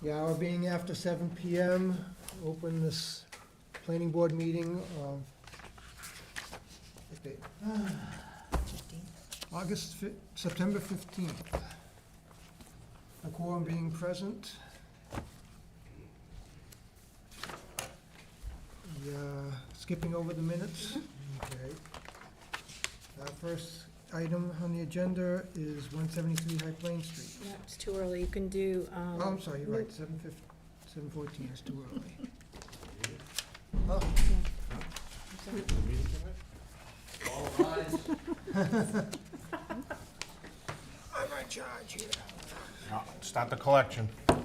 The hour being after 7 PM, open this planning board meeting of September 15th. A quorum being present. Skipping over the minutes. Okay. First item on the agenda is 173 High Plain Street. No, it's too early. You can do, Oh, I'm sorry, you're right, 7:14 is too early. Oh, All rise. I'm in charge here. Start the collection. All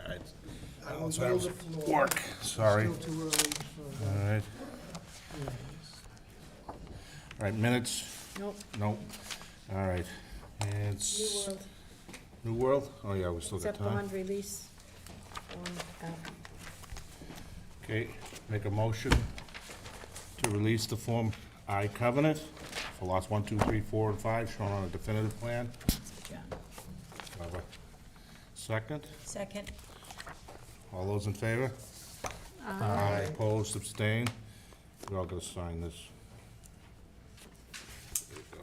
right. I will Also yield has the floor. work, sorry. Still too early for All right. All right, minutes? nope, Nope. All right. And New it's World, New World? Oh, yeah, we still got accept time. bond release. Okay, make a motion to release the Form I covenant for lots 1, 2, 3, 4, and 5, shown on a definitive plan. Have a second? Second. All those in favor? Aye. Opposed, abstained? We all gotta sign this. There you go.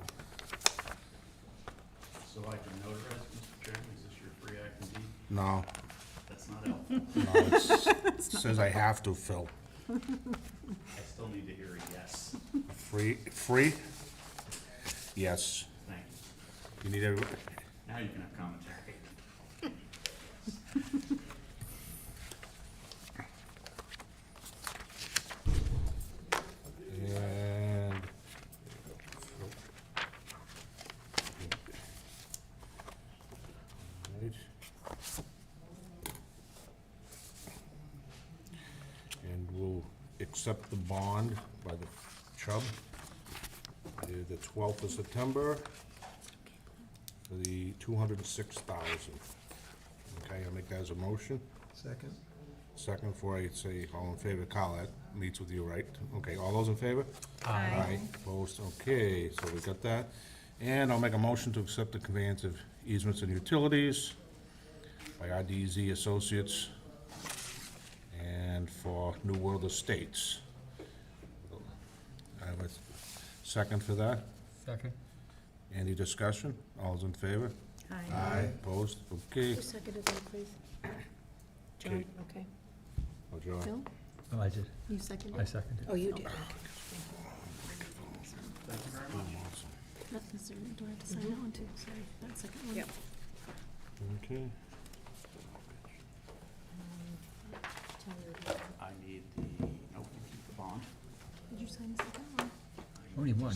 So I can notarize, Mr. Chairman, is this your free acting deed? No, That's not helpful. no, it says I have to, Phil. I still need to hear a yes. Free? Yes. Thank You you. need every, Now you can have commentary. and. Right. And we'll accept the bond by the Chubb, the 12th of September, for the 206,000. Okay, I'll make that as a motion. Second. Second, before I say all in favor, Carl, that meets with you, right? Okay, all those in favor? Aye. Opposed, okay, so we got that. And I'll make a motion to accept the conveyance of easements and utilities by RDZ Associates and for New World Estates. I have a second for that. Second. Any discussion? All those in favor? Aye. Opposed, okay. Who seconded that, please? John, Okay. okay. Oh, Joe. Bill, Oh, I did. you seconded? I seconded. Oh, you did, okay. Thank you very much. Not necessarily, do I have to sign that one too? Sorry, that second one. Yep. Okay. I need the, nope, you keep the bond. Did you sign the second one? Only one.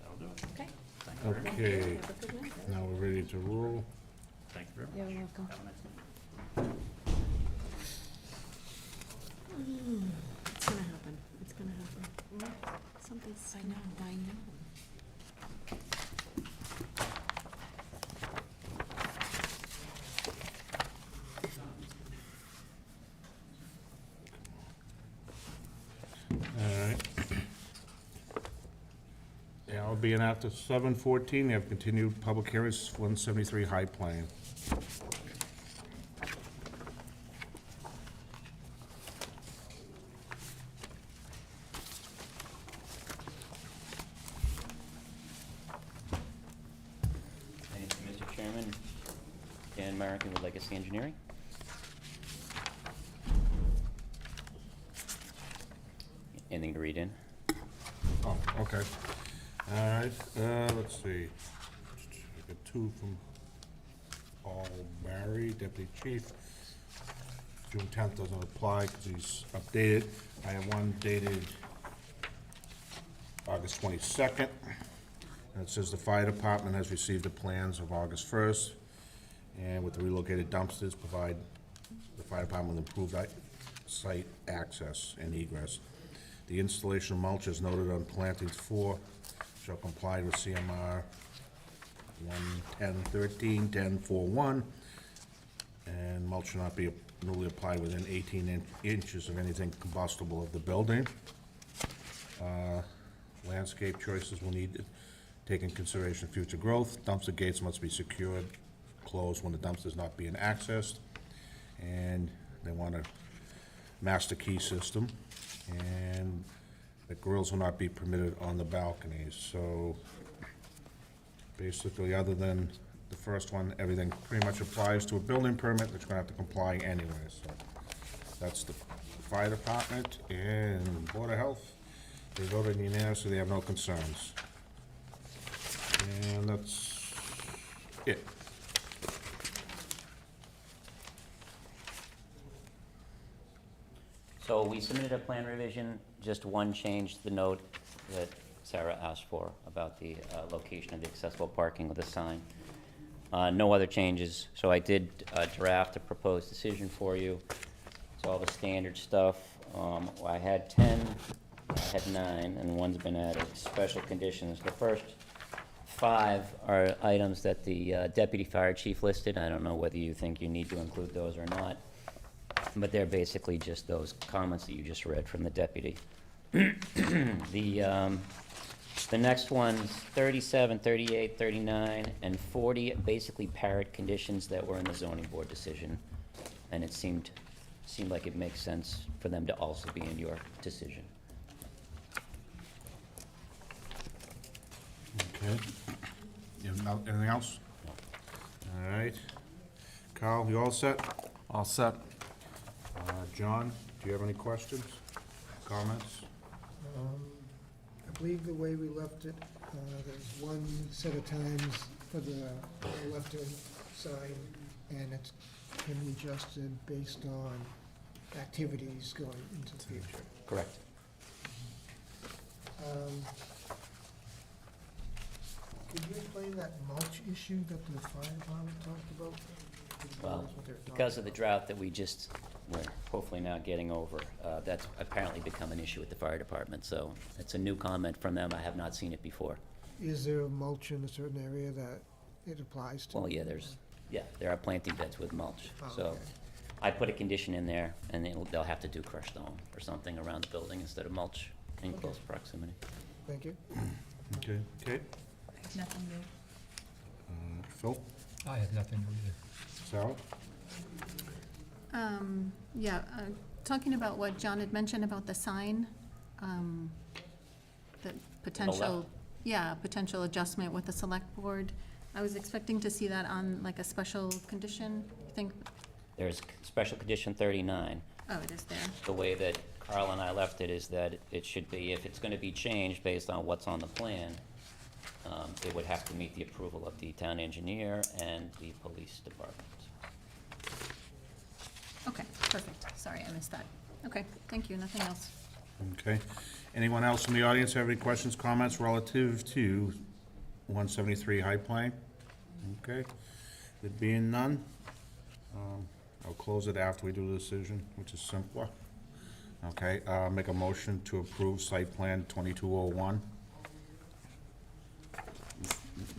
That'll do it. Okay. Thank you very much. Okay, Have a good night. now we're ready to roll. Thank you very much. You're welcome. Have a nice night. It's gonna happen, it's gonna happen. Something's, I know. All right. Yeah, I'll be in after 7:14, we have continued public hearings, 173 High Plain. Thank you, Mr. Chairman. Dan Marion with Legacy Engineering. Anything to read in? Oh, okay. All right, let's see. I got two from Paul Barry, Deputy Chief. June 10th doesn't apply because he's updated. I have one dated August 22nd. And it says the fire department has received the plans of August 1st. And with the relocated dumpsters, provide the fire department with improved site access and egress. The installation of mulch is noted on plantings 4 shall comply with CMR 11013, 1041, and mulch should not be newly applied within 18 inches of anything combustible of the building. Landscape choices will need take into consideration future growth. Dumpster gates must be secured, closed when the dumpster is not being accessed. And they want a master key system. And the grills will not be permitted on the balconies. So basically, other than the first one, everything pretty much applies to a building permit, which we're gonna have to comply anyway, so. That's the fire department and Board of Health. They voted unanimously, they have no concerns. And that's it. So we submitted a plan revision, just one change to the note that Sarah asked for about the location of the accessible parking with a sign. No other changes, so I did draft a proposed decision for you. It's all the standard stuff. I had 10, I had 9, and one's been added, special conditions. The first 5 are items that the deputy fire chief listed. I don't know whether you think you need to include those or not, but they're basically just those comments that you just read from the deputy. The next ones, 37, 38, 39, and 40, basically parrot conditions that were in the zoning board decision. And it seemed like it makes sense for them to also be in your decision. Okay. You have anything else? All right. Carl, you all set? All set. John, do you have any questions, comments? I believe the way we left it, there's one set of times for the left-hand side, and it can be adjusted based on activities going into the future. Correct. Could you explain that mulch issue that the fire department talked about? Well, because of the drought that we're hopefully now getting over, that's apparently become an issue with the fire department, so it's a new comment from them. I have not seen it before. Is there mulch in a certain area that it applies to? Well, yeah, there are planting beds with mulch, Oh, so okay. I put a condition in there, and they'll have to do crushed stone or something around the building instead of mulch in Okay. close proximity. Thank you. Okay, Kate? Nothing new. Phil? I have nothing to read. Sarah? Yeah, talking about what John had mentioned about the sign, the potential, potential adjustment with the select board. I was expecting to see that on like a special condition, you think? There's special condition 39. Oh, it is there. The way that Carl and I left it is that it should be, if it's gonna be changed based on what's on the plan, it would have to meet the approval of the town engineer and the police department. Okay, perfect. Sorry, I missed that. Okay, thank you. Nothing else. Okay. Anyone else in the audience have any questions, comments relative to 173 High Plain? Okay. There being none, I'll close it after we do the decision, which is simpler. Okay, make a motion to approve site plan 2201,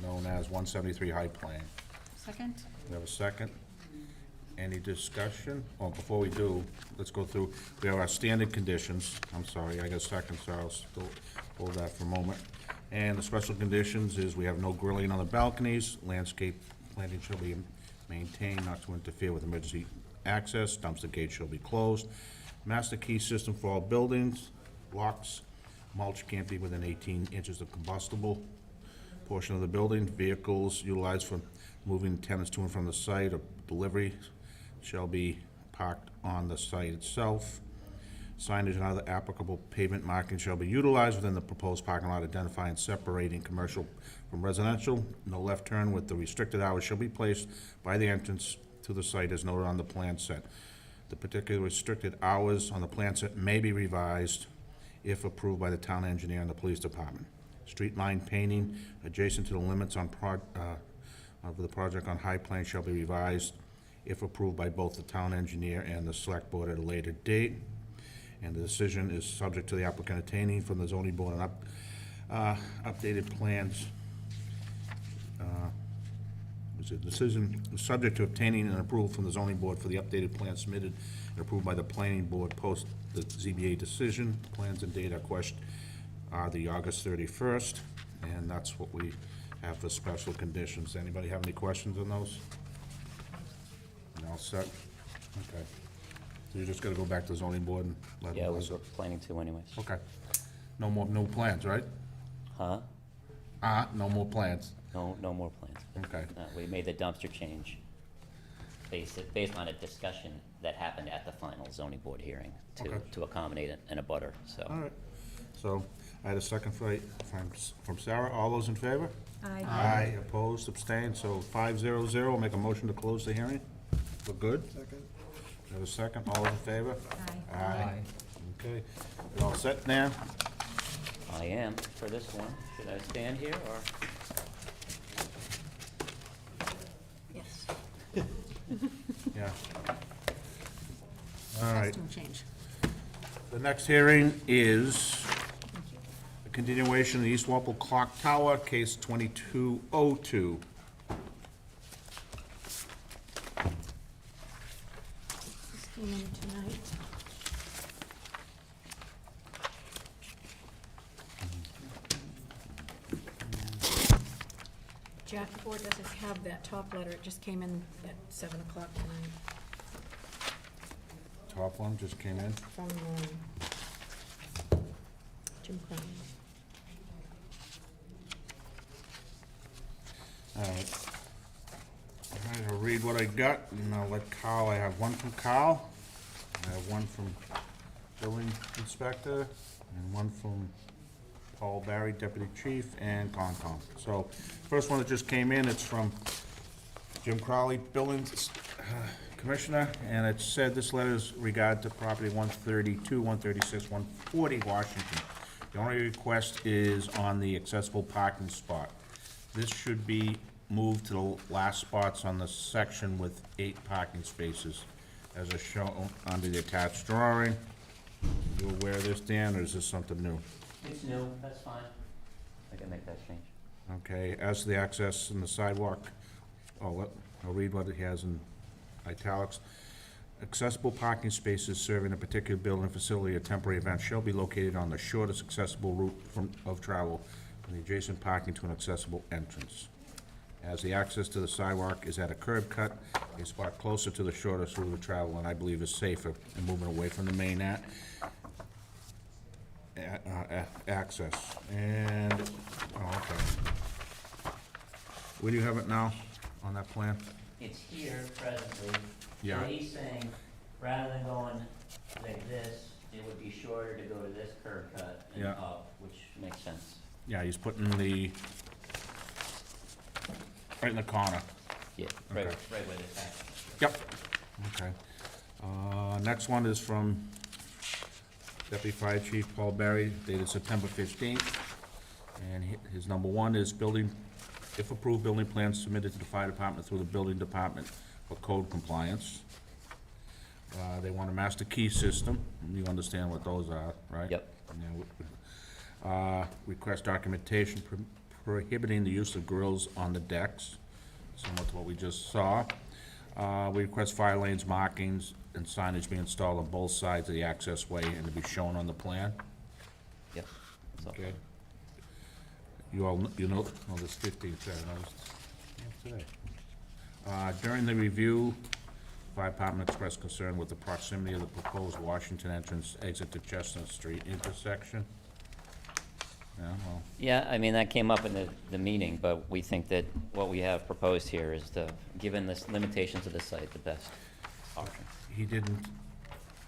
known as 173 High Plain. Second? We have a second. Any discussion? Well, before we do, let's go through, we have our standard conditions. I'm sorry, I got a second, so I'll still hold that for a moment. And the special conditions is we have no grilling on the balconies, landscape planting shall be maintained not to interfere with emergency access, dumpster gates shall be closed, master key system for all buildings, locks, mulch can't be within 18 inches of combustible portion of the building, vehicles utilized for moving tenants to and from the site or delivery shall be parked on the site itself. Signage and other applicable pavement markings shall be utilized within the proposed parking lot, identifying separating commercial from residential. No left turn with the restricted hours shall be placed by the entrance to the site as noted on the plan set. The particular restricted hours on the plan set may be revised if approved by the town engineer and the police department. Street line painting adjacent to the limits on of the project on High Plain shall be revised if approved by both the town engineer and the select board at a later date. And the decision is subject to the applicant obtaining from the zoning board and updated plans. The decision is subject to obtaining an approval from the zoning board for the updated plan submitted and approved by the planning board post the ZBA decision. Plans and data are the August 31st. and that's what we have for special conditions. Anybody have any questions on those? You all set? Okay. So you're just gonna go back to zoning board and let Yeah, them we listen? were planning to anyways. Okay. No more, no plans, right? Huh? No more plans. No, no more plans. Okay. We made the dumpster change based on a discussion that happened at the final zoning board hearing Okay. to accommodate an abutter, so. All right. So I had a second from Sarah. All those in favor? Aye. Aye, opposed, abstained, so 500. Make a motion to close the hearing. We're good? Second. Have a second, all in favor? Aye. Aye. Okay, you all set now? I am for this one. Should I stand here or? Yes. Yeah. All right, Costume change. the next hearing is a continuation of the East Walpole Clock Tower, case 2202. This came in tonight. Jack, the board doesn't have that top letter, it just came in at 7 o'clock tonight Top one just came in. from Jim Crown. All right. All right, I'll read what I got, and I'll let Carl, I have one from Carl, I have one from building inspector, and one from Paul Barry, deputy chief, and Concom. So, first one that just came in, it's from Jim Crowley, building commissioner, and it said this letter is regard to property 132, 136, 140 Washington. The only request is on the accessible parking spot. This should be moved to the last spots on the section with 8 parking spaces, as is shown under the attached drawing. You aware of this, Dan, or is this something new? It's new, that's fine. I can make that change. Okay, as to the access and the sidewalk, I'll read what it has in italics. Accessible parking spaces serving a particular building, facility, or temporary event shall be located on the shortest accessible route of travel from the adjacent parking to an accessible entrance. As the access to the sidewalk is at a curb cut, a spot closer to the shortest route of travel, and I believe is safer and moving away from the main access. And, okay. Where do you have it now on that plan? It's here presently. Yeah. And he's saying, rather than going like this, it would be shorter to go to this curb cut and Yeah. up, which makes sense. Yeah, he's putting the, right in the corner. Yeah, right, Okay. right where this happens. Yep. Okay. Next one is from Deputy Fire Chief Paul Barry, dated September 15th. And his number one is building, if approved, building plans submitted to the fire department through the building department for code compliance. They want a master key system. You understand what those are, right? Yep. Request documentation prohibiting the use of grills on the decks, similar to what we just saw. We request fire lanes, markings, and signage be installed on both sides of the access way and to be shown on the plan. Yep. That's all. Okay. You all, you know, oh, this 15th, I noticed, today. During the review, fire department expressed concern with the proximity of the proposed Washington entrance exit to Chestnut Street intersection. Yeah, well, Yeah, I mean, that came up in the meeting, but we think that what we have proposed here is the, given the limitations of the site, the best option. he didn't,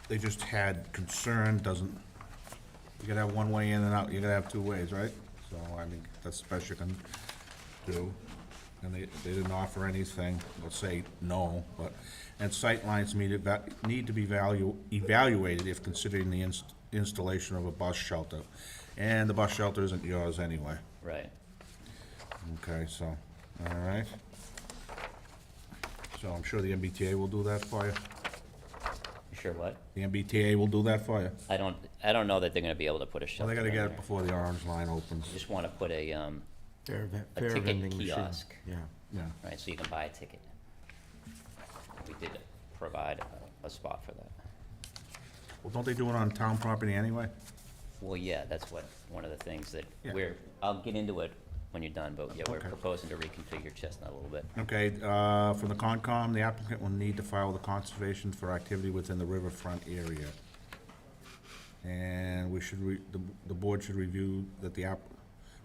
they just had concern, doesn't, you gotta have one way in and out, you gotta have 2 ways, right? So, I mean, that's the best you can do. And they didn't offer anything, let's say no, but, and sightlines need to be evaluated if considering the installation of a bus shelter. And the bus shelter isn't yours anyway. Right. Okay, so, all right. So I'm sure the MBTA will do that for you. You sure what? The MBTA will do that for you. I don't know that they're gonna be able to put a Well, shelter they gotta in get it there. before the orange line opens. Just wanna put a Fair ticket vending machine. kiosk, Yeah. Yeah. right, so you can buy a ticket. We did provide a spot for that. Well, don't they do it on town property anyway? Well, yeah, that's what, one of the things that Yeah. I'll get into it when you're done, but yeah, we're Okay. proposing to reconfigure Chestnut a little bit. Okay, from the Concom, the applicant will need to file the conservation for activity within the riverfront area. And we should, the board should review that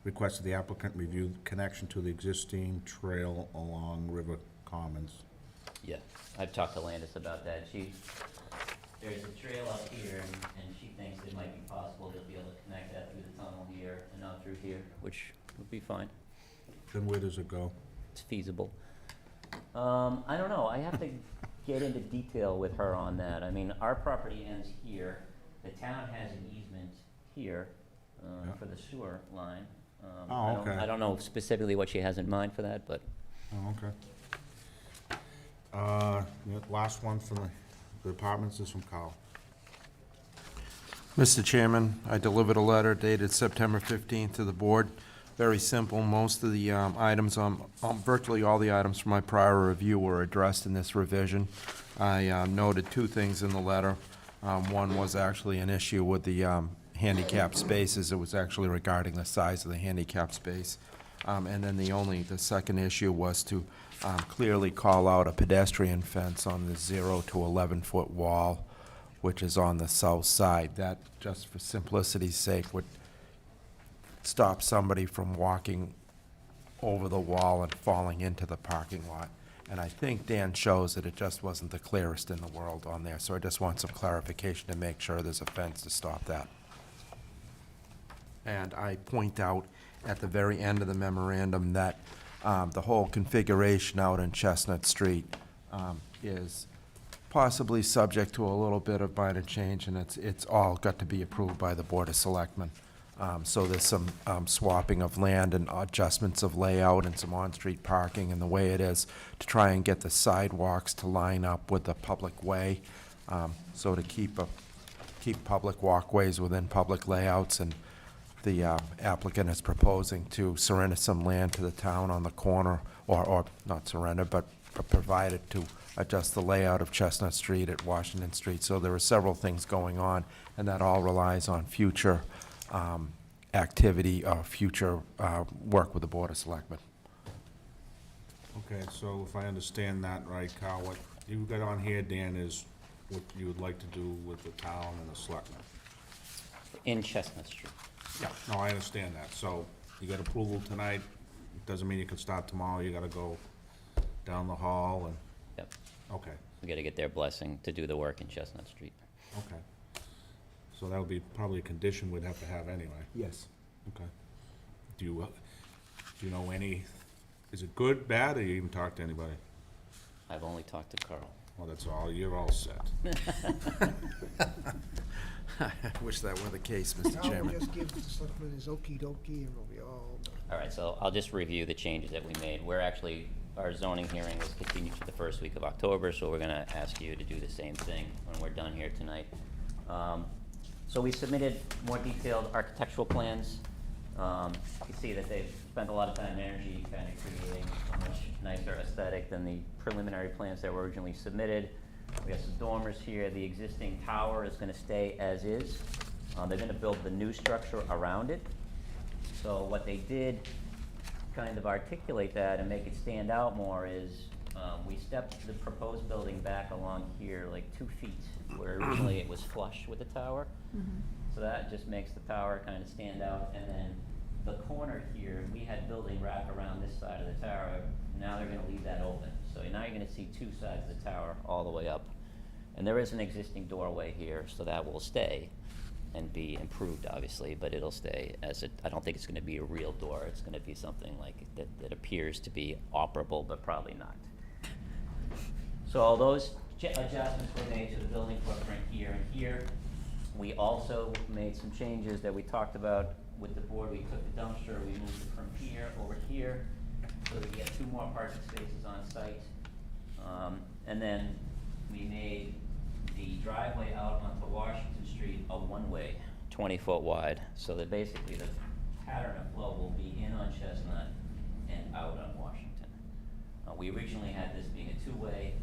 request that the applicant review connection to the existing trail along River Commons. Yeah, I've talked to Landis about that. There's a trail up here, and she thinks it might be possible to be able to connect that through the tunnel here and out through here, which would be fine. Then where does it go? It's feasible. I don't know, I have to get into detail with her on that. I mean, our property ends here, the town has an easement here, Yeah. for the sewer line. Oh, okay. I don't know specifically what she has in mind for that, but Oh, okay. The last one from the departments is from Carl. Mr. Chairman, I delivered a letter dated September 15th to the board. Very simple. Most of the items, virtually all the items from my prior review were addressed in this revision. I noted two things in the letter. One was actually an issue with the handicap spaces. It was actually regarding the size of the handicap space. And then the second issue was to clearly call out a pedestrian fence on the 0 to 11-foot wall, which is on the south side. That, just for simplicity's sake, would stop somebody from walking over the wall and falling into the parking lot. And I think Dan shows that it just wasn't the clearest in the world on there, so I just want some clarification to make sure there's a fence to stop that. And I point out at the very end of the memorandum that the whole configuration out in Chestnut Street is possibly subject to a little bit of minor change, and it's all got to be approved by the Board of Selectmen. So there's some swapping of land and adjustments of layout and some on-street parking and the way it is to try and get the sidewalks to line up with the public way. So to keep public walkways within public layouts, and the applicant is proposing to surrender some land to the town on the corner, or not surrender, but provided to adjust the layout of Chestnut Street at Washington Street. So there are several things going on, and that all relies on future activity, future work with the Board of Selectmen. Okay, so if I understand that right, Carl, what you've got on here, Dan, is what you would like to do with the town and the selectmen. in Chestnut Street. Yeah, no, I understand that. So you got approval tonight. It doesn't mean you can start tomorrow. You gotta go down the hall and, Yep. okay, We gotta get their blessing to do the work in Chestnut Street. okay. So that would be probably a condition we'd have to have anyway. Yes. Okay. Do you know any, is it good, bad, or you even talked to anybody? I've only talked to Carl. Well, that's all, you're all set. I wish that were the case, Mr. Now we'll Chairman. just give the selectmen his okey-dokey and we'll be all done. All right, so I'll just review the changes that we made. We're actually, our zoning hearing was continued to the first week of October, so we're gonna ask you to do the same thing when we're done here tonight. So we submitted more detailed architectural plans. You see that they've spent a lot of time and energy kind of creating a much nicer aesthetic than the preliminary plans that were originally submitted. We have some dormers here. The existing tower is gonna stay as is. They're gonna build the new structure around it. So what they did, kind of articulate that and make it stand out more, is we stepped the proposed building back along here like 2 feet, where originally it was flush with the tower. So that just makes the tower kind of stand out. And then the corner here, we had building wrap around this side of the tower. Now they're gonna leave that open. So now you're gonna see 2 sides of the tower all the way up. And there is an existing doorway here, so that will stay and be improved, obviously, but it'll stay as I don't think it's gonna be a real door. It's gonna be something like that appears to be operable, but probably not. So all those adjustments were made to the building footprint here and here. We also made some changes that we talked about with the board. We took the dumpster, we moved it from here over here, so that we get 2 more parking spaces on site. And then we made the driveway out onto Washington Street a one-way, 20-foot wide, so that basically the pattern of flow will be in on Chestnut and out on Washington. We originally had this being a 2-way.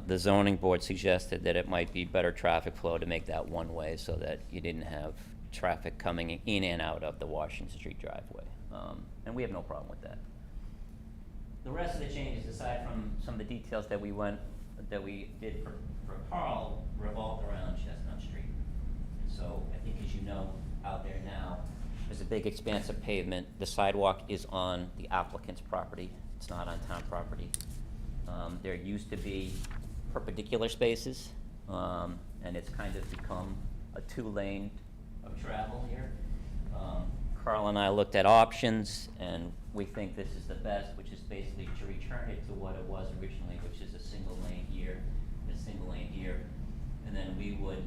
The zoning board suggested that it might be better traffic flow to make that one-way so that you didn't have traffic coming in and out of the Washington Street driveway. And we have no problem with that. The rest of the changes, aside from some of the details that we did for Carl, revolved around Chestnut Street. So I think, as you know, out there now, there's a big expanse of pavement. The sidewalk is on the applicant's property. It's not on town property. There used to be perpendicular spaces, and it's kind of become a two-lane of travel here. Carl and I looked at options, and we think this is the best, which is basically to return it to what it was originally, which is a single lane here, a single lane here. And then we would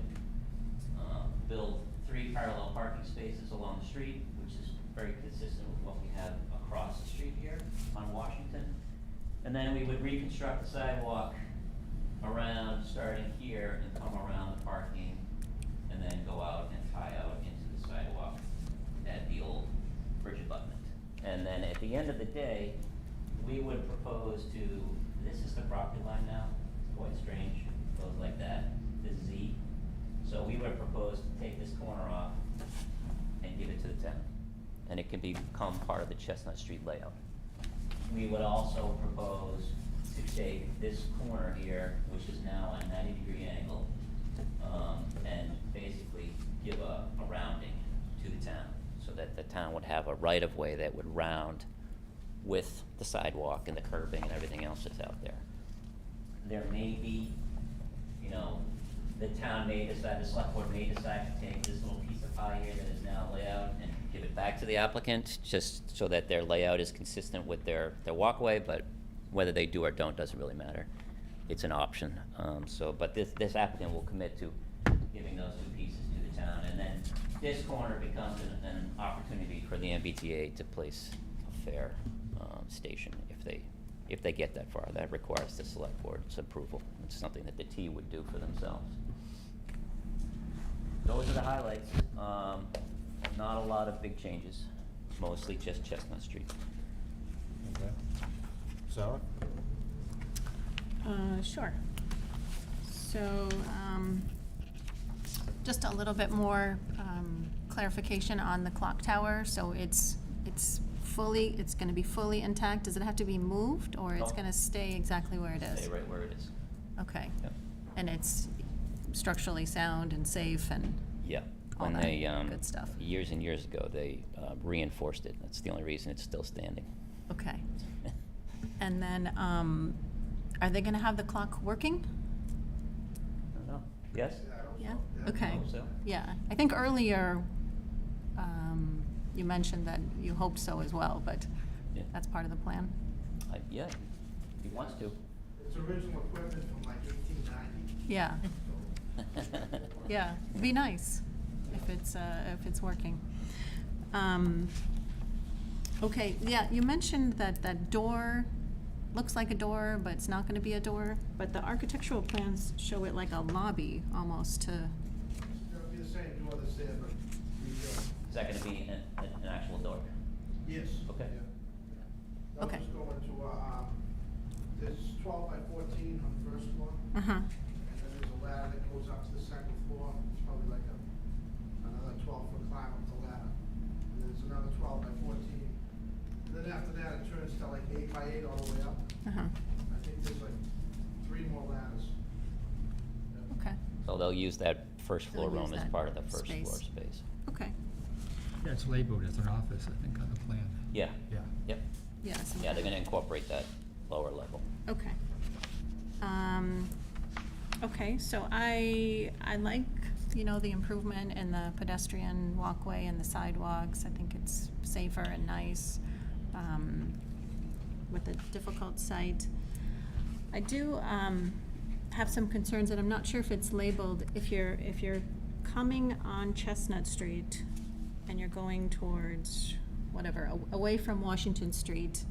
build 3 parallel parking spaces along the street, which is very consistent with what we have across the street here on Washington. And then we would reconstruct the sidewalk around, starting here, and come around the parking, and then go out and tie out into the sidewalk at the old bridge abutment. And then at the end of the day, we would propose to, this is the property line now, it's quite strange, it goes like that, this Z. So we would propose to take this corner off and give it to the town, and it can become part of the Chestnut Street layout. We would also propose to take this corner here, which is now on a 90-degree angle, and basically give a rounding to the town, so that the town would have a right-of-way that would round with the sidewalk and the curbing and everything else that's out there. There may be, the town may decide, the select board may decide to take this little piece of pie here that is now layout and give it back to the applicant, just so that their layout is consistent with their walkway, but whether they do or don't doesn't really matter. It's an option. But this applicant will commit to giving those 2 pieces to the town, and then this corner becomes an opportunity for the MBTA to place a fare station if they get that far. That requires the select board's approval. It's something that the T would do for themselves. Those are the highlights. Not a lot of big changes, mostly just Chestnut Street. Okay. Sarah? Sure. So, just a little bit more clarification on the clock tower. So it's gonna be fully intact. Does it have to be moved, or it's No. gonna stay exactly where it is? Stay right where it is. Okay. Yep. And it's structurally sound and safe and Yeah. all When that they, good stuff? years and years ago, they reinforced it. That's the only reason it's still standing. Okay. And then, are they gonna have the clock working? I don't know. Yes? Yeah? I Okay. hope so. Yeah, I think earlier, you mentioned that you hope so as well, but Yeah. that's part of the plan? Yeah, if he wants to. It's original equipment from like 1890. Yeah, yeah, it'd be nice if it's working. Okay, yeah, you mentioned that door looks like a door, but it's not gonna be a door, but the architectural plans show it like a lobby almost to, It'll be the same door that's there, but rebuilt. Is that gonna be an actual door? Yes. Okay. Yeah. They'll Okay. just go into there's 12 by 14 on the first floor, uh-huh, and then there's a ladder that goes up to the second floor. It's probably like another 12-foot climb up the ladder. And there's another 12 by 14. And then after that, it turns to like 8 by 8 all the way up. uh-huh, I think there's like 3 more ladders. Yeah. okay, So they'll use that first floor They'll use room as that part of the first space. floor space. okay, Yeah, it's labeled as an office, I think, on the plan. Yeah, Yeah. yep. yes. Yeah, they're gonna incorporate that lower level. Okay. Okay, so I like, the improvement in the pedestrian walkway and the sidewalks. I think it's safer and nice, with a difficult site. I do, have some concerns, and I'm not sure if it's labeled. If you're coming on Chestnut Street and you're going towards, away from Washington Street,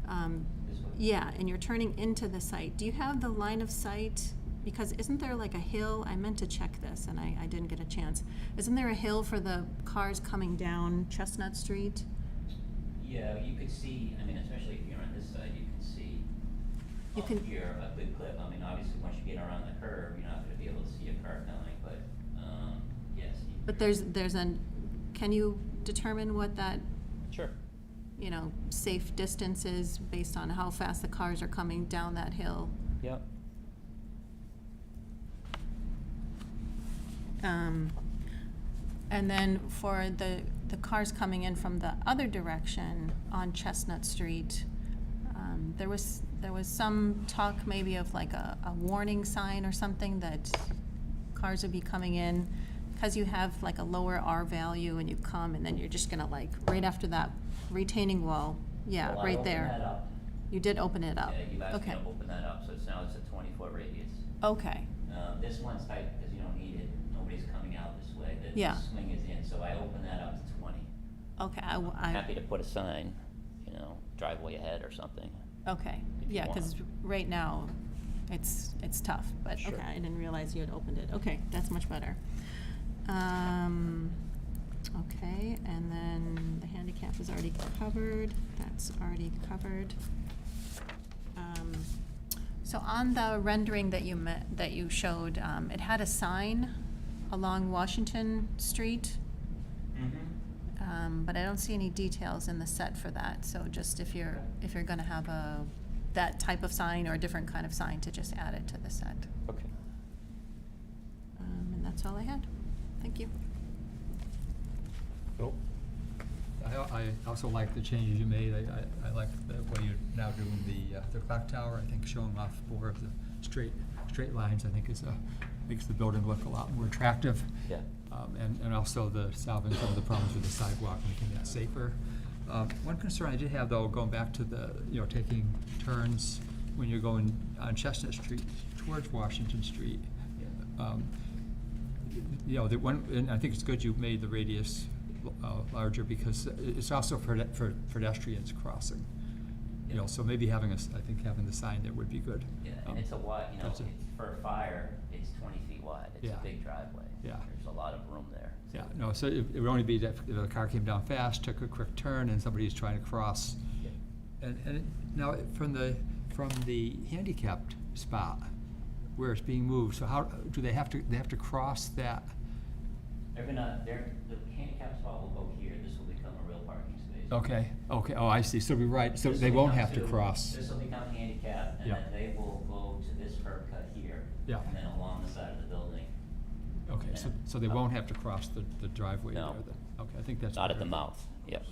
This way. yeah, and you're turning into the site, do you have the line of sight? Because isn't there like a hill? I meant to check this and I didn't get a chance. Isn't there a hill for the cars coming down Chestnut Street? Yeah, you could see, especially if you're on this side, you can see You up can- here a good clip. Obviously, once you get around the curve, you're not gonna be able to see a car coming, but, yes. But can you determine what that, Sure. you know, safe distances based on how fast the cars are coming down that hill. Yep. And then for the cars coming in from the other direction on Chestnut Street, there was some talk maybe of like a warning sign or something that cars would be coming in, because you have like a lower R value and you come and then you're just gonna like, right after that retaining wall, yeah, Well, I right opened there. that up. You did open it up? Yeah, you asked me Okay, to open that up, so it's now it's a 20-foot radius. okay, This one's tight because you don't need it, nobody's coming out this way, the Yeah. swing is in, so I opened that up to 20. okay, I'm happy to put a sign, you know, driveway ahead or something. okay, if you yeah, want. because right now, it's tough, but Sure. okay, I didn't realize you had opened it. Okay, that's much better. Okay, and then the handicap is already covered, that's already covered. So on the rendering that you showed, it had a sign along Washington Street, but I don't see any details in the set for that, so just if you're gonna have that type of sign or a different kind of sign, to just add it to the set. Okay. And that's all I had. Thank you. Phil? I also like the changes you made. I like the way you're now doing the clock tower. I think showing off more of the straight lines, I think makes the building look a lot more attractive. Yeah. And also solving some of the problems with the sidewalk, making that safer. One concern I did have, though, going back to taking turns when you're going on Chestnut Street towards Washington Street. And I think it's good you made the radius larger, because it's also for pedestrians crossing. So maybe having having the sign there would be good. Yeah, and it's a wide, that's a- for a fire, it's 20 feet wide. It's Yeah. a big driveway. Yeah. There's a lot of room there. Yeah, no, so it would only be that if a car came down fast, took a quick turn, and somebody's trying to cross. Yeah. And now, from the handicapped spot, where it's being moved, so how, do they have to cross that? The handicap spot will go here. This will become a real parking space. Okay, oh, I see, so we're right, so This they will won't become have to two- cross. This will become handicap, and Yeah. then they will go to this curb cut here. Yeah. And then along the side of the building. Okay, so they won't have to cross the driveway there No. then? Okay, I think that's. Not at the better. mouth, yep.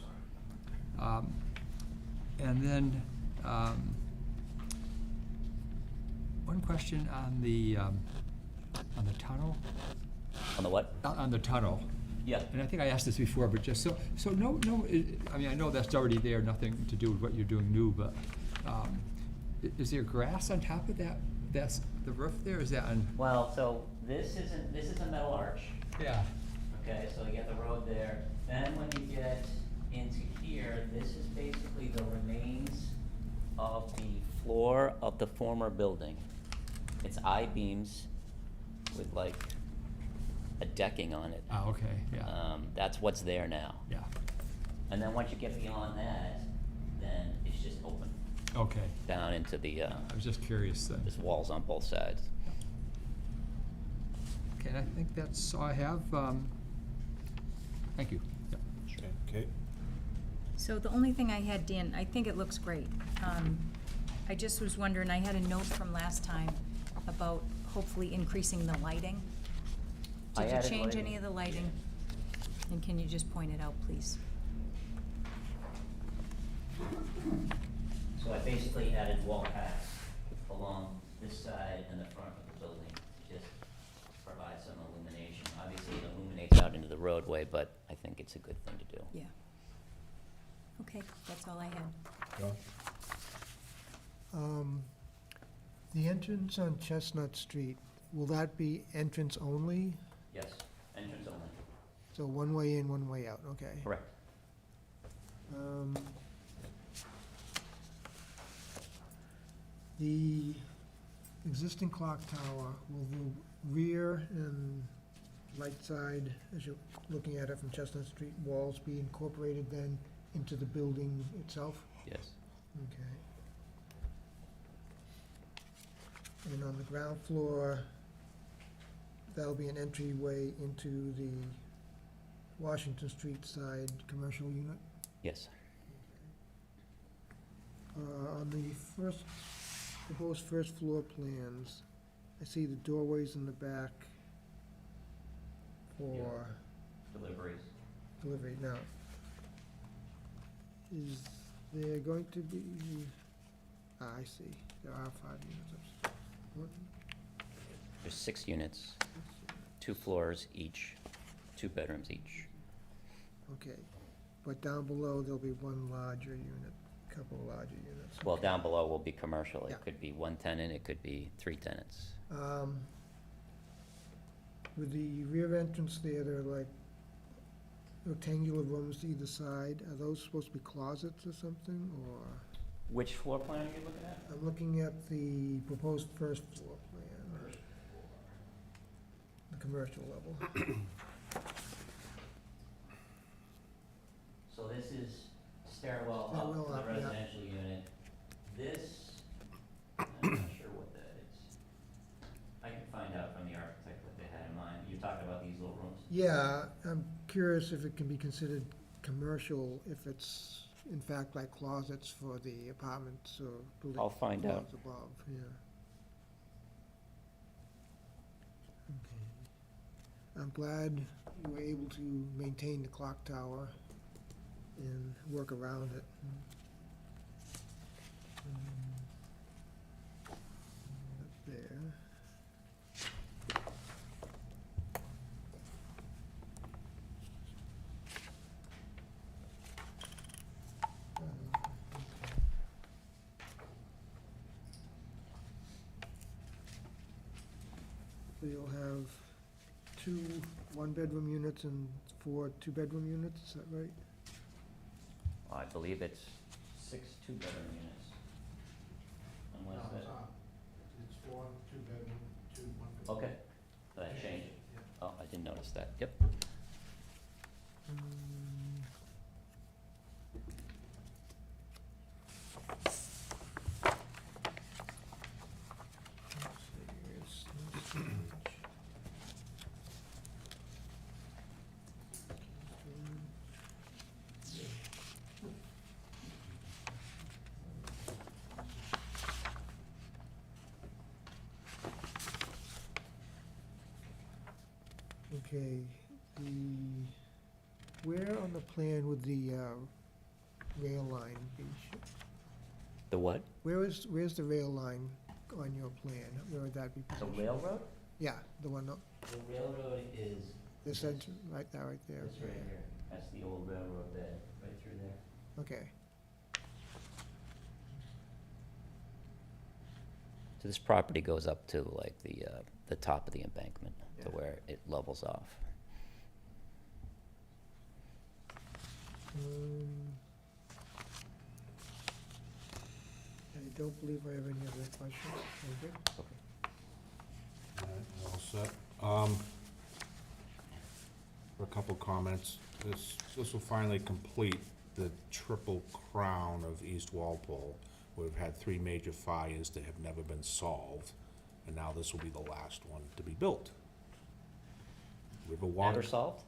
And then, one question on the tunnel, On the what? on the tunnel. Yeah. And I think I asked this before, but just, so no, I mean, I know that's already there, nothing to do with what you're doing new, but, is there grass on top of that? That's the roof there, is that on? Well, so this is a metal arch. Yeah. Okay, so you get the road there. Then when you get into here, this is basically the remains of the floor of the former building. It's I-beams with like a decking on it. Oh, okay, yeah, That's what's there now. yeah, And then once you get beyond that, then it's just open okay. down into the, I was just curious then. there's walls on both sides. Okay, and I think that's all I have. Thank you. Yep. Okay. So the only thing I had, Dan, I think it looks great. I just was wondering, I had a note from last time about hopefully increasing the lighting. I Did you added change lighting. any of the lighting? And can you just point it out, please? So I basically added wall packs along this side and the front of the building to just provide some illumination. Obviously, it illuminates out into the roadway, but I think it's a good thing to do. Yeah. Okay, that's all I had. John? The entrance on Chestnut Street, will that be entrance only? Yes, entrance only. So one way in, one way out, okay. Correct. The existing clock tower, will the rear and right side, as you're looking at it from Chestnut Street, walls be incorporated then into the building itself? Yes. Okay. And on the ground floor, that'll be an entryway into the Washington Street side commercial unit? Yes. On the first, proposed first floor plans, I see the doorways in the back for Deliveries. delivery. Now, is there going to be, I see, there are 5 units upstairs. One, There's 6 units, 2 floors each, 2 bedrooms each. okay, but down below, there'll be one larger unit, a couple of larger units. Well, down below will be commercial. Yeah. It could be 1 tenant, it could be 3 tenants. With the rear entrance there, there are like rectangular rooms to either side. Are those supposed to be closets or something, or? Which floor plan are you looking at? I'm looking at the proposed first floor plan. The commercial level. So this is stairwell up Stairwell to up, the yeah. residential unit. This, I'm not sure what that is. I can find out from the architect what they had in mind. You talked about these little rooms? Yeah, I'm curious if it can be considered commercial, if it's in fact like closets for the apartments or building. I'll find out. floors above, yeah. Okay. I'm glad you were able to maintain the clock tower and work around it. That's there. So you'll have 2 one-bedroom units and 4 two-bedroom units, is that right? I believe it's 6 2-bedroom units. No, Unless it's, that, it's 4, 2-bedroom, 2, 1. okay, that changed. Yeah. Oh, I didn't notice that, yep. Okay, where on the plan would the rail line be? The what? Where's the rail line on your plan? Where would that be The positioned? railroad? Yeah, the one, The railroad is this entrance, right there, right there. this right here. That's the old railroad bed, right through there. Okay, So this property goes up to like the top of the embankment to Yeah. where it levels off. I don't believe I have any other questions. Very good. All set. For a couple comments, this will finally complete the triple crown of East Walpole. We've had 3 major fires that have never been solved, and now this will be the last one to be built. Riverwater. Never solved?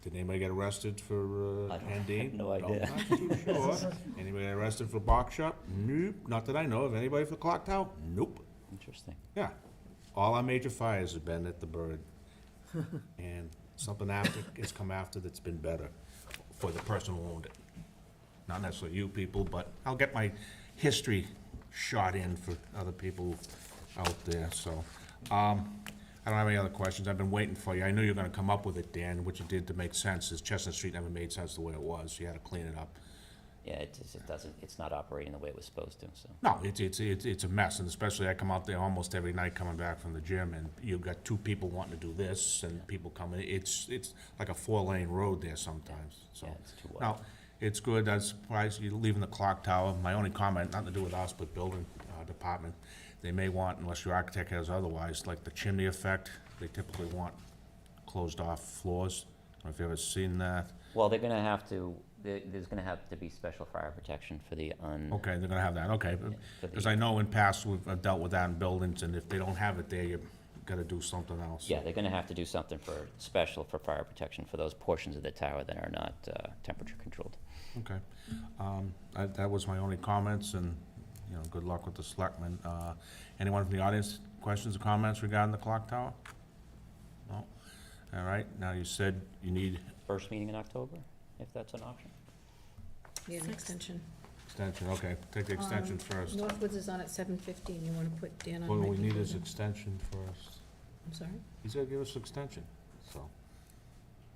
Did anybody get arrested for I don't- Andy? I have no idea. Not too sure. Anybody get arrested for box shop? Nope, not that I know of. Anybody for clock tower? Nope. Interesting. Yeah, all our major fires have been at the Bird. And something after, has come after that's been better for the person who owned it. Not necessarily you people, but I'll get my history shot in for other people out there, so. I don't have any other questions. I've been waiting for you. I knew you were gonna come up with it, Dan, what you did to make sense is Chestnut Street never made sense the way it was. You had to clean it up. Yeah, it doesn't, it's not operating the way it was supposed to, so. No, it's a mess, and especially I come out there almost every night coming back from the gym, and you've got 2 people wanting to do this, and people coming, it's like a 4-lane road there sometimes, so. Yeah, it's too wide. Now, it's good, I was surprised you're leaving the clock tower. My only comment, nothing to do with us, but building department, they may want, unless your architect has otherwise, like the chimney effect, they typically want closed off floors. I don't know if you've ever seen that. Well, they're gonna have to, there's gonna have to be special fire protection for the Okay, they're gonna have that, okay. Yeah, for Because the- I know in past, we've dealt with that in buildings, and if they don't have it there, gotta do something else. Yeah, they're gonna have to do something special for fire protection for those portions of the tower that are not temperature controlled. Okay. That was my only comments, and, you know, good luck with the selectmen. Anyone from the audience, questions or comments regarding the clock tower? No? All right, now you said you need First meeting in October, if that's an option. Need an extension. extension, okay, take the extension first. Northwoods is on at 7:15, you wanna put Dan on? What my we need is conclusion? extension first. I'm sorry? He's gotta give us extension, so.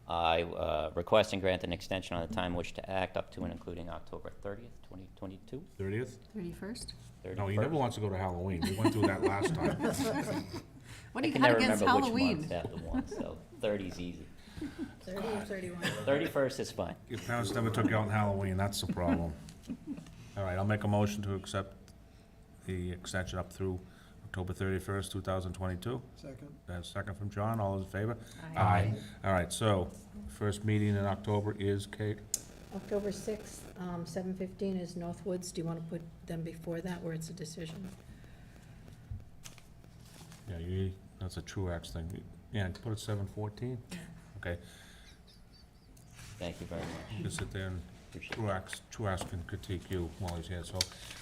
I request and grant an extension on the time in which to act up to and including October 30th, 2022. 30th? 31st? No, he never wants to go to Halloween. We went through that last time. What do I you can got never against remember which Halloween? month's after one, so 30's easy. 30 or 31? 31st is fine. Your parents never took you out on Halloween, that's the problem. All right, I'll make a motion to accept the extension up through October 31st, 2022. Second. That's second from John, all those in favor? Aye. All right, so, first meeting in October is, Kate? October 6th, 7:15 is Northwoods. Do you wanna put them before that, where it's a decision? Yeah, that's a Truax thing. Yeah, put it 7:14? Okay, Thank you very much. you can sit there and Appreciate it. Truax can critique you while he's here. So,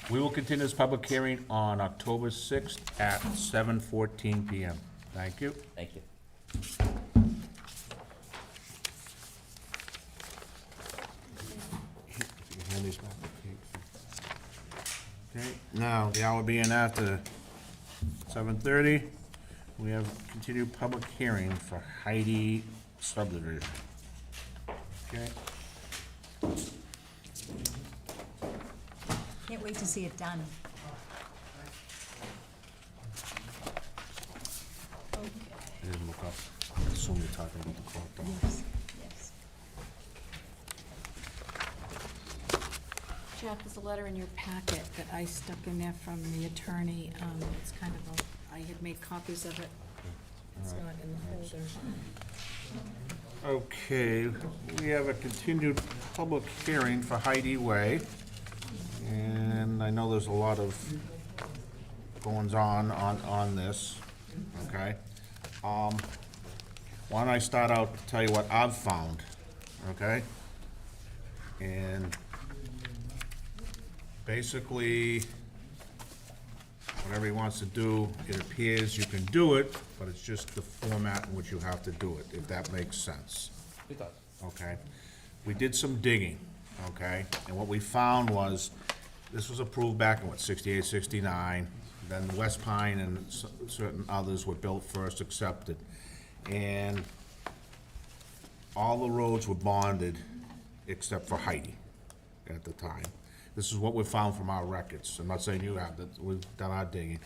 we will continue this public hearing on October 6th at 7:14 PM. Thank you. Thank you. If you hand these back to Kate. Okay, now, the hour being after 7:30, we have continued public hearing for Heidi Subdivision. Okay, Can't wait to see it done. I didn't look up. I assume you're talking about the clock tower. Yes, yes. Jack, there's a letter in your packet that I stuck in there from the attorney. It's kind of I had made copies of it. It's not in the folder. Okay, we have a continued public hearing for Heidi Way. And I know there's a lot of goings on this, okay? Why don't I start out to tell you what I've found, okay? And basically, whatever he wants to do, it appears you can do it, but it's just the format in which you have to do it, if that makes sense. It does. Okay? We did some digging, okay? And what we found was, this was approved back in, 68, 69, then West Pine and certain others were built first, accepted. And all the roads were bonded except for Heidi at the time. This is what we found from our records. I'm not saying you have, that we've done our digging.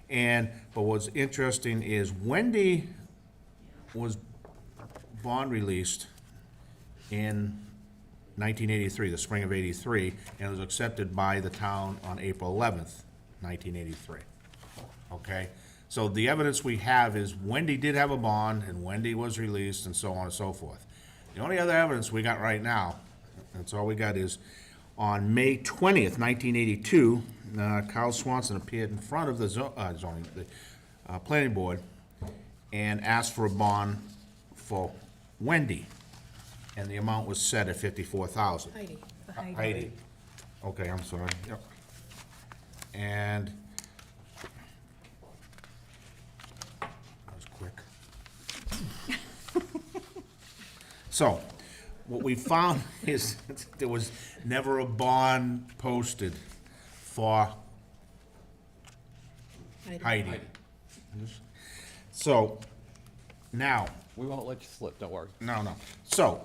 But what's interesting is Wendy was bond released in 1983, the spring of 83, and was accepted by the town on April 11th, 1983. Okay? So the evidence we have is Wendy did have a bond, and Wendy was released, and so on and so forth. The only other evidence we got right now, that's all we got, is on May 20th, 1982, Carl Swanson appeared in front of the planning board and asked for a bond for Wendy, and the amount was set at $54,000. Heidi. For Heidi. Heidi. Okay, I'm sorry, yep. And that was quick. So, what we found is there was never a bond posted for Heidi. So, now, We won't let you slip, don't worry. no. So,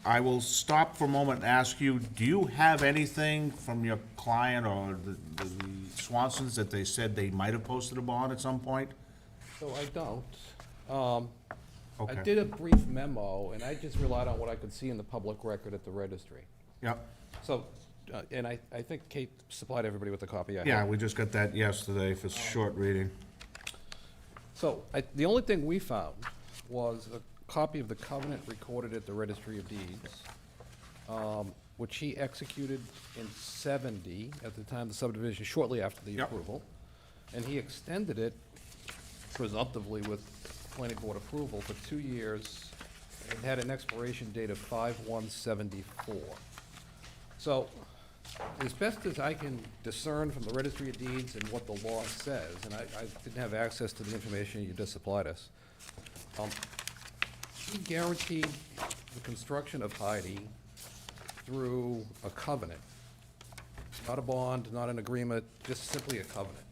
I will stop for a moment and ask you, do you have anything from your client or the Swansons that they said they might have posted a bond at some point? So I don't. I Okay. did a brief memo, and I just relied on what I could see in the public record at the registry. Yep. So, and I think Kate supplied everybody with a copy I had. Yeah, we just got that yesterday for short reading. So, the only thing we found was a copy of the covenant recorded at the Registry of Deeds, which he executed in 70, at the time of the subdivision, shortly after the Yep. approval. And he extended it presumptively with planning board approval for 2 years. It had an expiration date of 5/1/74. So, as best as I can discern from the registry of deeds and what the law says, and I didn't have access to the information you just supplied us, he guaranteed the construction of Heidi through a covenant. Not a bond, not an agreement, just simply a covenant.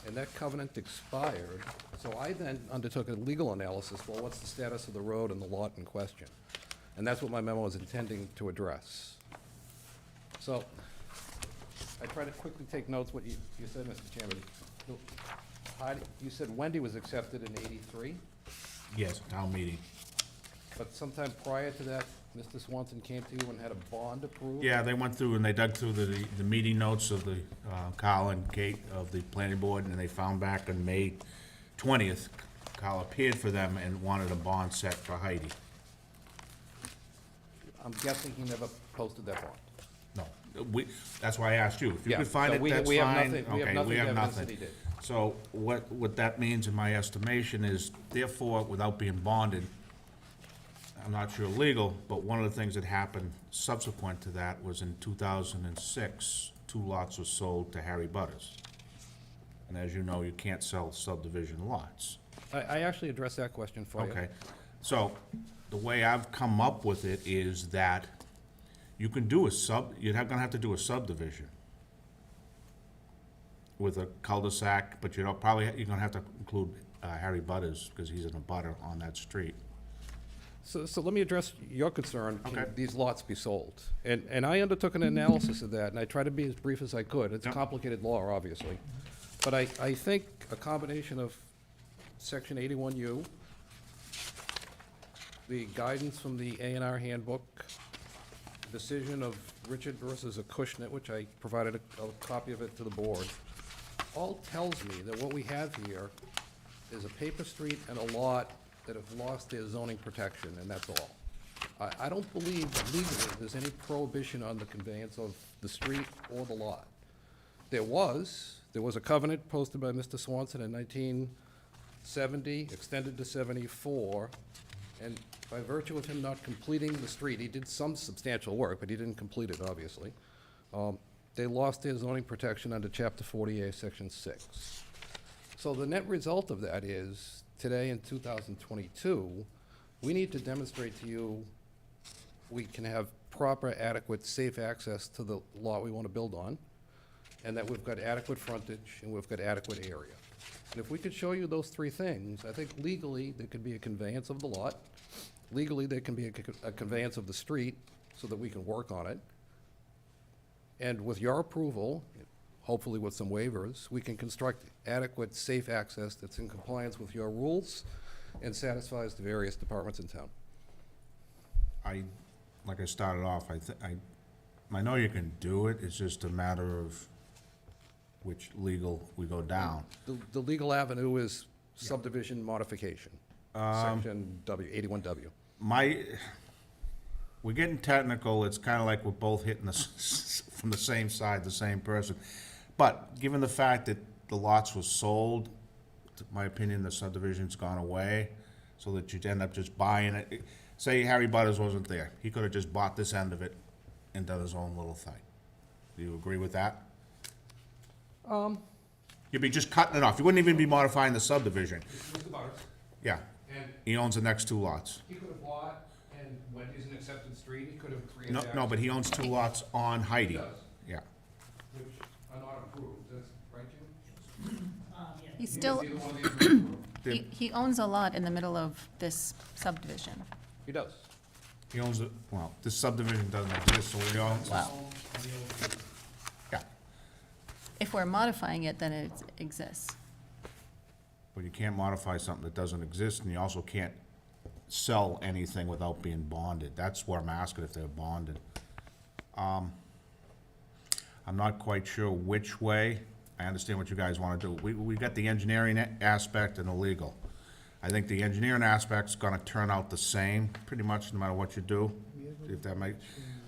And that covenant expired, so I then undertook a legal analysis, well, what's the status of the road and the lot in question? And that's what my memo is intending to address. So, I try to quickly take notes what you said, Mr. Chairman. Heidi, you said Wendy was accepted in '83, Yes, town meeting. but sometime prior to that, Mr. Swanson came to you and had a bond approved? Yeah, they went through and they dug through the meeting notes of the, Kyle and Kate of the planning board, and they found back on May 20th, Kyle appeared for them and wanted a bond set for Heidi. I'm guessing he never posted that bond. No, that's why I asked you. If you Yeah, could find so it, we- that's we have fine. nothing- we have Okay, nothing we have evidence that nothing. he did. So what that means in my estimation is, therefore, without being bonded, I'm not sure legal, but one of the things that happened subsequent to that was in 2006, 2 lots were sold to Harry Butters. And as you know, you can't sell subdivision lots. I actually addressed that question for you. Okay, so the way I've come up with it is that you can do gonna have to do a subdivision with a cul-de-sac, but you're gonna have to include Harry Butters, because he's in a butter on that street. So let me address your concern, Okay. can these lots be sold? And I undertook an analysis of that, and I tried to be as brief as I could. It's a Yep. complicated law, obviously. But I think a combination of Section 81U, the guidance from the A&R handbook, decision of Richard versus Acushnet, which I provided a copy of it to the board, all tells me that what we have here is a paper street and a lot that have lost their zoning protection, and that's all. I don't believe legally there's any prohibition on the conveyance of the street or the lot. There was a covenant posted by Mr. Swanson in 1970, extended to 74, and by virtue of him not completing the street, he did some substantial work, but he didn't complete it, obviously. They lost their zoning protection under Chapter 48, Section 6. So the net result of that is, today in 2022, we need to demonstrate to you we can have proper, adequate, safe access to the lot we want to build on, and that we've got adequate frontage and we've got adequate area. And if we could show you those 3 things, I think legally there could be a conveyance of the lot, legally there can be a conveyance of the street so that we can work on it. And with your approval, hopefully with some waivers, we can construct adequate, safe access that's in compliance with your rules and satisfies the various departments in town. Like I started off, I know you can do it, it's just a matter of which legal we go down. The legal avenue is subdivision modification, Section 81W. We're getting technical, it's kinda like we're both hitting from the same side, the same person. But, given the fact that the lots were sold, in my opinion, the subdivision's gone away, so that you'd end up just buying it. Say Harry Butters wasn't there, he could've just bought this end of it and done his own little thing. Do you agree with that? You'd be just cutting it off, you wouldn't even be modifying the subdivision. Mr. Butters, Yeah, and he owns the next 2 lots. he could have bought, and Wendy's an accepted street, he could have created. No, but he owns 2 lots on Heidi. He does. Yeah. Which are not approved, that's right, Jim? He still, Either one of these are approved. he owns a lot in the middle of this subdivision. He does. He owns it, well, this subdivision doesn't exist, so he owns, Wow. yeah, If we're modifying it, then it exists. but you can't modify something that doesn't exist, and you also can't sell anything without being bonded. That's where I'm asking if they're bonded. I'm not quite sure which way. I understand what you guys wanna do. We got the engineering aspect and the legal. I think the engineering aspect's gonna turn out the same, pretty much, no matter what you do, if that makes,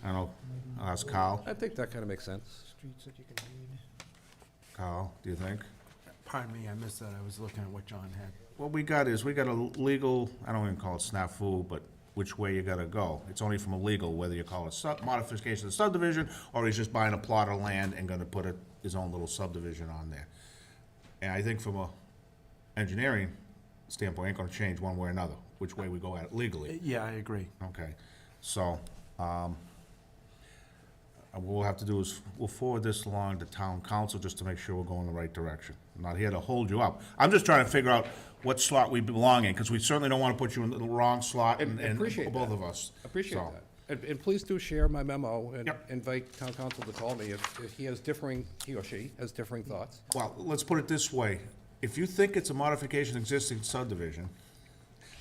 I don't know, I'll ask Kyle. I think that kind of makes sense. Streets that you can read. Kyle, do you think? Pardon me, I missed that. I was looking at what John had. What we got a legal, I don't even call it snafu, but which way you gotta go. It's only from a legal, whether you call it modification of subdivision, or he's just buying a plot of land and gonna put his own little subdivision on there. And I think from a engineering standpoint, ain't gonna change one way or another, which way we go at it legally. Yeah, I agree. Okay, so, what we'll have to do is, we'll forward this along to town council just to make sure we're going the right direction. I'm not here to hold you up. I'm just trying to figure out what slot we belong in, because we certainly don't want to put you in the wrong slot, and Appreciate both that. of us. Appreciate So, that. And please do share my memo and Yep. invite town council to call me if he or she has differing thoughts. Well, let's put it this way. If you think it's a modification of existing subdivision,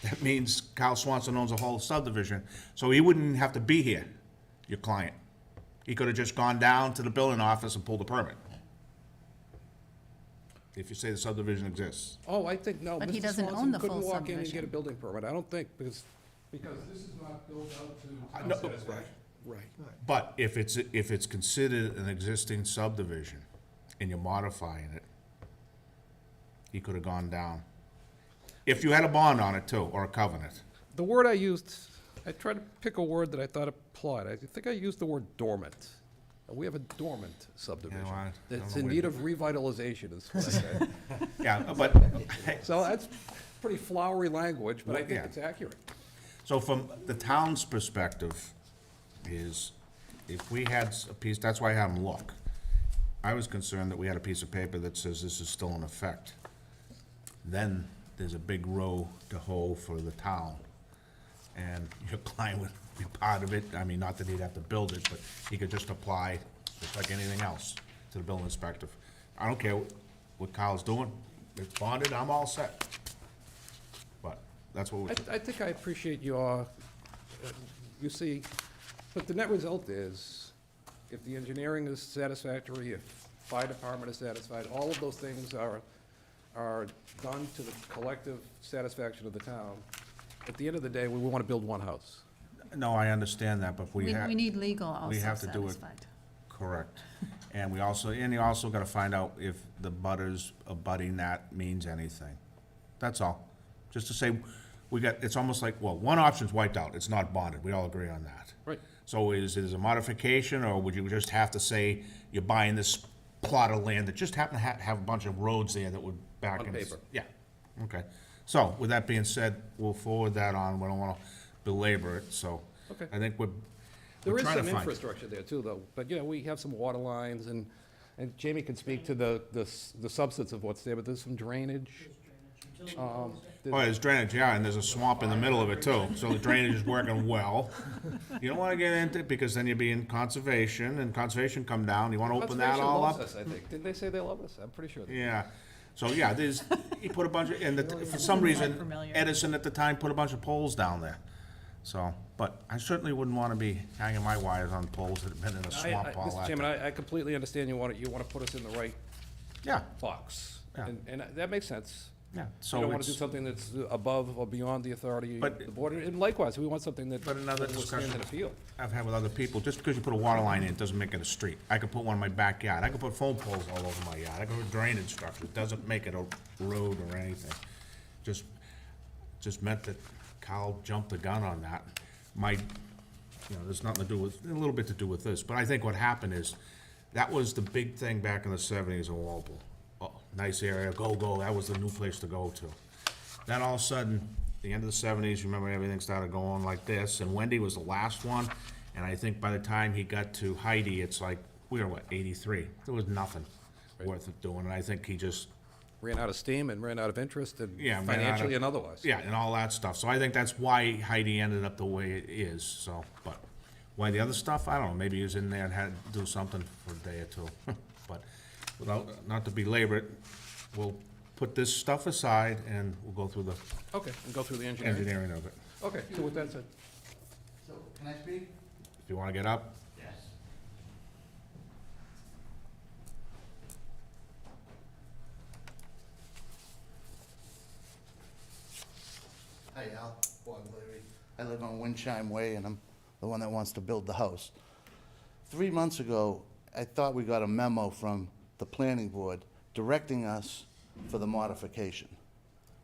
that means Kyle Swanson owns a whole subdivision, so he wouldn't have to be here, your client. He could have just gone down to the building office and pulled a permit. If you say the subdivision exists. Oh, I think, no, But he Mr. doesn't own Swanson the full couldn't walk in and get a subdivision. building permit. I don't think, because this is not built out to town No, satisfaction. Right. But if it's considered an existing subdivision and you're modifying it, he could have gone down. If you had a bond on it too, or a covenant. The word I used, I tried to pick a word that I thought applied. I think I used the word dormant. We have a dormant subdivision. Yeah, well, I don't It's know in where- need of revitalization, is what I said. Yeah, but, So that's pretty flowery language, but I think Yeah. it's accurate. so from the town's perspective is, if we had a piece, that's why I had them look. I was concerned that we had a piece of paper that says this is still in effect. Then there's a big row to hoe for the town. And your client would be part of it. I mean, not that he'd have to build it, but he could just apply, just like anything else, to the building inspector. I don't care what Kyle's doing. It's bonded, I'm all set. But that's what we, I think I appreciate your, you see, but the net result is, if the engineering is satisfactory, if fire department is satisfied, all of those things are done to the collective satisfaction of the town. At the end of the day, we want to build one house. no, I understand that, but we have. We need legal also have to do it. satisfied. Correct. And you also gotta find out if the butters abutting that means anything. That's all. Just to say, it's almost like, well, one option's wiped out, it's not bonded, we all agree on that. Right. So is it a modification, or would you just have to say you're buying this plot of land that just happen to have a bunch of roads there that would back On in? paper. Yeah, okay. So, with that being said, we'll forward that on, we don't wanna belabor it, so. Okay. I think we're There is trying to some find. infrastructure there too, though, but, you know, we have some water lines, and Jamie can speak to the substance of what's there, but there's some drainage. Oh, there's drainage, yeah, and there's a swamp in the middle of it too, so the drainage is working well. You don't wanna get into it, because then you'd be in conservation, and conservation come down, you wanna open that Conservation all loves up? us, I think. Didn't they say they love us? I'm pretty sure. Yeah, so, yeah, he put a bunch of, and for some reason, familiar. Edison at the time put a bunch of poles down there. So, but I certainly wouldn't wanna be hanging my wires on poles that have been in a swamp all Mr. that Chairman, time. I completely understand you want to put us in the right Yeah, box, Yeah. and that makes sense. yeah, You so don't want to do it's, something that's above or beyond the authority But- of the board, and likewise, we want something that But another will stand discussion. in appeal. I've had with other people, just because you put a water line in, it doesn't make it a street. I could put one in my backyard, I could put phone poles all over my yard, I could put drainage structure, it doesn't make it a road or anything. Just meant that Kyle jumped the gun on that. There's nothing to do with, a little bit to do with this, but I think what happened is, that was the big thing back in the '70s in Walpole. Oh, nice area, go, that was the new place to go to. Then all of a sudden, the end of the '70s, you remember everything started going like this, and Wendy was the last one, and I think by the time he got to Heidi, it's like, we were, 83? There was nothing worth it doing, and I think he just, Ran out of steam and ran out of interest, and Yeah, ran out of- financially and otherwise. yeah, and all that stuff. So I think that's why Heidi ended up the way it is, so, but why the other stuff, I don't know, maybe he was in there and had to do something for a day or two. But not to belabor it, we'll put this stuff aside and we'll go through the Okay, and go through the engineering. engineering of it. Okay, so with that said, So, can I speak? If you wanna get up, Yes. Hi, Al, Bob Leary. I live on Windchime Way, and I'm the one that wants to build the house. 3 months ago, I thought we got a memo from the planning board directing us for the modification,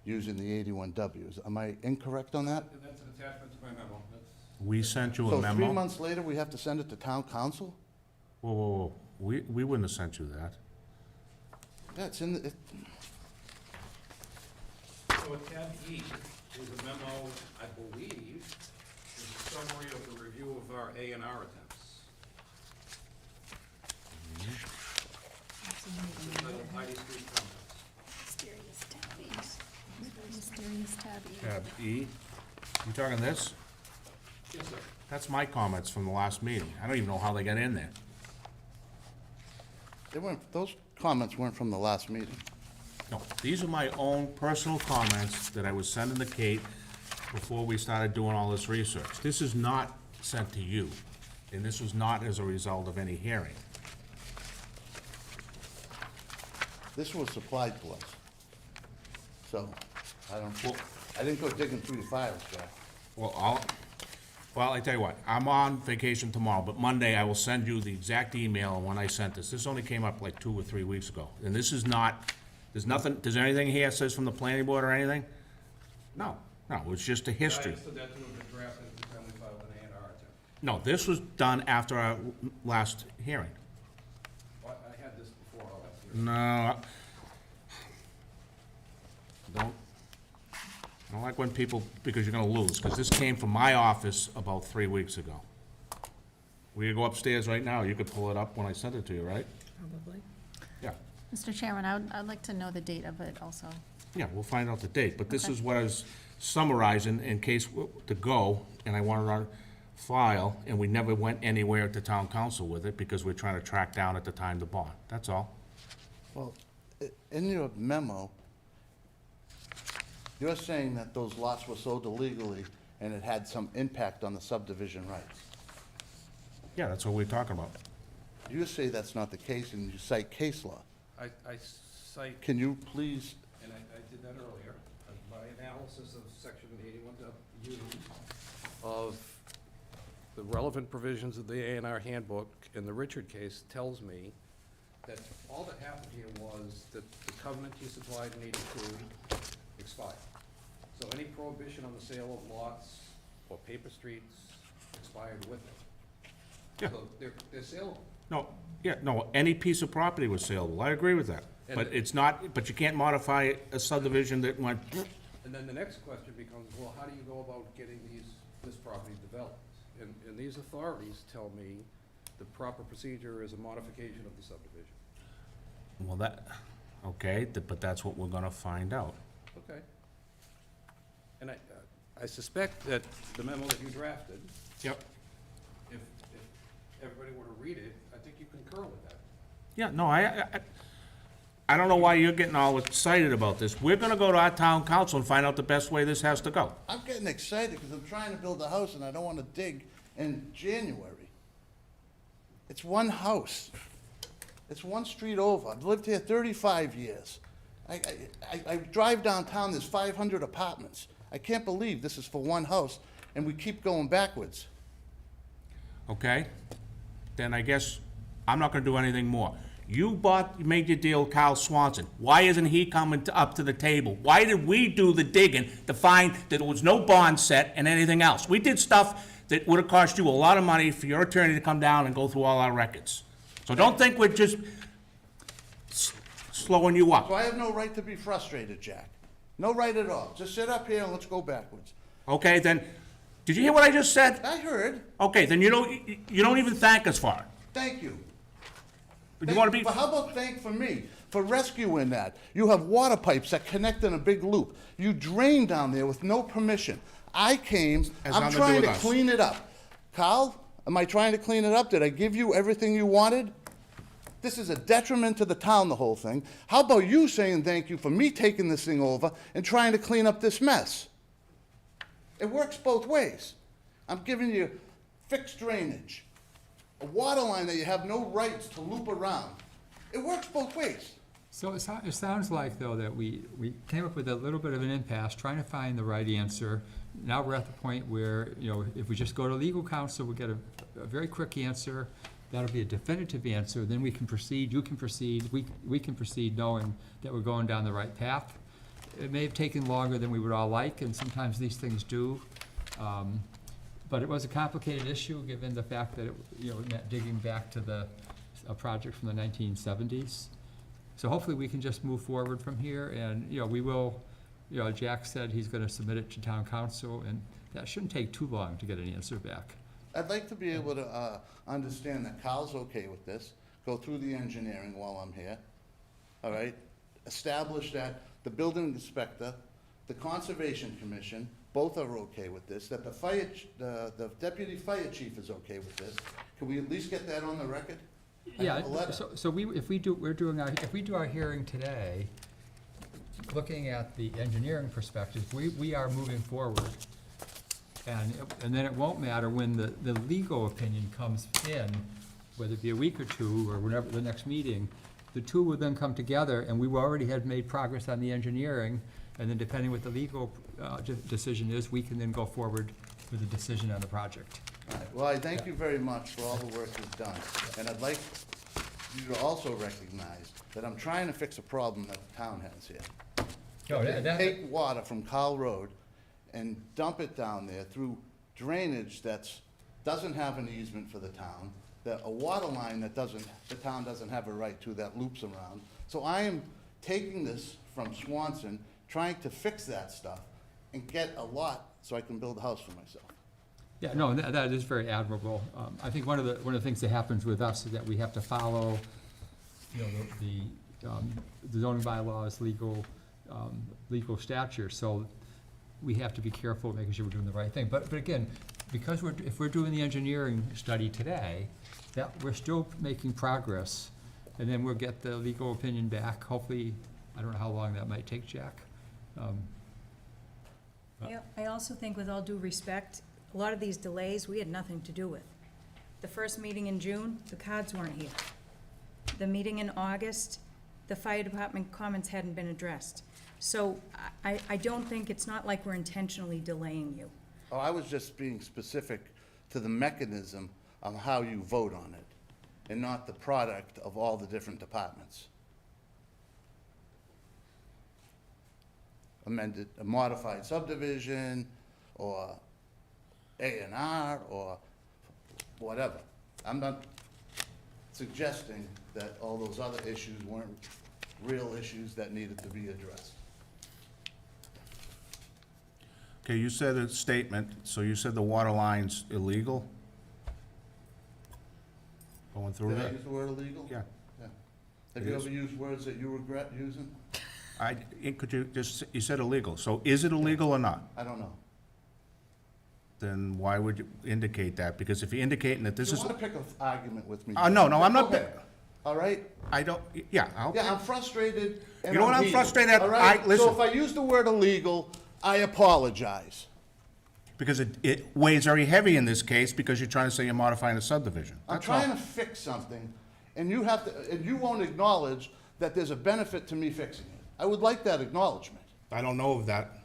using the 81Ws. Am I incorrect on that? That's an attachment to my memo. We sent you a So memo. 3 months later, we have to send it to town council? Whoa, whoa, whoa. We wouldn't have sent you that. Yeah, it's in the, So at tab E is a memo, I believe, is a summary of the review of our A and R attempts. Entitled Heidi Street comments. Mysterious tabby. Tab E. You talking this? Yes, sir. That's my comments from the last meeting. I don't even know how they got in there. those comments weren't from the last meeting. No, these are my own personal comments that I was sending to Kate before we started doing all this research. This is not sent to you, and this was not as a result of any hearing. This was supplied to us. So, Well- I didn't go digging through your files, Jack. Well, I tell you what, I'm on vacation tomorrow, but Monday I will send you the exact email when I sent this. This only came up like 2 or 3 weeks ago. And this is not, there's nothing, does anything here says from the planning board or anything? No, it's just a I history. understood that to have been drafted at the time we filed an A and R attempt. No, this was done after our last hearing. Well, I had this before all that. Here. No. I don't like when people, because you're gonna lose, because this came from my office about 3 weeks ago. We could go upstairs right now, you could pull it up when I sent it to you, right? Probably. Yeah, Mr. Chairman, I'd like to know the date of it also. yeah, we'll find out the date, but this Okay. is what I was summarizing in case to go, and I wanted on file, and we never went anywhere at the town council with it, because we're trying to track down at the time the bond, that's all. Well, in your memo, you're saying that those lots were sold illegally and it had some impact on the subdivision rights. Yeah, that's what we're talking about. You say that's not the case and you cite case law. I cite, Can you please, and I did that earlier, my analysis of section 81U of the relevant provisions of the A and R handbook in the Richard case tells me that all that happened here was that the covenant you supplied in 82 expired. So any prohibition on the sale of lots or paper streets expired with it. Yeah. So they're saleable. No, any piece of property was saleable, I agree with that. But And- it's not, but you can't modify a subdivision that went, And then the next question becomes, well, how do you go about getting this property developed? And these authorities tell me the proper procedure is a modification of the subdivision. well, okay, but that's what we're gonna find out. Okay. And I suspect that the memo that you drafted, Yep. if everybody were to read it, I think you concur with that. Yeah, no, I don't know why you're getting all excited about this. We're gonna go to our town council and find out the best way this has to go. I'm getting excited because I'm trying to build a house and I don't want to dig in January. It's one house. It's one street over. I've lived here 35 years. I drive downtown, there's 500 apartments. I can't believe this is for one house and we keep going backwards. Okay? Then I guess I'm not gonna do anything more. You made your deal with Kyle Swanson. Why isn't he coming up to the table? Why did we do the digging to find that there was no bond set and anything else? We did stuff that would've cost you a lot of money for your attorney to come down and go through all our records. So don't think we're just slowing you So up. I have no right to be frustrated, Jack. No right at all. Just sit up here and let's go backwards. Okay, then, did you hear what I just said? I heard. Okay, then you don't even thank us for it. Thank you. You wanna be, But how about thank for me, for rescuing that? You have water pipes that connect in a big loop. You drain down there with no permission. I came, Has I'm nothing to do trying with to us. clean it up. Carl, am I trying to clean it up? Did I give you everything you wanted? This is a detriment to the town, the whole thing. How about you saying thank you for me taking this thing over and trying to clean up this mess? It works both ways. I'm giving you fixed drainage, a water line that you have no rights to loop around. It works both ways. So it sounds like, though, that we came up with a little bit of an impasse, trying to find the right answer. Now we're at the point where, if we just go to legal counsel, we get a very quick answer. that'll be a definitive answer, then we can proceed, you can proceed, we can proceed knowing that we're going down the right path. It may have taken longer than we would all like, and sometimes these things do. But it was a complicated issue, given the fact that it, it meant digging back to a project from the 1970s. So hopefully we can just move forward from here, and, we will, Jack said he's gonna submit it to town council, and that shouldn't take too long to get an answer back. I'd like to be able to understand that Kyle's okay with this, go through the engineering while I'm here, all right? Establish that the building inspector, the conservation commission, both are okay with this, that the deputy fire chief is okay with this. Can we at least get that on the record? I Yeah, have a letter. so if we do our hearing today, looking at the engineering perspective, we are moving forward. And then it won't matter when the legal opinion comes in, whether it be a week or two, or whenever the next meeting, the two will then come together, and we already had made progress on the engineering, and then depending what the legal decision is, we can then go forward with a decision on the project. All right. Well, I thank you very much for all the work you've done. And I'd like you to also recognize that I'm trying to fix a problem that the town has here. No, that- Take water from Kyle Road and dump it down there through drainage doesn't have an easement for the town, a water line that the town doesn't have a right to, that loops around. So I am taking this from Swanson, trying to fix that stuff and get a lot so I can build a house for myself. Yeah, no, that is very admirable. I think one of the things that happens with us is that we have to follow, the zoning bylaws, legal stature, so we have to be careful making sure we're doing the right thing. But again, because if we're doing the engineering study today, that we're still making progress, and then we'll get the legal opinion back, hopefully. I don't know how long that might take, Jack. I also think, with all due respect, a lot of these delays, we had nothing to do with. The first meeting in June, the cards weren't here. The meeting in August, the fire department comments hadn't been addressed. So I don't think, it's not like we're intentionally delaying you. Oh, I was just being specific to the mechanism of how you vote on it, and not the product of all the different departments. A modified subdivision, or A&R, or whatever. I'm not suggesting that all those other issues weren't real issues that needed to be addressed. Okay, you said a statement, so you said the water line's illegal? Going through Did I that? use the word illegal? Yeah. Yeah. Have It you is. ever used words that you regret using? You said illegal, so is it illegal or not? I don't know. Then why would you indicate that? Because if you're indicating that this You is, wanna pick an argument with me? No, I'm not Go ahead. All right? I don't, yeah, I'll. Yeah, I'm frustrated and You know what I'm heated, frustrated at? all right? listen. So if I use the word illegal, I apologize. Because it weighs very heavy in this case, because you're trying to say you're modifying a subdivision. I'm That's all. trying to fix something, and you won't acknowledge that there's a benefit to me fixing it. I would like that acknowledgement. I don't know of that.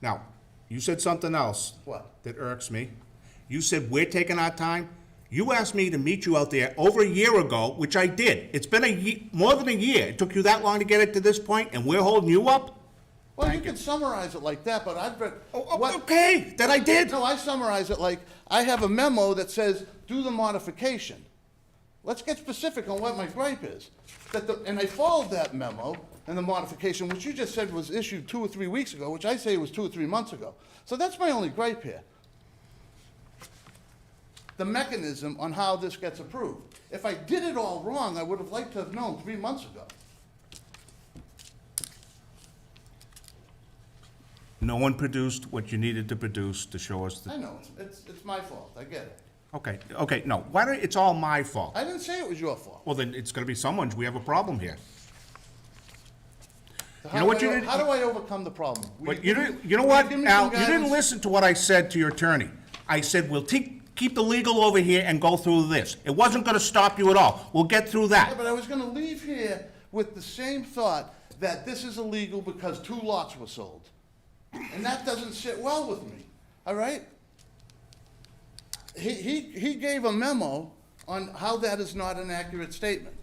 Now, you said something else. What? That irks me. You said we're taking our time. You asked me to meet you out there over a year ago, which I did. It's been more than a year. It took you that long to get it to this point, and we're holding you up? Well, you can summarize it like that, but I've read. Okay, then I did. No, I summarize it like, I have a memo that says, do the modification. Let's get specific on what my gripe is. And I followed that memo and the modification, which you just said was issued 2 or 3 weeks ago, which I say was 2 or 3 months ago. So that's my only gripe here. The mechanism on how this gets approved. If I did it all wrong, I would have liked to have known 3 months ago. No one produced what you needed to produce to show us I the, know, it's my fault, I get it. okay, no, why don't, it's all my fault. I didn't say it was your fault. Well, then it's gonna be someone's, we have a problem here. How know what do you I- did- How do I overcome the problem? Will But give you me- didn't, you know will what, give me Al, some you didn't guidance? listen to what I said to your attorney. I said, we'll keep the legal over here and go through this. It wasn't gonna stop you at all. We'll get through Yeah, that. but I was gonna leave here with the same thought that this is illegal because 2 lots were sold. And that doesn't sit well with me, all right? he gave a memo on how that is not an accurate statement.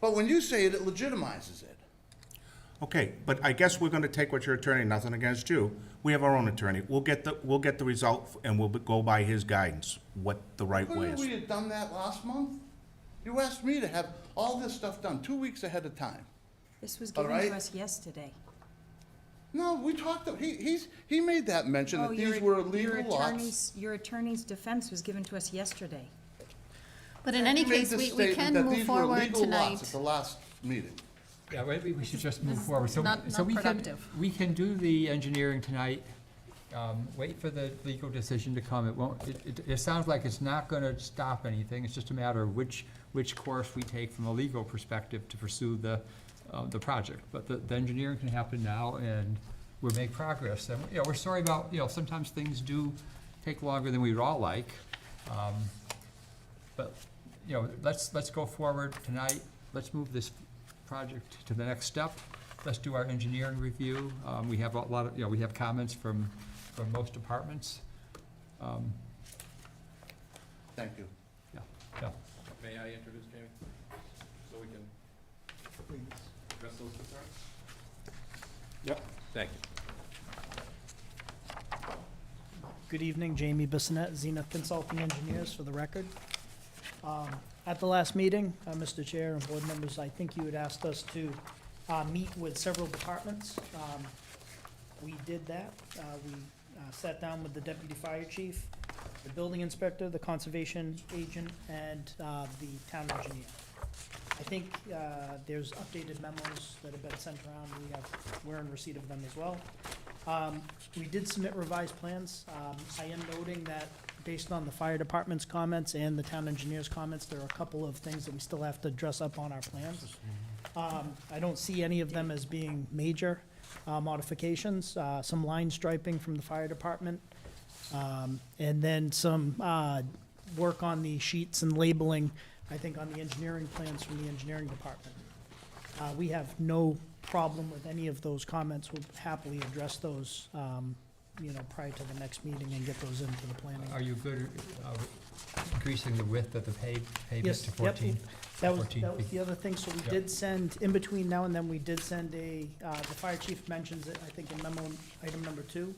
But when you say it, it legitimizes it. Okay, but I guess we're gonna take what your attorney, nothing against you, we have our own attorney, we'll get the result and we'll go by his guidance, what the right way Couldn't is. we have done that last month? You asked me to have all this stuff done 2 weeks ahead of time. This was All given to right. us yesterday. No, we talked, he made that mention Oh, that your- these were your illegal lots. attorney's- Your attorney's defense was given to us yesterday. But in any He made case, this we statement can that move these were forward legal lots tonight. At the last meeting. Yeah, maybe we should just move This is forward. So not we can, productive. we can do the engineering tonight, wait for the legal decision to come. It won't, it sounds like it's not gonna stop anything. It's just a matter of which course we take from a legal perspective to pursue the project. But the engineering can happen now, and we'll make progress. And, you know, we're sorry about, you know, sometimes things do take longer than we'd all like. But, you know, let's go forward tonight. Let's move this project to the next step. Let's do our engineering review. We have a lot of, you know, we have comments from most departments. Thank you. Yeah, yeah. May I introduce Jamie? So we can address those concerns? Yep. Thank you. Good evening, Jamie Bissonette, Zenith Consulting Engineers, for the record. At the last meeting, Mr. Chair and board members, I think you had asked us to meet with several departments. We did that. We sat down with the deputy fire chief, the building inspector, the conservation agent, and the town engineer. I think there's updated memos that have been sent around. We're in receipt of them as well. We did submit revised plans. I am noting that based on the fire department's comments and the town engineer's comments, there are a couple of things that we still have to dress up on our plans. I don't see any of them as being major modifications. Some line striping from the fire department, and then some work on the sheets and labeling, I think, on the engineering plans from the engineering department. We have no problem with any of those comments. We'll happily address those, prior to the next meeting and get those into the planning. Are you good increasing the width of the pavement Yes, to yep. 14? That was 14 feet? the other thing, so we Yep. did send, in between now and then, we did send the fire chief mentions it, I think in memo item number 2.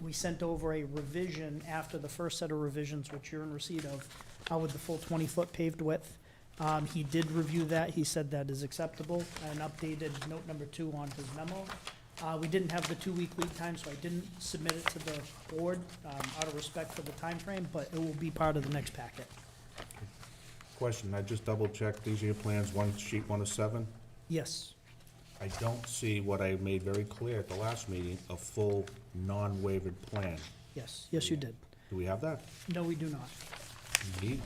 We sent over a revision after the first set of revisions, which you're in receipt of, with the full 20-foot paved width. He did review that, he said that is acceptable, and updated note number 2 on his memo. We didn't have the 2-week lead time, so I didn't submit it to the board, out of respect for the time frame, but it will be part of the next packet. Question, I just double checked, these are your plans, one sheet 1 of 7? Yes, I don't see what I made very clear at the last meeting, a full non-wavered plan. yes, you did. Do we have that? No, we do not. You need,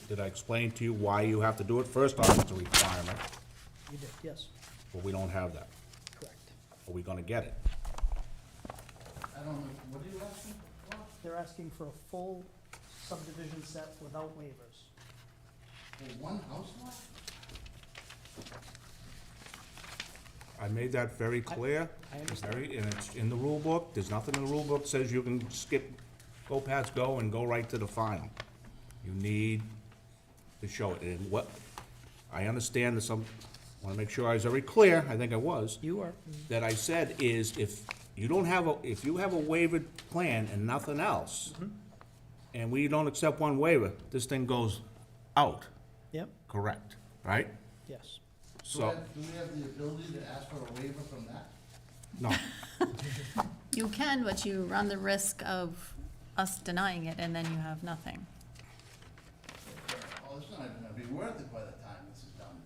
did I explain to you why you have to do it? First off, it's a requirement, You did, yes, but we don't have that. correct. Are we gonna get it? I don't know, what are you asking for? They're asking for a full subdivision set without waivers. For one house lot? I made that very clear. I understand. And it's in the rule book. There's nothing in the rule book that says you can skip, go past go and go right to the final. You need to show it. And what, I understand that some, wanna make sure I was very clear, I think I was, You are, that I said is if you don't have if you have a wavered plan and nothing else, and we don't accept one waiver, this thing goes out, yep, correct, right? yes. So, Do we have the ability to ask for a waiver from that? no, You can, but you run the risk of us denying it, and then you have nothing. Oh, it's not even gonna be worth it by the time this is done.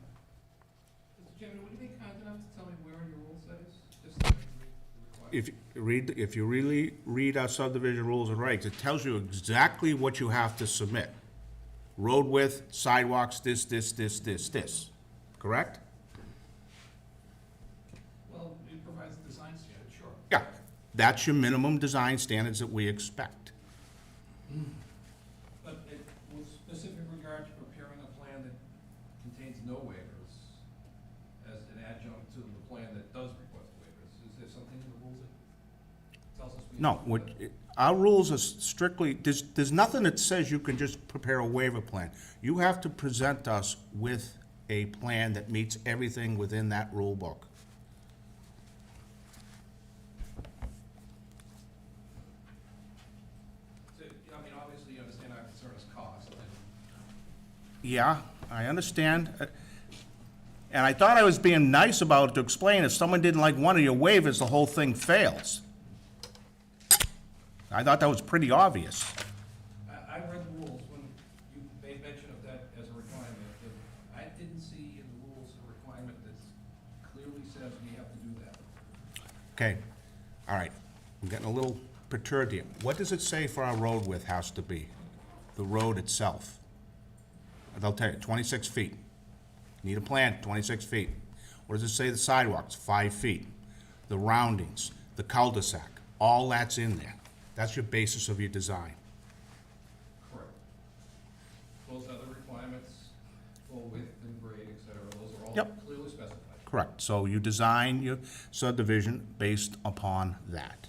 Mr. Chairman, would you be kind enough to tell me where in your rules that is? Just so I can read the if you really read our subdivision rules and regs, it tells you exactly what you have to submit. Road width, sidewalks, this, correct? Well, it provides a design standard, sure. Yeah, that's your minimum design standards that we expect. But it, with specific regard to preparing a plan that contains no waivers as an adjunct to the plan that does request waivers, is there something in the rules that tells us we? No, have to do what, that? Our rules are strictly, there's nothing that says you can just prepare a waiver plan. You have to present us with a plan that meets everything within that rule book. So, I mean, obviously, you understand our concern is cost. Yeah, I understand. And I thought I was being nice about it to explain if someone didn't like one of your waivers, the whole thing fails. I thought that was pretty obvious. I read the rules when you made mention of that as a requirement. I didn't see in the rules a requirement that clearly says we have to do that. Okay, all right, I'm getting a little perturbed here. What does it say for our road width has to be? The road itself? They'll tell you, 26 feet. Need a plan, 26 feet. What does it say the sidewalks? 5 feet. The roundings, the cul-de-sac, all that's in there. That's your basis of your design. Correct. Those other requirements, full width and grade, et cetera, those are all Yep. clearly specified. Correct, so you design your subdivision based upon that.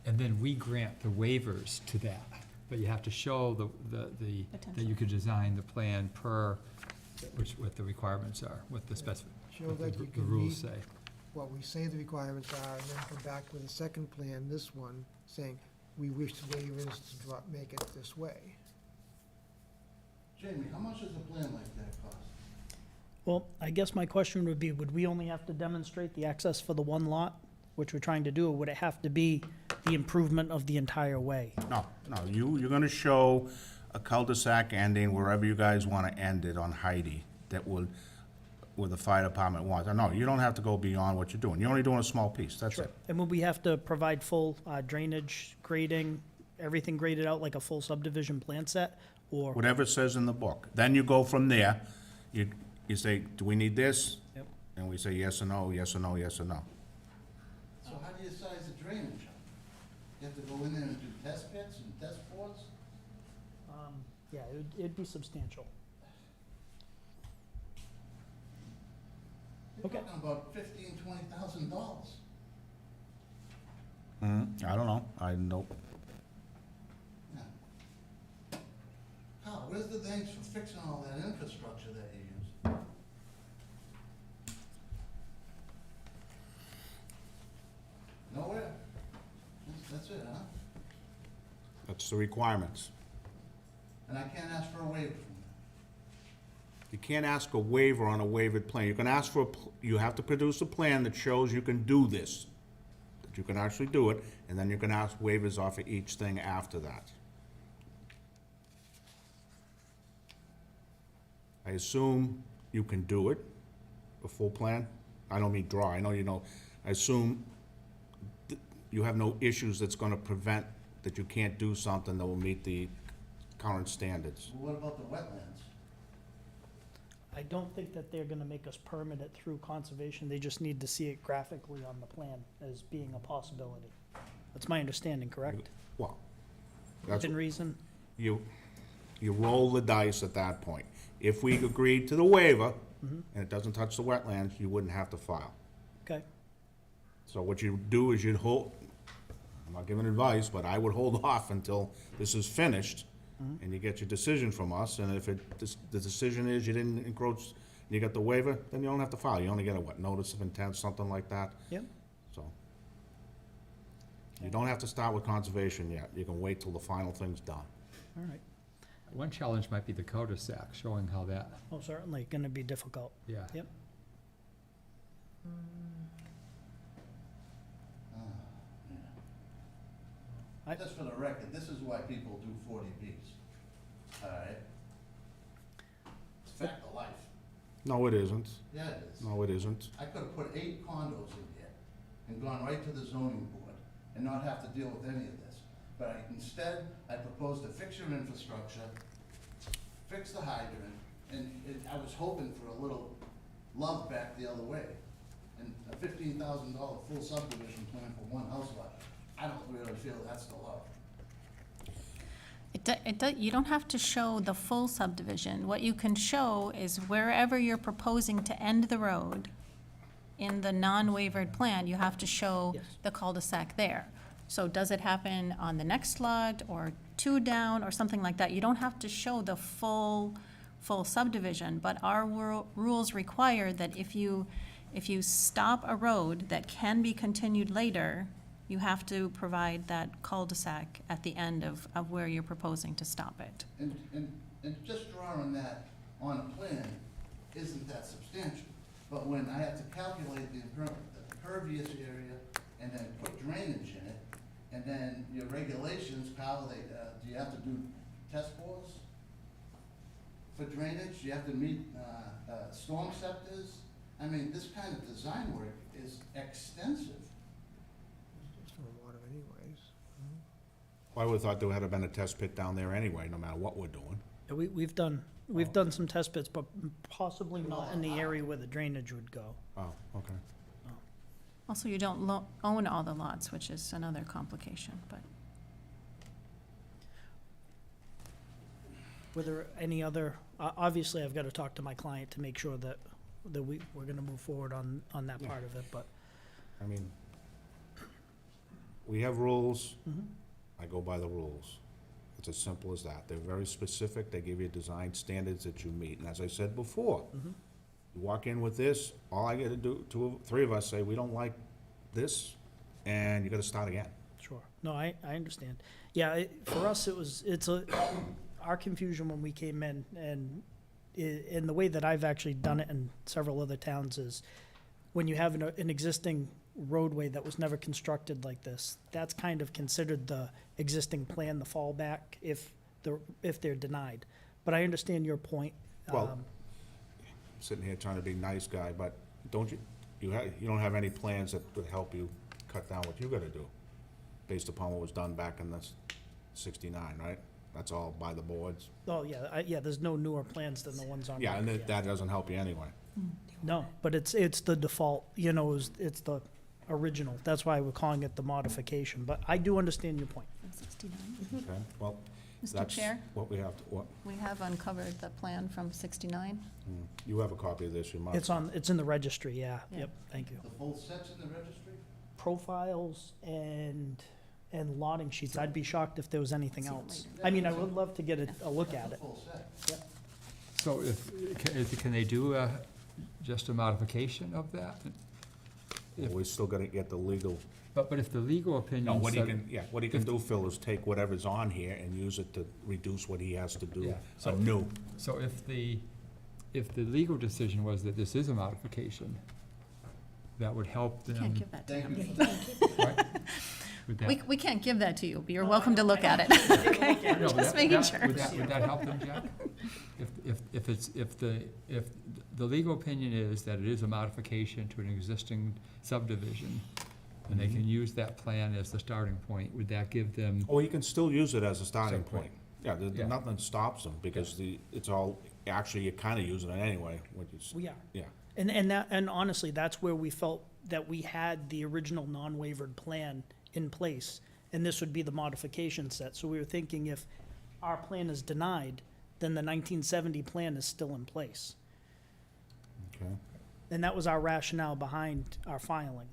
And then we grant the waivers to that, but you have to show that you could design the plan per, what the requirements are, what the Show what that you the can rules meet say. what we say the requirements are, and then come back with a second plan, this one, saying, we wish the waivers to make it this way. Jamie, how much does a plan like that cost? Well, I guess my question would be, would we only have to demonstrate the access for the one lot, which we're trying to do, or would it have to be the improvement of the entire way? No, you're gonna show a cul-de-sac ending wherever you guys wanna end it on Heidi, that would, where the fire department wants. No, you don't have to go beyond what you're doing. You're only doing a small piece, that's it. And would we have to provide full drainage, grading, everything graded out like a full subdivision plan set, or? Whatever it says in the book. Then you go from there, you say, do we need this? Yep. And we say yes or no, yes or no, yes or no. So how do you size the drainage? You have to go in there and do test pits and test bores? Yeah, it'd be substantial. You're Okay. talking about $15,000-$20,000. I don't know, I know. Yeah. Carl, where's the thanks for fixing all that infrastructure that you use? Nowhere? That's it, huh? That's the requirements. And I can't ask for a waiver from you? You can't ask a waiver on a waivered plan. You can ask for, you have to produce a plan that shows you can do this, that you can actually do it, and then you can ask waivers off of each thing after that. I assume you can do it, a full plan. I don't mean draw, I know you know. I assume you have no issues that's gonna prevent that you can't do something that will meet the current standards. Well, what about the wetlands? I don't think that they're gonna make us permit it through conservation, they just need to see it graphically on the plan as being a possibility. That's my understanding, correct? Well, that's, Within reason? you roll the dice at that point. If we agreed to the waiver, and it doesn't touch the wetlands, you wouldn't have to file. Okay, So what you do is you'd hold, I'm not giving advice, but I would hold off until this is finished, and you get your decision from us, and if the decision is you didn't encroach, and you got the waiver, then you don't have to file. You only get a, what, notice of intent, something like that? yep, So. You don't have to start with conservation yet. You can wait till the final thing's done. all right. One challenge might be the cul-de-sac, showing how that, Oh, certainly, gonna be difficult. yeah. Yep. I- Just for the record, this is why people do 40Bs, all right? It's fact of life. No, it isn't. Yeah, it is. No, it isn't. I could have put 8 condos in here and gone right to the zoning board and not have to deal with any of this. But instead, I proposed to fix your infrastructure, fix the hydrant, and I was hoping for a little love back the other way. And a $15,000 full subdivision plan for one house lot, I don't really feel that's the love. You don't have to show the full subdivision. What you can show is wherever you're proposing to end the road in the non-wavered plan, you have to show Yes. the cul-de-sac there. So does it happen on the next lot, or 2 down, or something like that? You don't have to show the full subdivision, but our rules require that if you stop a road that can be continued later, you have to provide that cul-de-sac at the end of where you're proposing to stop it. And just drawing that on a plan isn't that substantial. But when I have to calculate the impervious area and then put drainage in it, and then your regulations, Kyle, do you have to do test bores for drainage? Do you have to meet storm scepters? I mean, this kind of design work is extensive. It's for water anyways. Well, I would've thought there had been a test pit down there anyway, no matter what we're doing. Yeah, we've done some test pits, but possibly not in the area where the drainage would go. Oh, okay. Also, you don't own all the lots, which is another complication, but. Were there any other, obviously, I've got to talk to my client to make sure that we're gonna move forward on that part of it, but. I mean, we have rules, Mhm. I go by the rules. It's as simple as that. They're very specific, they give you design standards that you meet, and as I said before, Mhm. you walk in with this, all I gotta do, three of us say, we don't like this, and you gotta start again. Sure. No, I understand. Yeah, for us, our confusion when we came in, and the way that I've actually done it in several other towns is, when you have an existing roadway that was never constructed like this, that's kind of considered the existing plan, the fallback, if they're denied. But I understand your point. Well, sitting here trying to be nice guy, but don't you don't have any plans that would help you cut down what you gotta do, based upon what was done back in the 69, right? That's all by the boards. Oh, yeah, there's no newer plans than the ones on. Yeah, and record, that doesn't help you anyway. No, but it's the default, it's the original. That's why we're calling it the modification, but I do understand your point. 69. Okay, well, Mr. that's Chair, what we have to, what, we have uncovered the plan from 69. you have a copy of this, you must. It's in the registry, yeah, Yeah. yep, thank you. The full set's in the registry? Profiles and lotting sheets, I'd be shocked if there was anything See it else. later. I mean, I would love to get a look at The it. full set. So can they do just a modification of that? Well, we still gotta get the legal, But if the legal opinion no, what he said- can, what he can do, Phil, is take whatever's on here and use it to reduce what he has to do Yeah, so- anew. So if the legal decision was that this is a modification, that would help them. Can't give that to Thank him. you. right? Would that- We can't give that to you, but you're welcome to look at it. Okay, No, would just that- making that- sure. Would that help them, Jack? If the legal opinion is that it is a modification to an existing subdivision, and they can use that plan as the starting point, would that give them? Oh, you can still use it as a starting Starting point. Yeah, Yeah. nothing stops them, because it's all, actually, you're kinda using it anyway, which is, We are. yeah. And honestly, that's where we felt that we had the original non-wavered plan in place, and this would be the modification set. So we were thinking if our plan is denied, then the 1970 plan is still in place. Okay. And that was our rationale behind our filing.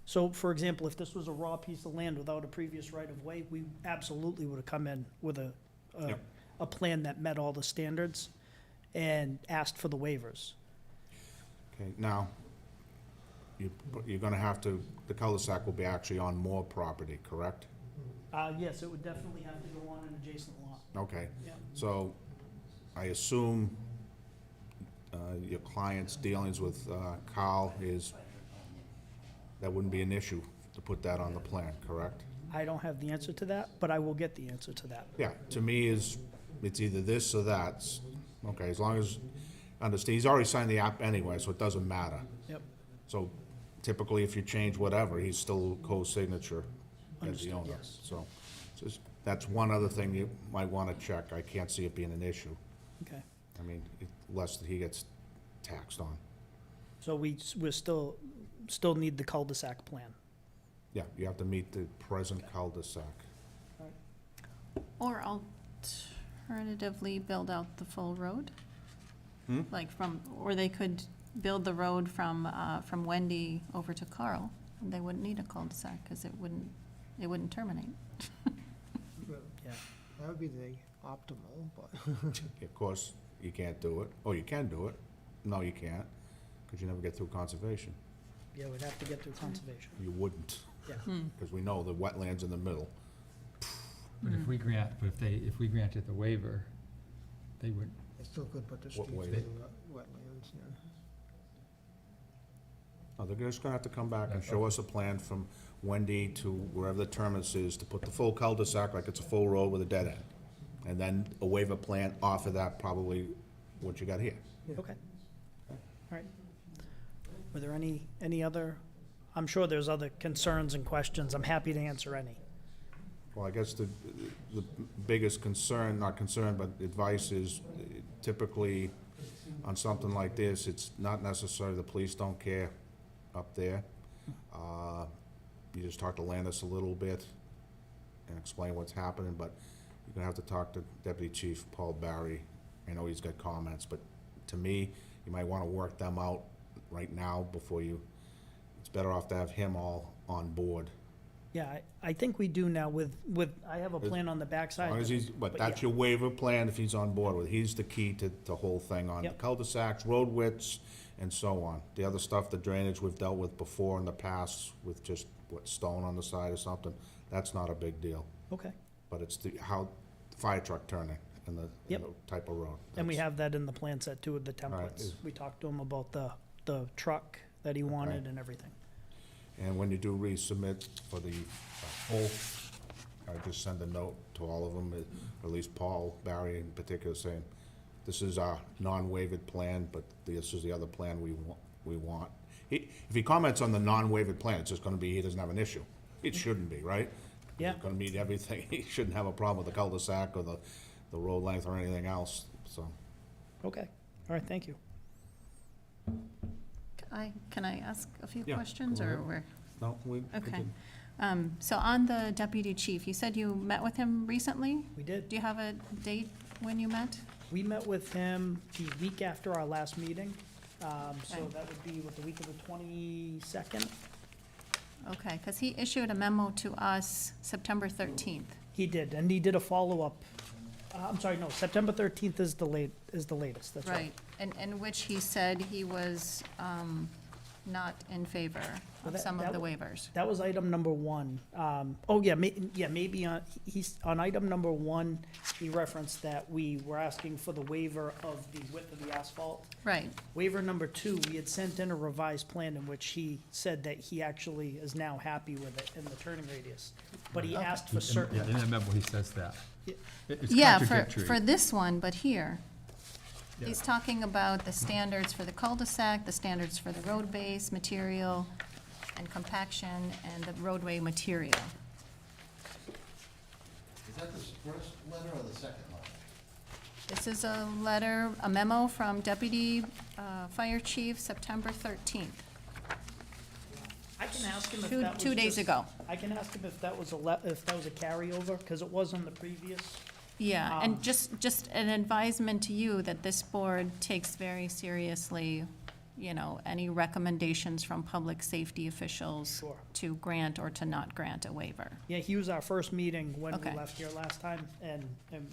So, for example, if this was a raw piece of land without a previous right-of-way, we absolutely would have come in with Yep. a plan that met all the standards and asked for the waivers. Okay, now, you're gonna have to, the cul-de-sac will be actually on more property, correct? Yes, it would definitely have to go on an adjacent lot. Okay, Yeah. so I assume your client's dealings with Carl that wouldn't be an issue to put that on the plan, correct? I don't have the answer to that, but I will get the answer to that. Yeah, to me it's either this or that. Okay, as long as, understand, he's already signed the app anyway, so it doesn't matter. Yep, So typically, if you change whatever, he's still co-signature as the Understood, owner. yes. So, that's one other thing you might wanna check. I can't see it being an issue. okay. I mean, less that he gets taxed on. So we still need the cul-de-sac plan. Yeah, you have to meet the present cul-de-sac. Or alternatively, build out the full road? Hmm? Or they could build the road from Wendy over to Carl, and they wouldn't need a cul-de-sac, because it wouldn't it wouldn't terminate. Yeah, that would be the optimal, but. Of course, you can't do it. Oh, you can do it. No, you can't, because you never get through conservation. Yeah, we'd have to get through conservation. You wouldn't, Yeah. because we know the wetlands in the middle. But if we if we granted the waiver, they would, They still could put the What streets way? in the wetlands, yeah. No, they're just gonna have to come back and show us a plan from Wendy to wherever the terminus is, to put the full cul-de-sac like it's a full road with a dead end. And then a waiver plan off of that, probably what you got here. Okay. All right. Were there any other, I'm sure there's other concerns and questions. I'm happy to answer any. Well, I guess the biggest concern, not concern, but advice is typically on something like this, it's not necessary, the police don't care up there. You just talk to Landis a little bit and explain what's happening, but you're gonna have to talk to Deputy Chief Paul Barry. I know he's got comments, but to me, you might wanna work them out right now before you, it's better off to have him all on board. Yeah, I think we do now with, I have a plan on the As backside. long as he's, but that's yeah. your waiver plan if he's on board with, he's the key to the whole thing on the Yep. cul-de-sacs, road widths, and so on. The other stuff, the drainage we've dealt with before in the past with just, stone on the side or something, that's not a big deal. Okay. But it's the, how, the fire truck turning and the Yep. type of road. And we That's- have that in the plan set too, with the Right. templates. We talked to him about the truck that he wanted and everything. And when you do resubmit for the full, I just send a note to all of them, or at least Paul, Barry in particular, saying, this is our non-waived plan, but this is the other plan we want. If he comments on the non-waived plan, it's just gonna be, he doesn't have an issue. It shouldn't be, right? Yeah. He's gonna meet everything. He shouldn't have a problem with the cul-de-sac or the road length or anything else, so. Okay. All right, thank you. Can I ask a few Yeah, questions, go or ahead. we're? No, we. Okay. So on the deputy chief, you said you met with him recently? We did. Do you have a date when you met? We met with him the week after our last meeting. So Okay. that would be the week of the 22nd. Okay, because he issued a memo to us September 13th. He did, and he did a follow-up. I'm sorry, no, September 13th is the latest, that's right. Right, in which he said he was not in favor Well, of that- some of that the w- waivers. That was item number one. Maybe on, he's, on item number one, he referenced that we were asking for the waiver of the width of the asphalt. Right, Waiver number two, we had sent in a revised plan in which he said that he actually is now happy with it in the turning radius. But he asked for certain. Yeah, in that memo, he says that. Yeah. It's yeah, contradictory. for this one, but here, Yeah. he's talking about the standards for the cul-de-sac, the standards for the road base material and compaction, and the roadway material. Is that the first letter or the second letter? This is a letter, a memo from Deputy Fire Chief, September 13th, I can ask him if that was two days just- ago. I can ask him if that was if that was a carryover, because it was on the previous. Yeah, Um, and just an advisement to you that this board takes very seriously, any recommendations from public safety officials Sure. to grant or to not grant a waiver. Yeah, he was our first meeting when we Okay. left here last time, and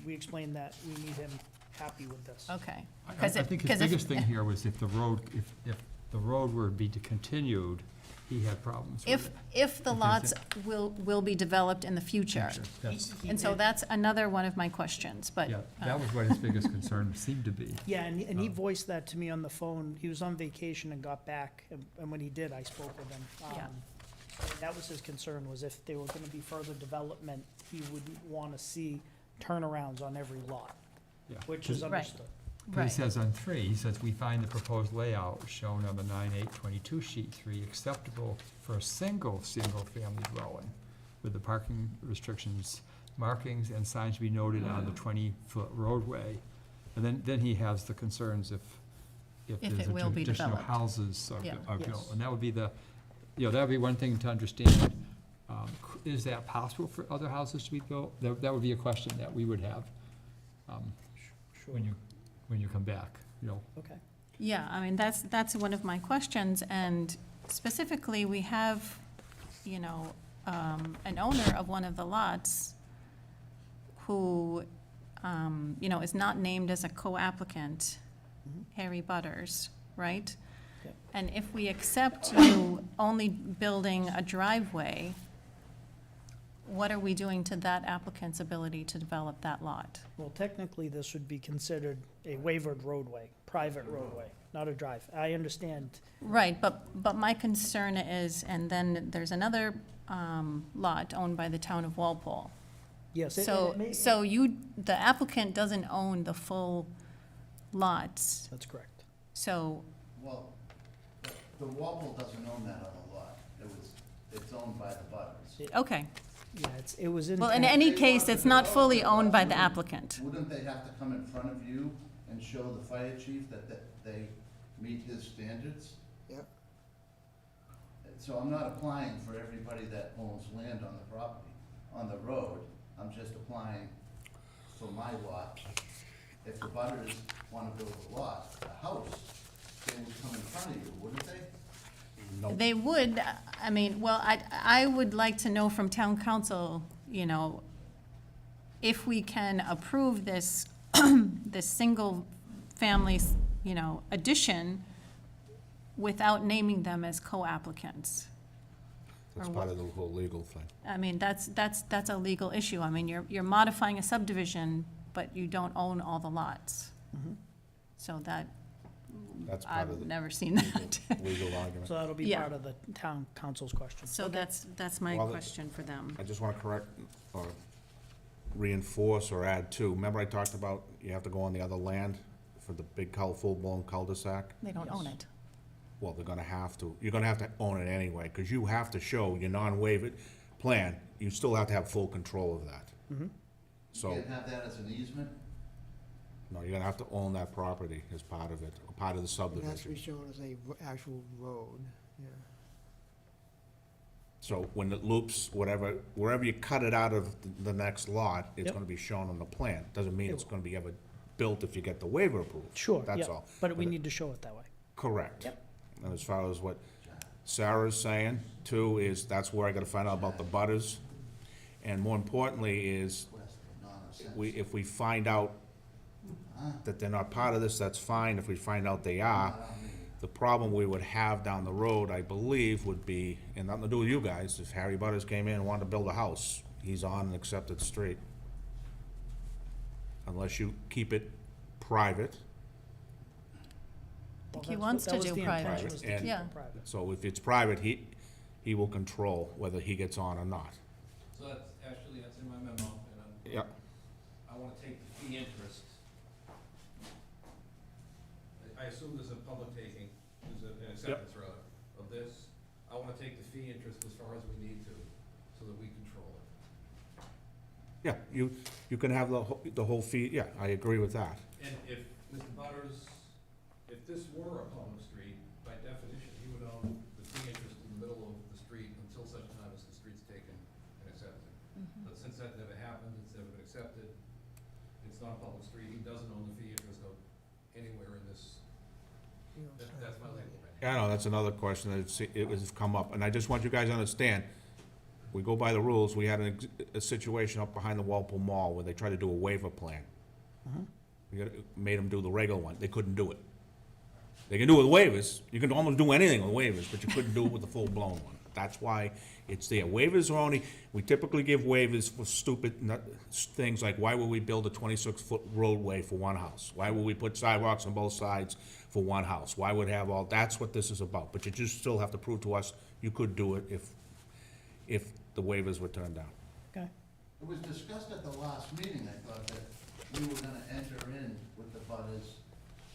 we explained that we need him happy with this. Okay. I 'Cause it- think his 'cause if- biggest thing here was if the road, if the road were to be continued, he had problems with it. If the Because lots will be developed in the future. That's- He And so did- that's another one of my questions, but. Yeah, that was what his biggest concern seemed to be. Yeah, and he Oh. voiced that to me on the phone. He was on vacation and got back, and when he did, I spoke with him. Yeah. And that was his concern, was if there were gonna be further development, he wouldn't wanna see turnarounds on every lot, Yeah. which is Right. understood. But he Right. says on three, he says, we find the proposed layout shown on the 9/8/22 sheet three acceptable for a single-family dwelling with the parking restrictions, markings, and signs to be noted on the 20-foot roadway. And then he has the concerns if If there's it will be additional developed. houses Yeah. are built. Yes. And that would be that would be one thing to understand. Is that possible for other houses to be built? That would be a question that we would have Sure. when you come back, Okay. Yeah, I mean, that's one of my questions, and specifically, we have, an owner of one of the lots who, is not named as a co-applicant, Harry Butters, right? Yep. And if we accept you only building a driveway, what are we doing to that applicant's ability to develop that lot? Well, technically, this would be considered a wavered roadway, private roadway, not a drive. I understand. Right, but my concern is, and then there's another lot owned by the town of Walpole. Yes. and So, it may- so the applicant doesn't own the full lots, That's correct. so, Well, the Walpole doesn't own that other lot. It's owned by the Butters. okay. Yeah, it was in. Well, in town- any case, it's not fully owned by the applicant. Wouldn't they have to come in front of you and show the fire chief that they meet his standards? Yep. So I'm not applying for everybody that owns land on the property, on the road. I'm just applying for my lot. If the Butters want to build a lot, a house, they would come in front of you, wouldn't they? Nope. They would, I mean, well, I would like to know from town council, if we can approve this, this single family, addition without naming them as co-applicants. That's Or part of the whole legal thing. I mean, that's a legal issue. I mean, you're modifying a subdivision, but you don't own all the lots. So That's part of I've the never seen that. legal argument. So that'll be Yeah. part of the town council's question. So that's my Well, question for them. I just want to correct or reinforce or add to, remember I talked about you have to go on the other land for the big full-blown cul-de-sac? They don't own it. Well, they're gonna have to, you're gonna have to own it anyway, because you have to show your non-waived plan, you still have to have full control of that. You So, can't have that as an easement? no, you're gonna have to own that property as part of it, or part of the It has to be subdivision. shown as a actual road, yeah. So when it loops, wherever you cut it out of the next lot, it's Yep. gonna be shown on the plan. Doesn't mean It it's will. gonna be ever built if you get the waiver approved. Sure, That's yeah, all. but we it- need to show it that way. Correct. Yep. And as far as what Sarah's saying, too, is that's where I gotta find out about the butters. And more importantly is, if we find out that they're not part of this, that's fine. If we find out they are, the problem we would have down the road, I believe, would be, and nothing to do with you guys, if Harry Butters came in and wanted to build a house, he's on an accepted street. Unless you keep it private. Well, He that's wants what- to that was do the private. intention, was to And- keep Yeah. it private. So if it's private, he will control whether he gets on or not. So that's in my memo, and Yep. I wanna take the fee interest. I assume there's a public taking, there's an acceptance rather, of this. I wanna take the fee interest as far as we need to, so that we control it. Yeah, you can have the whole fee, yeah, I agree with that. And if Mr. Butters, if this were a public street, by definition, he would own the fee interest in the middle of the street until such time as the street's taken and accepted. But since that never happened, it's never been accepted, it's not a public street, he doesn't own the fee interest of anywhere in this, You know, that's my legal opinion. Yeah, I know, that's another question it was come up, and I just want you guys to understand, we go by the rules, we had a situation up behind the Walpole Mall where they tried to do a waiver plan. Made them do the regular one, they couldn't do it. They can do it with waivers, you can almost do anything with waivers, but you couldn't do it with the full-blown one. That's why it's there. Waivers are only, we typically give waivers for stupid things like, why would we build a 26-foot roadway for one house? Why would we put sidewalks on both sides for one house? Why would have all, that's what this is about. But you just still have to prove to us you could do it if the waivers were turned down. Okay, It was discussed at the last meeting, I thought, that we were gonna enter in with the Butters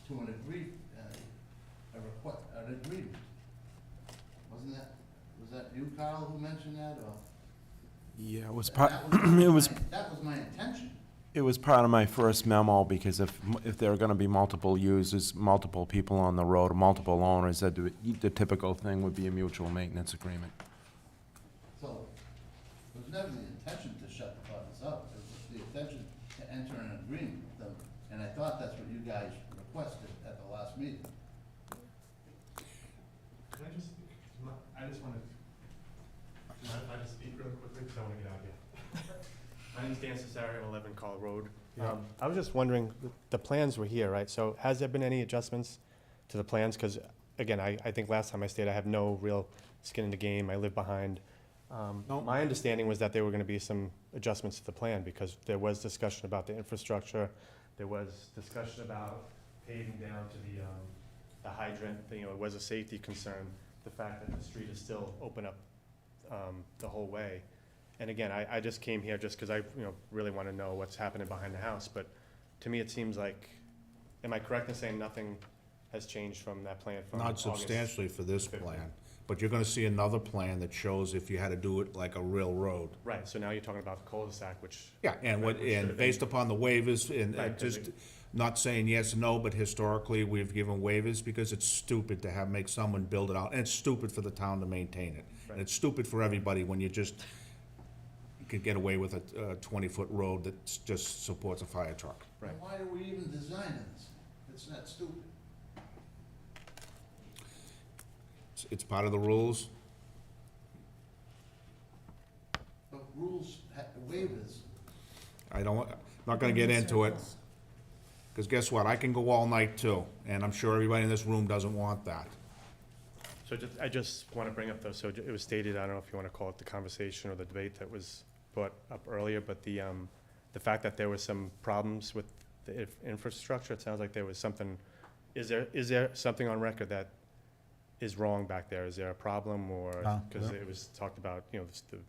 to an agreement. Was that you, Carl, who mentioned that, or? Yeah, it was That was my intention. It was part of my first memo, because if there are gonna be multiple users, multiple people on the road, multiple owners, the typical thing would be a mutual maintenance agreement. So, it was never the intention to shut the Butters up, it was the intention to enter an agreement with them, and I thought that's what you guys requested at the last meeting. I just wanted to I just speak really quickly because I want to get out of here. My name's Dan Cesario, 11 Call Road. I was just wondering, the plans were here, right? So has there been any adjustments to the plans? Because, again, I think last time I stayed, I have no real skin in the game. I live behind. No. My understanding was that there were going to be some adjustments to the plan because there was discussion about the infrastructure. There was discussion about paving down to the hydrant. You know, it was a safety concern, the fact that the street is still open up the whole way. And again, I just came here just because I, really want to know what's happening behind the house. But to me, it seems like, am I correct in saying nothing has changed from that plan from Not August? substantially for this 15th? plan, but you're gonna see another plan that shows if you had to do it like a real road. Right, so now you're talking about the cul-de-sac, which. Yeah, and what, Right, which should and have based been- upon the waivers, and Right, 'cause just, not saying yes or no, but historically, we've given waivers because it's stupid to make someone build it out, and it's stupid for the town to maintain it. And Right. it's stupid for everybody when you could get away with a 20-foot road that just supports a fire truck. Right. Why are we even designing this? It's not stupid. It's part of the rules. But rules, waivers, Not gonna get into it, because guess what? I can go all night too, and I'm sure everybody in this room doesn't want that. So I just want to bring up though, so it was stated, I don't know if you want to call it the conversation or the debate that was brought up earlier, but the fact that there was some problems with the infrastructure, it sounds like there was something, is there something on record that is wrong back there? Is there a problem or, because No. it was talked about,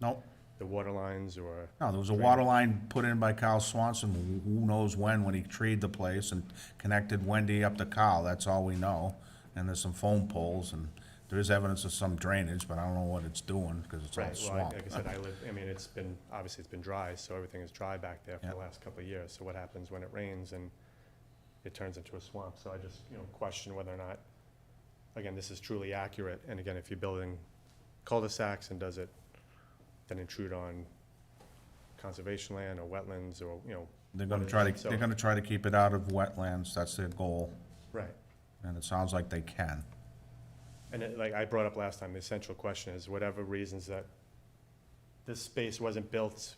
Nope. the water lines or? No, there was a water line put in by Carl Swanson, who knows when he treed the place and connected Wendy up to Carl, that's all we know. And there's some phone poles, and there is evidence of some drainage, but I don't know what it's doing, because it's all Right, well, swamp. like I said, obviously it's been dry, so everything is dry back there for the last couple of years. So what happens when it rains and it turns into a swamp? So I just, question whether or not, again, this is truly accurate. And again, if you're building cul-de-sacs, and does it then intrude on conservation land or wetlands or, They're what gonna is try it? to, So- they're gonna try to keep it out of wetlands, that's their goal, Right. and it sounds like they can. And like I brought up last time, the essential question is whatever reasons that this space wasn't built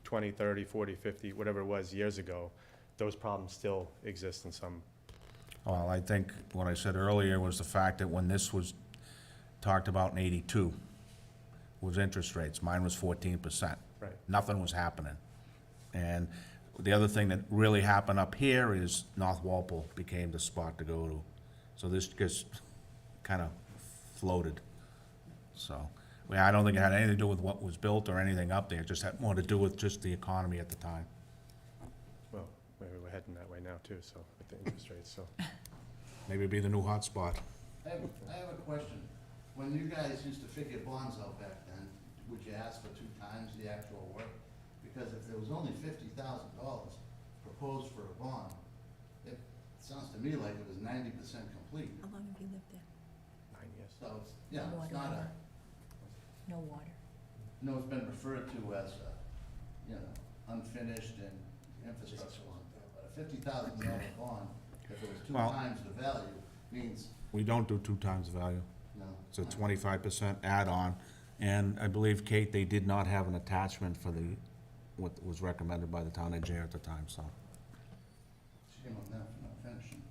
20, 30, 40, 50, whatever it was years ago, those problems still exist in some. Well, I think what I said earlier was the fact that when this was talked about in '82, was interest rates, mine was 14%. Right. Nothing was happening. And the other thing that really happened up here is North Walpole became the spot to go to. So this just kind of floated. So, I don't think it had anything to do with what was built or anything up there, it just had more to do with just the economy at the time. Well, maybe we're heading that way now too, so with the interest rates, so. Maybe it'd be the new hot spot. I have a question. When you guys used to figure bonds out back then, would you ask for 2 times the actual work? Because if there was only $50,000 proposed for a bond, it sounds to me like it was 90% complete. How long have you lived there? 9 years. So it's, No it's water. not No water. no, it's been referred to as, unfinished and infrastructure wasn't there. But a $50,000 bond, if it was 2 Well- times the value, means, We don't do 2 times the value. no. It's a 25% add-on, and I believe, Kate, they did not have an attachment for what was recommended by the town engineer at the time, so. Shame on them for not finishing.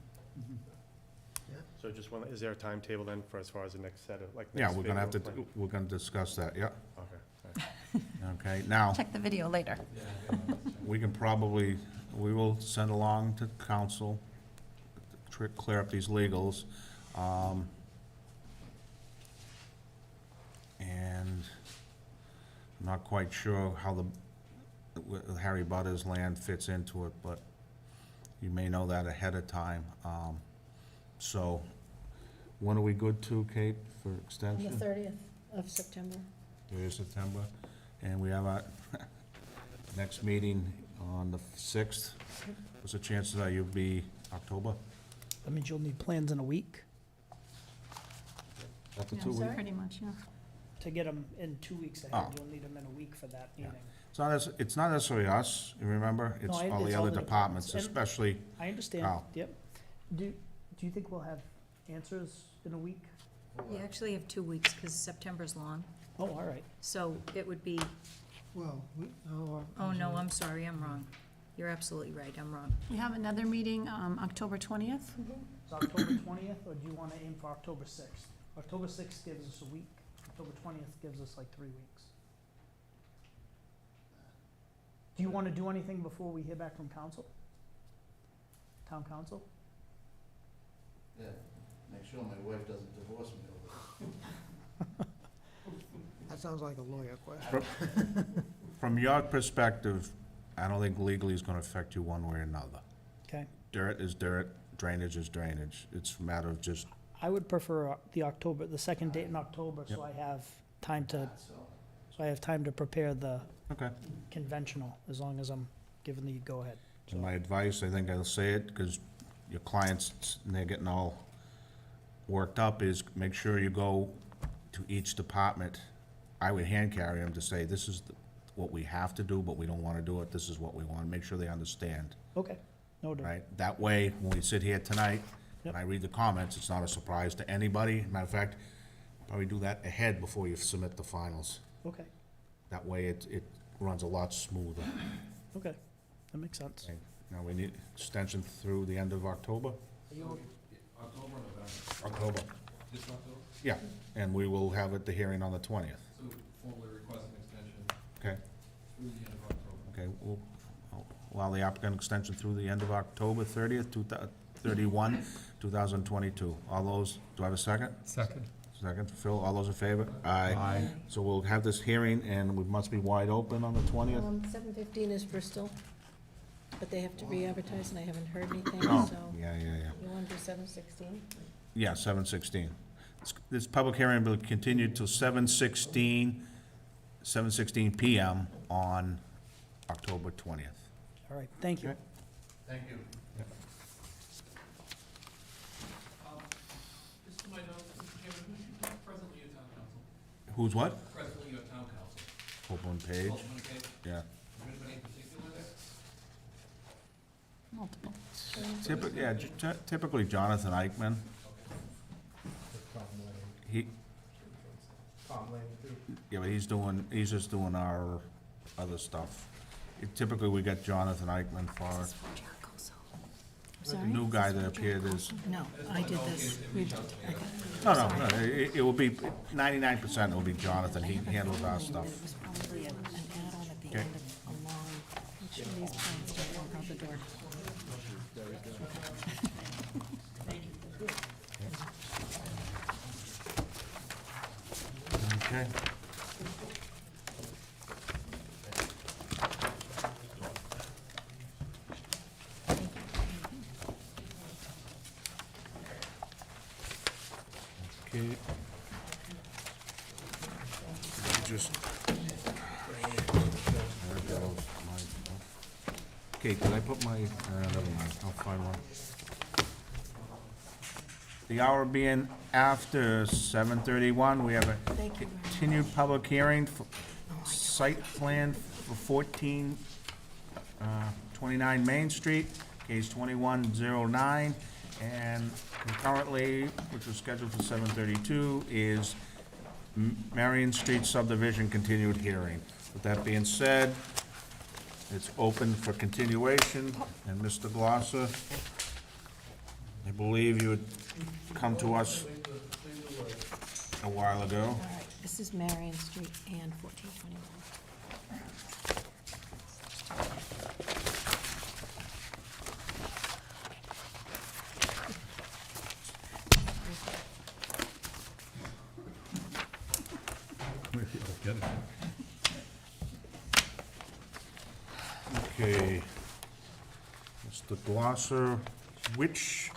So just one, is there a timetable then for as far as the next set of, like? Yeah, next we're gonna have to, phase of we're gonna discuss that, yeah, plan? Okay, all right. okay. Now, Check the video later. we will send along to council, to clear up these legals. And I'm not quite sure how the Harry Butter's land fits into it, but you may know that ahead of time. So, when are we good to, Kate, for On the extension? 30th of September. 30th of September, and we have our next meeting on the 6th. What's the chances are you'll be October? That means you'll need plans in a week After Yeah, 2 weeks? pretty much, yeah. to get them in 2 weeks ahead. Oh. You'll need them in a week for that meeting. It's not necessarily us, you remember? It's No, all it's the all other the departments, departments. And- especially, I understand, Wow. yep. Do you think we'll have answers in a week? You actually have 2 weeks, because September's long. Oh, all right. So it would be, Well, oh, no, I'm sorry, I'm wrong. You're absolutely right, I'm wrong. We have another meeting, October 20th. It's October 20th, or do you want to aim for October 6th? October 6th gives us a week. October 20th gives us like 3 weeks. Do you want to do anything before we hear back from council? Town council? Yeah, make sure my wife doesn't divorce me over that sounds like a lawyer question. From your perspective, I don't think legally is gonna affect you one way or another. Okay. Dirt is dirt, drainage is drainage. It's a matter of just, I would prefer the second date in October, so I have time to, that, so. so I have time to prepare the okay. conventional, as long as I'm given the go-ahead. So, And my advice, I think I'll say it, because your clients, and they're getting all worked up, is make sure you go to each department. I would hand carry them to say, this is what we have to do, but we don't wanna do it, this is what we want, make sure they understand, okay, noted. right? That way, when we sit here tonight, and I read the comments, it's not a surprise to anybody. Matter of fact, probably do that ahead before you submit the finals. Okay, That way, it runs a lot smoother. okay, that makes sense. Okay. Now, we need extension through the end of October? Are you October, November, October. just October? Yeah, and we will have the hearing on the 20th, So formally request an extension okay? through the end of October. Okay, we'll allow the applicant extension through the end of October 30th, 2022. All those, do I have a second? Second. Second, Phil, all those in favor? Aye. So we'll have this hearing, and we must be wide open on the 20th? 7:15 is Bristol, but they have to re-advertise, and I haven't heard anything, Oh, so yeah. you want to do 7:16? Yeah, 7:16. This public hearing will continue till 7:16 PM on October 20th. All right, thank you. Okay. Thank you. Just to my notes, Mr. Chairman, who's presently your town council? Who's what? Presently your town council. Copeland Page, Alderman Page? yeah. Anybody in particular there? Multiple. Typically Jonathan Eichman. He, yeah, but he's just doing our other stuff. Typically, we get Jonathan Eichman for it. The Sorry? new guy that appeared is, No, I did this. no, it will be, 99% will be Jonathan, he handles our stuff. It was probably an add-on at the Okay. end of a long, make sure these plans don't walk out the door. Okay. Okay. Just. Okay, can I put my, never mind, I'll find one. The hour being after 7:31, we have a Thank you very much. continued public hearing for site plan for 1429 Main Street, case 2109, and concurrently, which was scheduled for 7:32, is Marion Street Subdivision continued hearing. With that being said, it's open for continuation, and Mr. Glosser, I believe you had come to us a while ago. All right, this is Marion Street and 1421. Okay. Mr. Glosser, which,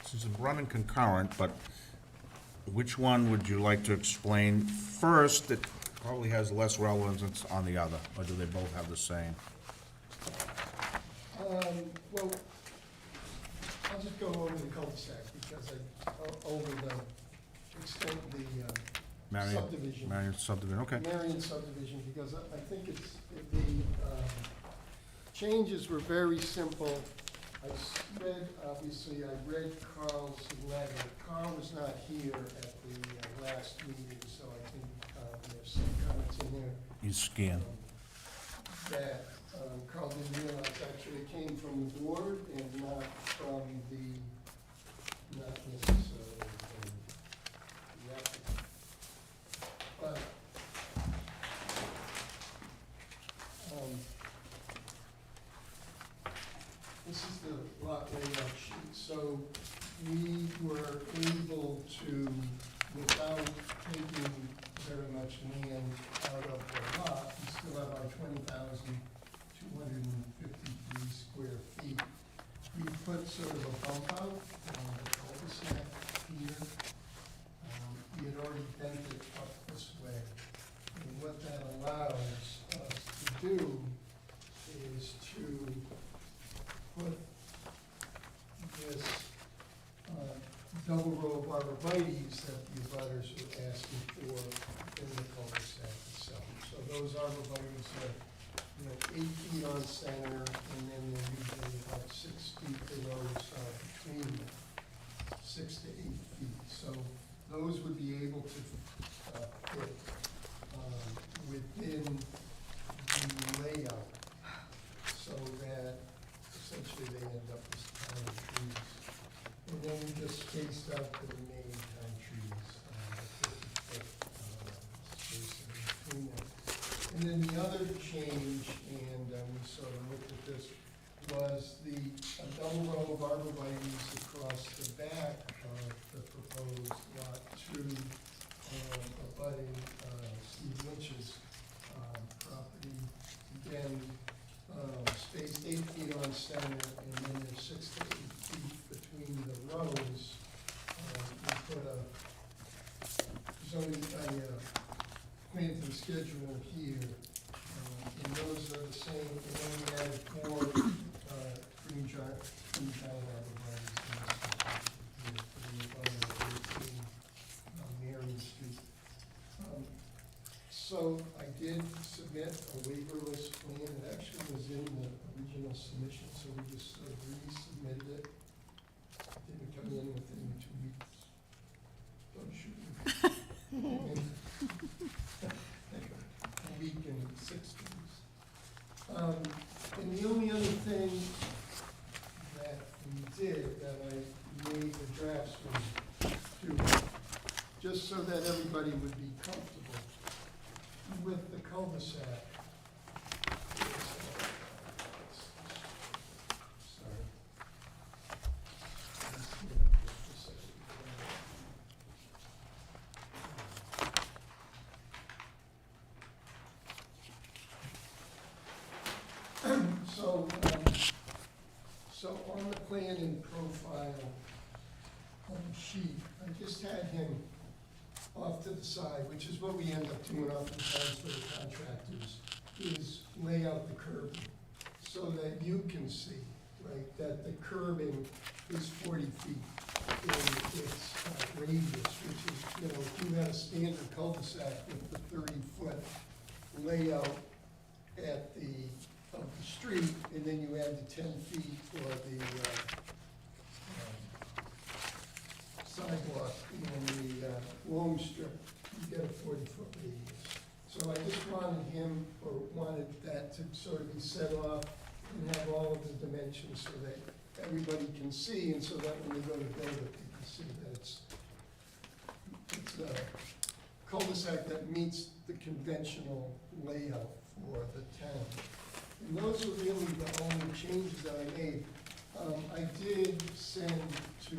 this is running concurrent, but which one would you like to explain first that probably has less relevance on the other, or do they both have the same? Well, I'll just go over the cul-de-sac because over the extent of the Marion- subdivision. Marion subdivision, okay. Marion subdivision, because I think the changes were very simple. Obviously, I read Carl's letter. Carl was not here at the last meeting, so I can and there's some comments in there You scan. that Carl didn't realize actually came from the board and not from not necessarily from the applicant. But, this is the lot layout sheet, so we were able to, without taking very much land out of the lot, we still have our 20,253 square feet. We put sort of a bump out on the cul-de-sac here. We had already bent it up this way. And what that allows us to do is to put this double row of arborvitae's that the abutters were asking for in the cul-de-sac itself. So those arborvitae's are, 8 feet on center, and then they're usually about 6 feet below, between them, 6 to 8 feet. So those would be able to fit within the layout, so that essentially they end up as pine trees. And then we just spaced out the remaining pine trees, 50-foot spacing between them. And then the other change, and we sort of looked at this, was a double row of arborvitae's across the back of the proposed lot 2, abutting Steve Lynch's property. Again, spaced 8 feet on center, and then there's 6 to 8 feet between the rows. We put a plan to the schedule here, and those are the same, and then we added 4 green giant arborvitae's in this for the abutting of 18 Marion Street. So I did submit a waiverless plan. It actually was in the original submission, so we just sort of resubmitted it. It didn't come in within 2 weeks. Don't shoot me. A week and 6 days. And the only other thing that we did, that I made the drafts do, just so that everybody would be comfortable with the cul-de-sac. Sorry. So on the plan and profile sheet, I just had him off to the side, which is what we end up doing oftentimes for the contractors, is lay out the curbing so that you can see, right, that the curbing is 40 feet in its radius, which is, if you had a standard cul-de-sac with the 30-foot layout at of the street, and then you add the 10 feet for the sidewalk and the loam strip, you get a 40-foot radius. So I just wanted that to sort of be set off and have all of the dimensions so that everybody can see, and so that when they go to build it, they can see that it's a cul-de-sac that meets the conventional layout for the town. And those were really the only changes that I made. I did send to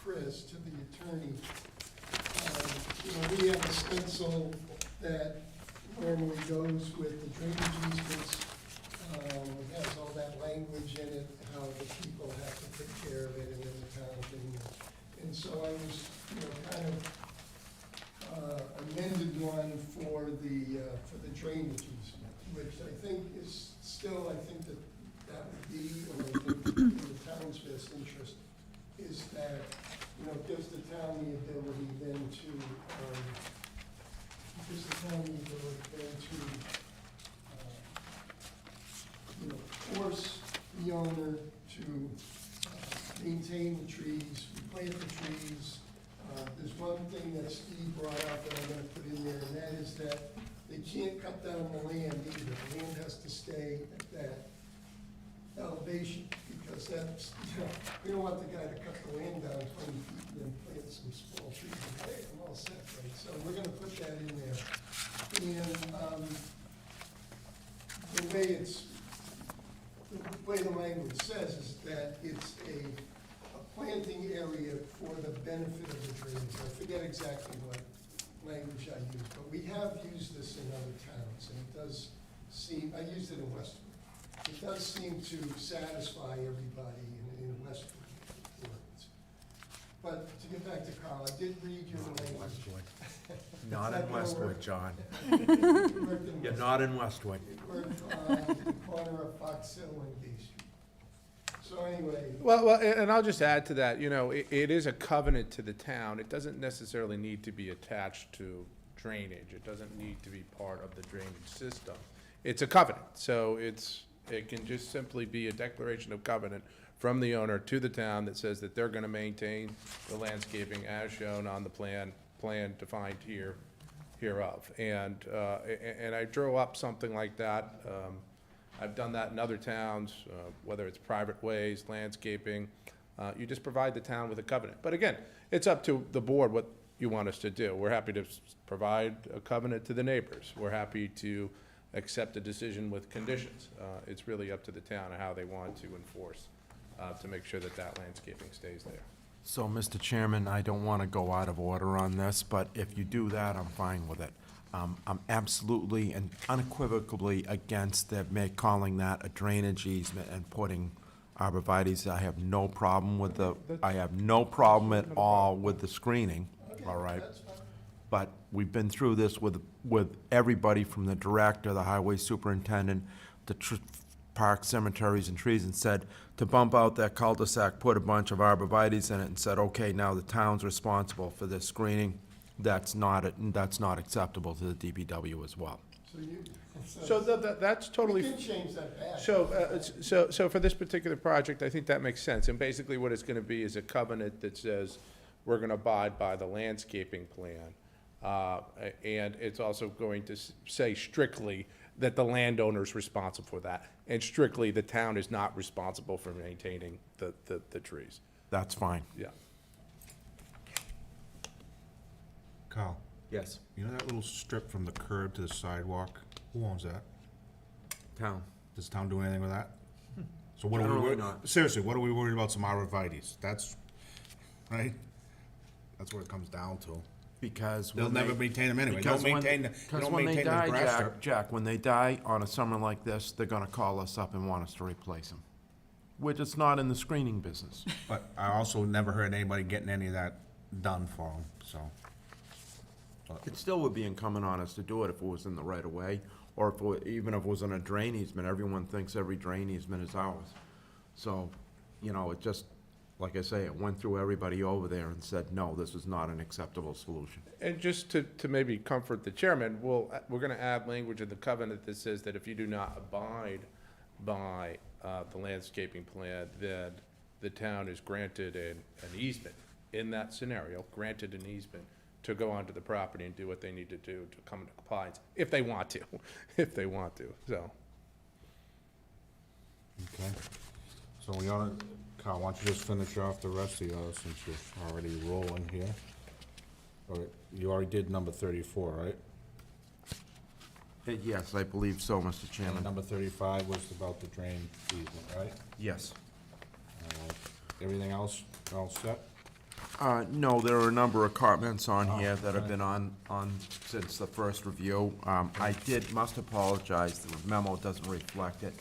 Chris, to the attorney, we have a stencil that normally goes with the drainage easements. It has all that language in it, how the people have to take care of it, and then the town can. And so I was, kind of amended one for the drainage easement, which I think is still, I think that would be, and I think in the town's best interest, is that, gives the town the ability then to, force the owner to maintain the trees, replant the trees, There's one thing that Steve brought up that I'm gonna put in there, and that is that they can't cut down the land either. The land has to stay at that elevation, because that's, you know, we don't want the guy to cut the land down 20 feet and then plant some small trees and say, I'm all set, right? So we're gonna put that in there. And, the way the language says is that it's a planting area for the benefit of the trees. I forget exactly what language I used, but we have used this in other towns, and it does seem, I used it in Westwood. It does seem to satisfy everybody in Westwood. But to get back to Carl, I did read your language. Not in Westwood, John. It worked in You're Westwood. not in Westwood. It worked on the corner of Fox Hill and Bay Street. So anyway. Well, and I'll just add to that, you know, it is a covenant to the town. It doesn't necessarily need to be attached to drainage. It doesn't need to be part of the drainage system. It's a covenant, so it can just simply be a declaration of covenant from the owner to the town that says that they're gonna maintain the landscaping as shown on the plan defined hereof. And I drew up something like that. I've done that in other towns, whether it's private ways, landscaping. You just provide the town with a covenant. But again, it's up to the board what you want us to do. We're happy to provide a covenant to the neighbors. We're happy to accept a decision with conditions. It's really up to the town how they want to enforce, to make sure that that landscaping stays there. So, Mr. Chairman, I don't want to go out of order on this, but if you do that, I'm fine with it. I'm absolutely and unequivocally against calling that a drainage easement and putting arborvitae's. I have no problem with I have no problem at all with the screening, all right? But we've been through this with everybody from the director, the highway superintendent, the park, cemeteries, and trees, and said to bump out that cul-de-sac, put a bunch of arborvitae's in it, and said, okay, now the town's responsible for this screening. That's not acceptable to the DPW as well. So that's totally. We can change that back. So for this particular project, I think that makes sense. And basically what it's gonna be is a covenant that says we're gonna abide by the landscaping plan. And it's also going to say strictly that the landowner's responsible for that. And strictly, the town is not responsible for maintaining the trees. That's fine. Yeah. Carl, Yes. you know that little strip from the curb to the sidewalk? Who owns that? Town. Does the town do anything with that? So what are Generally we, not. seriously, what are we worried about some arborvitae's? That's, right? That's what it comes down to. Because They'll when never they- maintain them anyway. They because don't when- maintain, because they don't when they maintain the die, grass strip. Jack, when they die on a summer like this, they're gonna call us up and want us to replace them. We're just not in the screening business. But I also never heard anybody getting any of that done for them, so. It still would be incumbent on us to do it if it was in the right of way, or even if it was in a drain easement. Everyone thinks every drain easement is ours. So, you know, it just, like I say, it went through everybody over there and said, no, this is not an acceptable solution. And just to maybe comfort the chairman, we're gonna add language in the covenant that says that if you do not abide by the landscaping plan, then the town is granted an easement. In that scenario, granted an easement to go onto the property and do what they need to do to come into compliance, if they want to, so. Okay. So we ought to, Carl, why don't you just finish off the rest of yours since you're already rolling here? Or you already did number 34, right? Yes, I believe so, Mr. And Chairman. number 35 was about the drain easement, right? Yes. Everything else all set? No, there are a number of comments on here that have been on since the first review. I must apologize, the memo doesn't reflect it.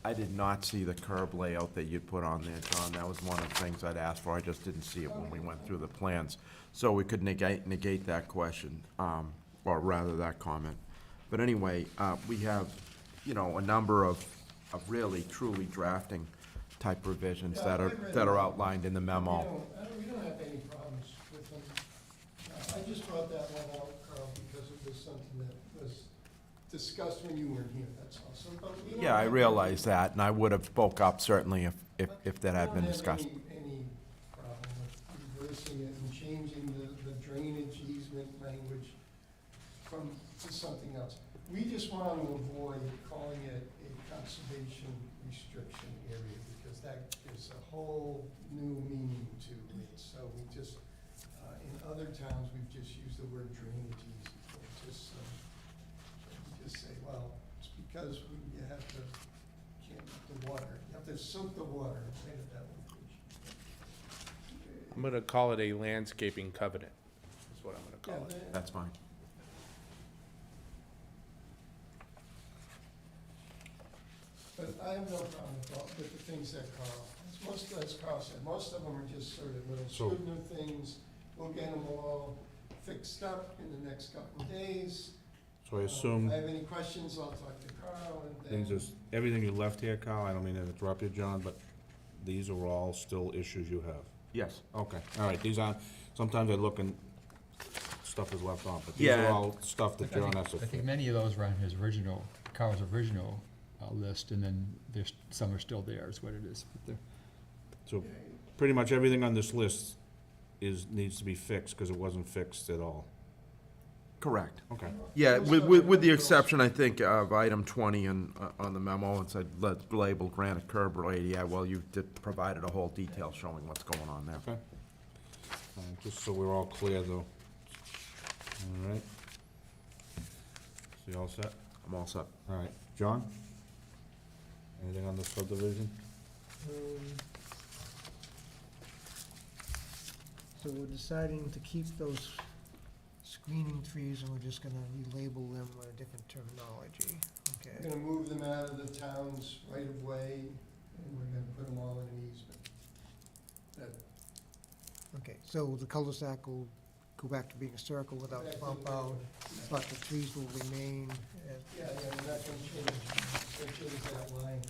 I did not see the curb layout that you put on there, John. That was one of the things I'd asked for. I just didn't see it when we went through the plans. So we could negate that question, or rather that comment. But anyway, we have, you know, a number of really truly drafting type provisions that are outlined in the memo. We don't have any problems with them. I just brought that one out, Carl, because it was something that was discussed when you weren't here, that's all. So, but we don't Yeah, I have realize that, and I would have spoke up certainly if that had been discussed. Any problem with reversing it and changing the We just want to avoid calling it a conservation restriction area, because that gives a whole new meaning to it. So we just, in other towns, we've just used the word drainage easement. Just, we just say, well, it's because you have to, can't get the water, you have to soak the water and say that location. I'm gonna call it a landscaping covenant, is what I'm gonna call it. That's fine. But I have no problem with the things that Carl, as Carl said, most of them are just sort of little So- Scrivener things. We'll get them all fixed up in the next couple of days. So I assume If I have any questions, I'll talk to Carl and things then. is, everything you left here, Carl, I don't mean to interrupt you, John, but these are all still issues you have? Yes. Okay, all right, these aren't, sometimes I look and stuff is left on, but these Yeah. are all stuff that John has to I think fix. many of those were on his original, Carl's original list, and then there's, some are still there, is what it is. But So pretty much everything on this list needs to be fixed, because it wasn't fixed at all. Correct. Okay, Yeah, with the exception, I think, of item 20 on the memo, it said labeled granite curb radius. Well, you did provided a whole detail showing what's going on there. okay. Just so we're all clear, though. All right. So you all set? I'm all set. All right, John? Anything on the subdivision? So we're deciding to keep those screening trees, and we're just gonna relabel them with a different terminology, We're okay? gonna move them out of the town's right of way, and we're gonna put them all in an easement. That, Okay, so the cul-de-sac will go back to being a circle without the bump out, but the trees will remain as. yeah, we're not gonna change that line.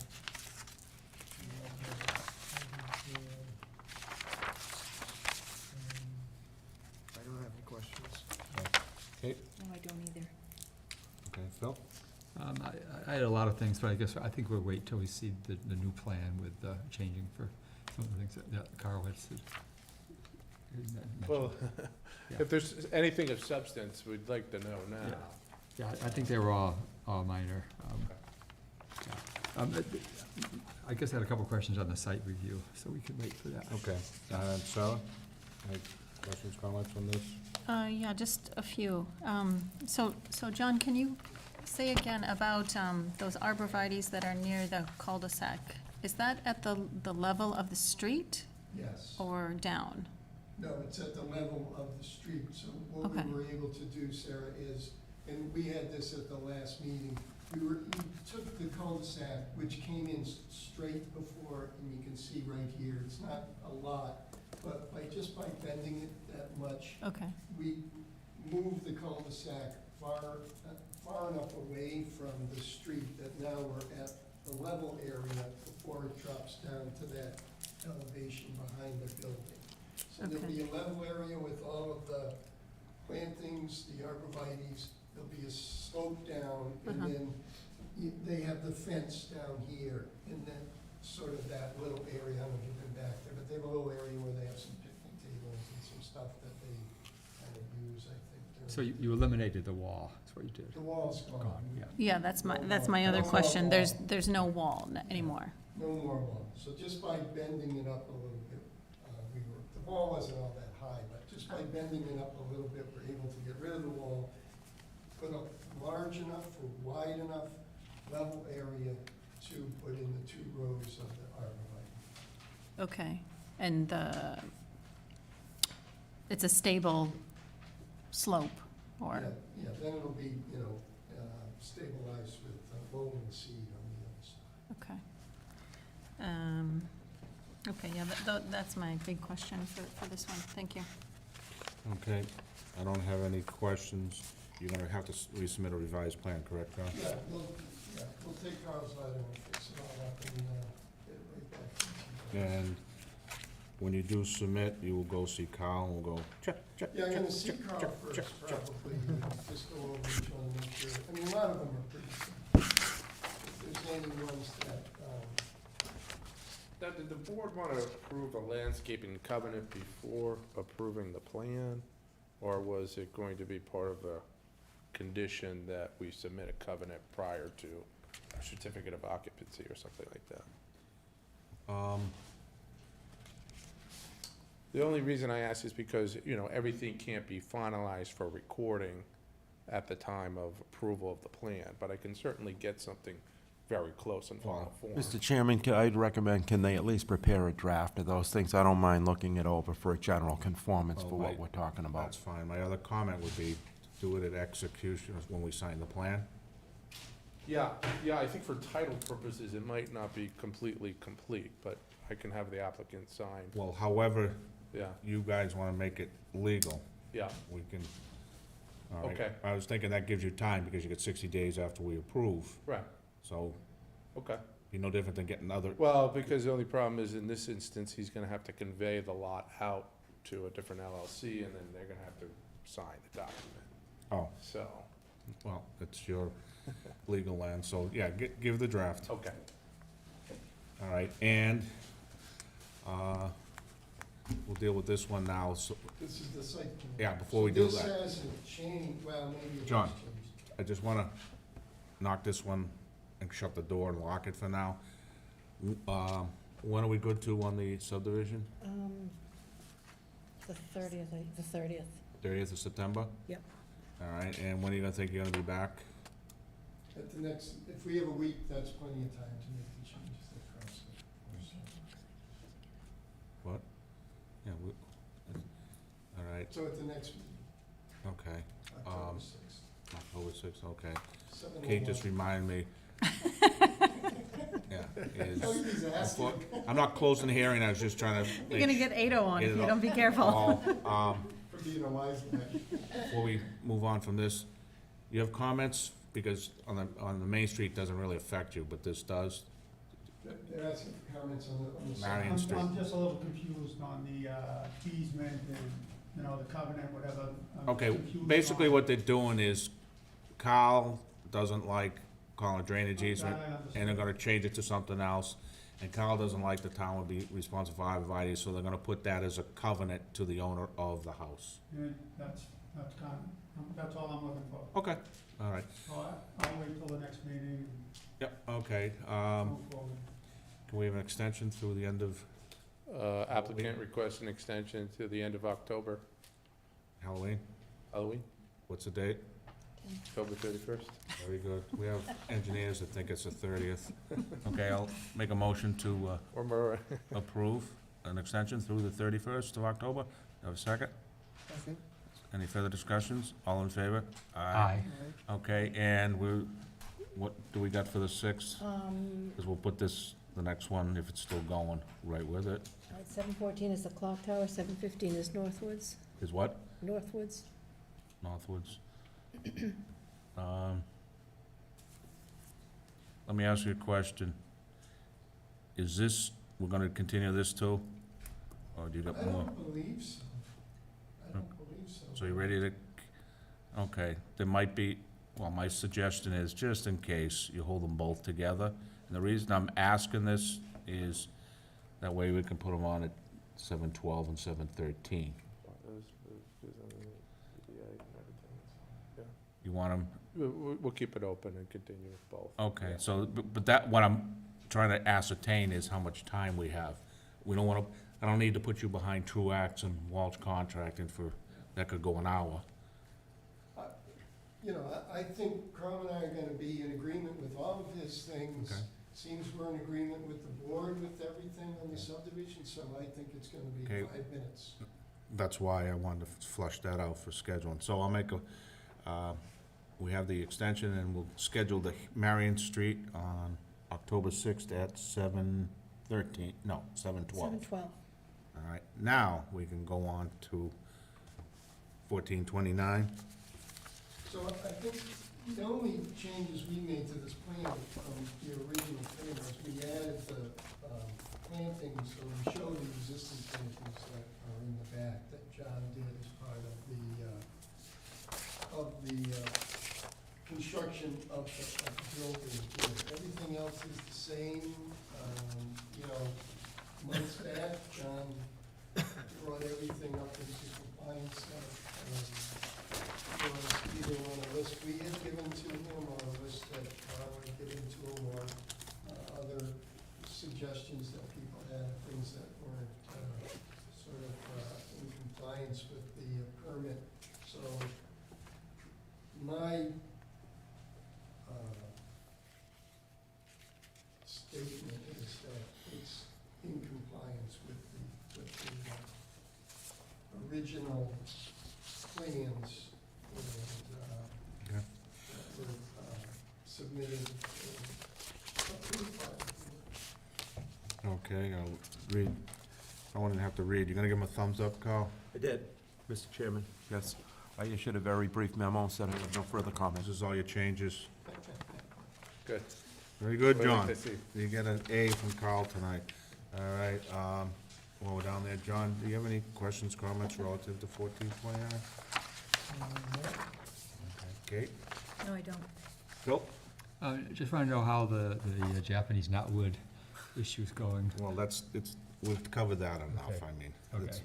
I don't have any questions. Kate? No, I don't either. Okay, Phil? I had a lot of things, but I think we'll wait till we see the new plan with changing for some of the things that Carl had said. Well, Yeah. if there's anything of substance, we'd like to know now. Yeah, I think they were all minor. I guess I had a couple questions on the site review, so we can wait for that. Okay, Sarah? Any questions, comments on this? Yeah, just a few. So John, can you say again about those arborvitaes that are near the cul-de-sac? Is that at the level of the street Yes. or down? No, it's at the level of the street. So what Okay. we were able to do, Sarah, is, and we had this at the last meeting, we took the cul-de-sac, which came in straight before, and you can see right here, it's not a lot, but just by bending it that much, Okay, we moved the cul-de-sac far enough away from the street that now we're at the level area before it drops down to that elevation behind the building. So there'll be a level area with all of the plantings, the arborvitaes, there'll be a slope down, and then they have the fence down here, and then sort of that little area, I don't know if you've been back there, but they have a little area where they have some picnic tables and some stuff that they kind of use, I think. So you eliminated the wall, that's what you did. The wall's gone. Gone, yeah. yeah, that's my other question. There's no wall anymore. No more wall. So just by bending it up a little bit, the wall wasn't all that high, but just by bending it up a little bit, we're able to get rid of the wall, put a large enough or wide enough level area to put in the 2 rows of the arborvitae. Okay, and it's a stable slope, or? Yeah, then it'll be, stabilized with rolling seed on the other side. Okay. Okay, yeah, that's my big question for this one. Thank you. Okay, I don't have any questions. You're gonna have to resubmit a revised plan, correct, John? Yeah, we'll take Carl's letter and fix it all up and get it right back to you. And when you do submit, you will go see Kyle, and we'll go, check, check, Yeah, I'm check, gonna see check, Carl check, first, check, check. probably, and just go over each one and make sure. I mean, a lot of them are pretty simple. If there's any ones that, Now, did the board want to approve a landscaping covenant before approving the plan? Or was it going to be part of the condition that we submit a covenant prior to a certificate of occupancy or something like that. The only reason I ask is because, you know, everything can't be finalized for recording at the time of approval of the plan, but I can certainly get something very close in final form. Mr. Chairman, I'd recommend, can they at least prepare a draft of those things? I don't mind looking it over for a general conformance for what we're talking about. That's fine. My other comment would be, do it at execution when we sign the plan. Yeah, I think for title purposes, it might not be completely complete, but I can have the applicant sign. Well, however Yeah, you guys wanna make it legal, yeah, we can. All right. Okay. I was thinking that gives you time, because you get 60 days after we approve, right, so okay. be no different than getting other. Well, because the only problem is, in this instance, he's gonna have to convey the lot out to a different LLC, and then they're gonna have to sign the document, Oh, so, well, it's your legal land, so, yeah, give the draft. okay. All right, and, we'll deal with this one now, so, This is the site plan. yeah, before we do So that, this hasn't changed, well, maybe it John. has changed. I just wanna knock this one and shut the door and lock it for now. When are we good to on the subdivision? The 30th, the 30th. 30th of September? Yep. All right, and when are you gonna think you're gonna be back? At the next, if we have a week, that's plenty of time to make the changes that cross it. What? Yeah, all right, So at the next meeting, okay, October 6th. October 6th, okay. 7:01. Kate just reminded me. Yeah, is, Oh, he's asking. I'm not closing the hearing, I was just trying to. You're gonna get 8 on Get if it you all- don't be careful. all, For being a wise man. Before we move on from this, you have comments? Because on the Main Street doesn't really affect you, but this does. They're asking for comments on the. Marion Street. I'm just a little confused on the easement and, you know, the covenant, whatever. I'm Okay, confused basically on- what they're doing is Carl doesn't like calling it drainage easement, I understand. and they're gonna change it to something else. And Carl doesn't like the town would be responsible for arborvitae, so they're gonna put that as a covenant to the owner of the house. Yeah, that's kind of, that's all I'm looking for. Okay, all right. So I'll wait till the next meeting Yep, okay, and move forward. can we have an extension through the end of Applicant requests an extension to the end of October, Halloween? Halloween, What's the date? October 31st. Very good. We have engineers that think it's the 30th. Okay, I'll make a motion to Or more, approve an extension through the 31st of October. Have a second? Second. Any further discussions? All in favor? Aye. Okay, and what do we got for the 6th? Because we'll put this, the next one, if it's still going, right with it. 7:14 is the clock tower, 7:15 is Northwoods, Is what? Northwoods. Northwoods. Let me ask you a question. Is this, we're gonna continue this too? Or do you I got more? don't believe so. I don't believe so. So you ready to, okay, there might be, well, my suggestion is, just in case, you hold them both together. And the reason I'm asking this is, that way we can put them on at 7:12 and 7:13. You want them, We'll keep it open and continue with both. okay, so, but that, what I'm trying to ascertain is how much time we have. We don't wanna, I don't need to put you behind Truax and Walsh Contracting for, that could go an hour. You know, I think Carl and I are gonna be in agreement with all of his things. Okay. Seems we're in agreement with the board with everything on the subdivision, so I think it's gonna be Okay. 5 minutes. That's why I wanted to flush that out for scheduling. So I'll make a, we have the extension, and we'll schedule the Marion Street on October 6th at 7:13, no, 7:12. 7:12. All right, now we can go on to 1429. So I think the only changes we made to this plan from the original plan was we added the plantings, so we show the existing plantings that are in the back that John did as part of the construction of the building here. Everything else is the same. You know, months back, John brought everything up into compliance. Was either on a list we questions that people had, things that weren't sort of in compliance with the permit. So my statement is that it's in compliance with the original plans Okay. that were submitted and approved by the board. Okay, I'll read. I wouldn't have to read. You're gonna give him a thumbs up, Carl? I did, Mr. Chairman. Yes. I issued a very brief memo, said I have no further comments. This is all your changes. Good. Very good, What do you John. like to see? You get an A from Carl tonight. All right, while we're down there, John, do you have any questions, comments relative to 1429? Okay, Kate? No, I don't. Phil? Just want to know how the Japanese knotwood issue's going. Well, we've covered that enough, Okay. I mean. Okay.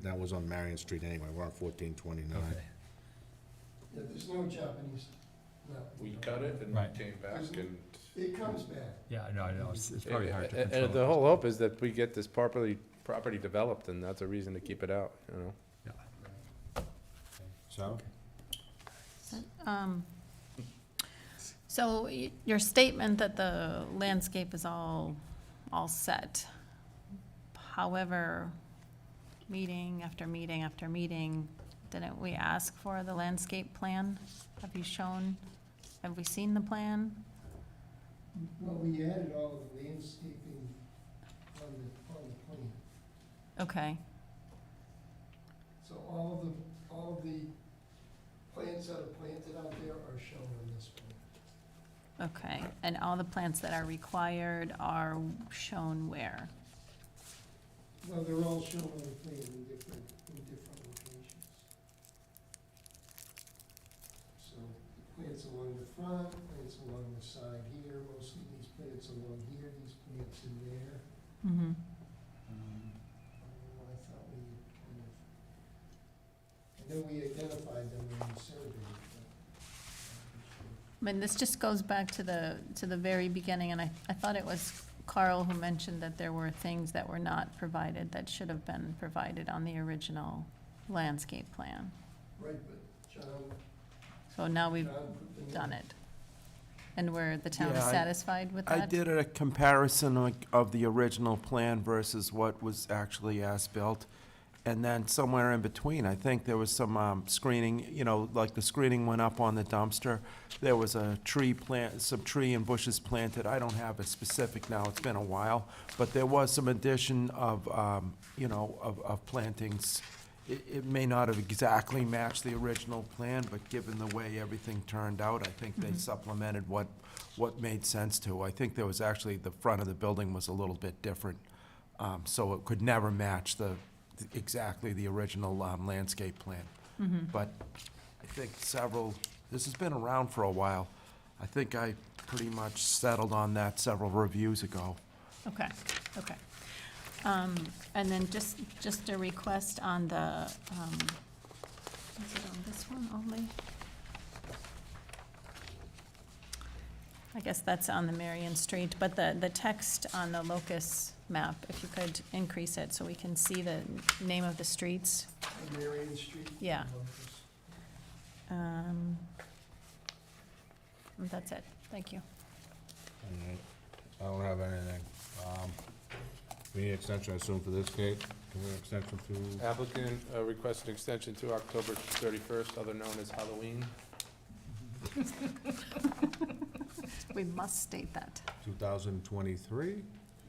That was on Marion Street anyway, we're on 1429. Okay. Yeah, there's no Japanese, no. We cut it and Right. came back and. It comes back. Yeah, I know, it's probably hard to And control. the whole hope is that we get this property developed, and that's a reason to keep it out, you know? So? So your statement that the landscape is all set. However, meeting after meeting after meeting, didn't we ask for the landscape plan? Have we seen the plan? Well, we added all of the landscaping on the plan. Okay, So all of the plants that are planted out there are shown on this plan. okay. And all the plants that are required are shown where? Well, they're all shown on the plan in different locations. So plants along the front, plants along the side here, mostly these plants along here, these plants in there. Mm-hmm. I thought we kind of, I know we identified them when we surveyed, I mean, this just goes back to the very beginning, and I thought it was Carl who mentioned that there were things that were not provided that should have been provided on the original landscape plan. right, but John, So now we've John put them in. done it. And the town is Yeah, satisfied with that? I did a comparison of the original plan versus what was actually as-built. And then somewhere in between, I think there was some screening, like the screening went up on the dumpster. There was some tree and bushes planted. I don't have it specific now, it's been a while. But there was some addition of plantings. It may not have exactly matched the original plan, but given the way everything turned out, I think they supplemented what made sense to. I think there was actually, the front of the building was a little bit different, so it could never match exactly the original landscape plan. But I think this has been around for a while. I think I pretty much settled on that several reviews ago. Okay. And then just a request on the, is it on this one only? I guess that's on the Marion Street, but the text on the locus map, if you could increase it so we can see the name of the streets. On Marion Street. Yeah. That's it, thank you. All right. I don't have anything. We need extension, I assume, for this, Kate? Can we have extension to Applicant requested extension to October 31st, other known as Halloween. We must state that. 2023?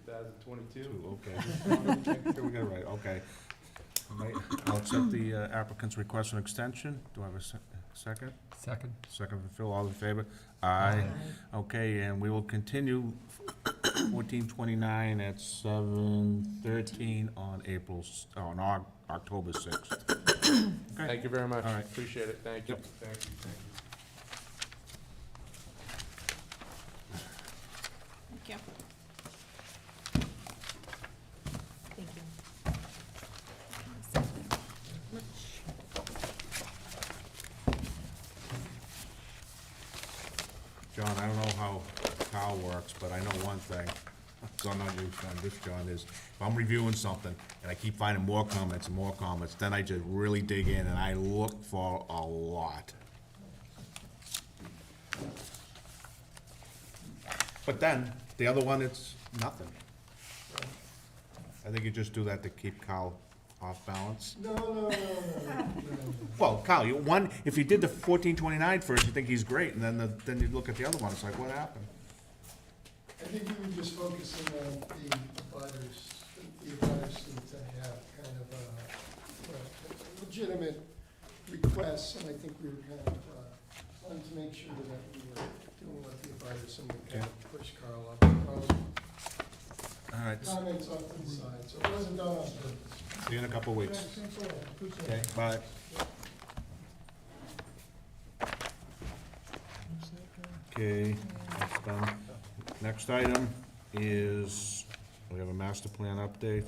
2022. Okay. Just wanted to make sure we got it right, okay. All right, I'll accept the applicant's request for an extension. Do I have a second? Second? Second from Phil, all in favor? Aye. Okay, and we will continue 1429 at 7:13 on October 6th. Okay. Thank you very much. All right. Appreciate it. Thank you. Thank you. Thank you. Thank you. John, I don't know how Kyle works, but I know one thing. John, not you, John, this John, is if I'm reviewing something and I keep finding more comments and more comments, then I just really dig in and I look for a lot. But then, the other one, it's nothing. I think you just do that to keep Kyle off balance. No. Well, Kyle, if you did the 1429 first, you think he's great, and then you look at the other one, it's like, what happened? I think we were just focusing on the butters. The butters seem to have kind of a legitimate requests, and I think we were kind of, wanted to make sure that we were doing what the butters, and we kind of push Carl up. All right, Comments off to the side, so it wasn't done on purpose. see you in a couple of weeks. Thanks a lot. Appreciate Okay, it. bye. Okay, that's done. Next item is, we have a master plan update.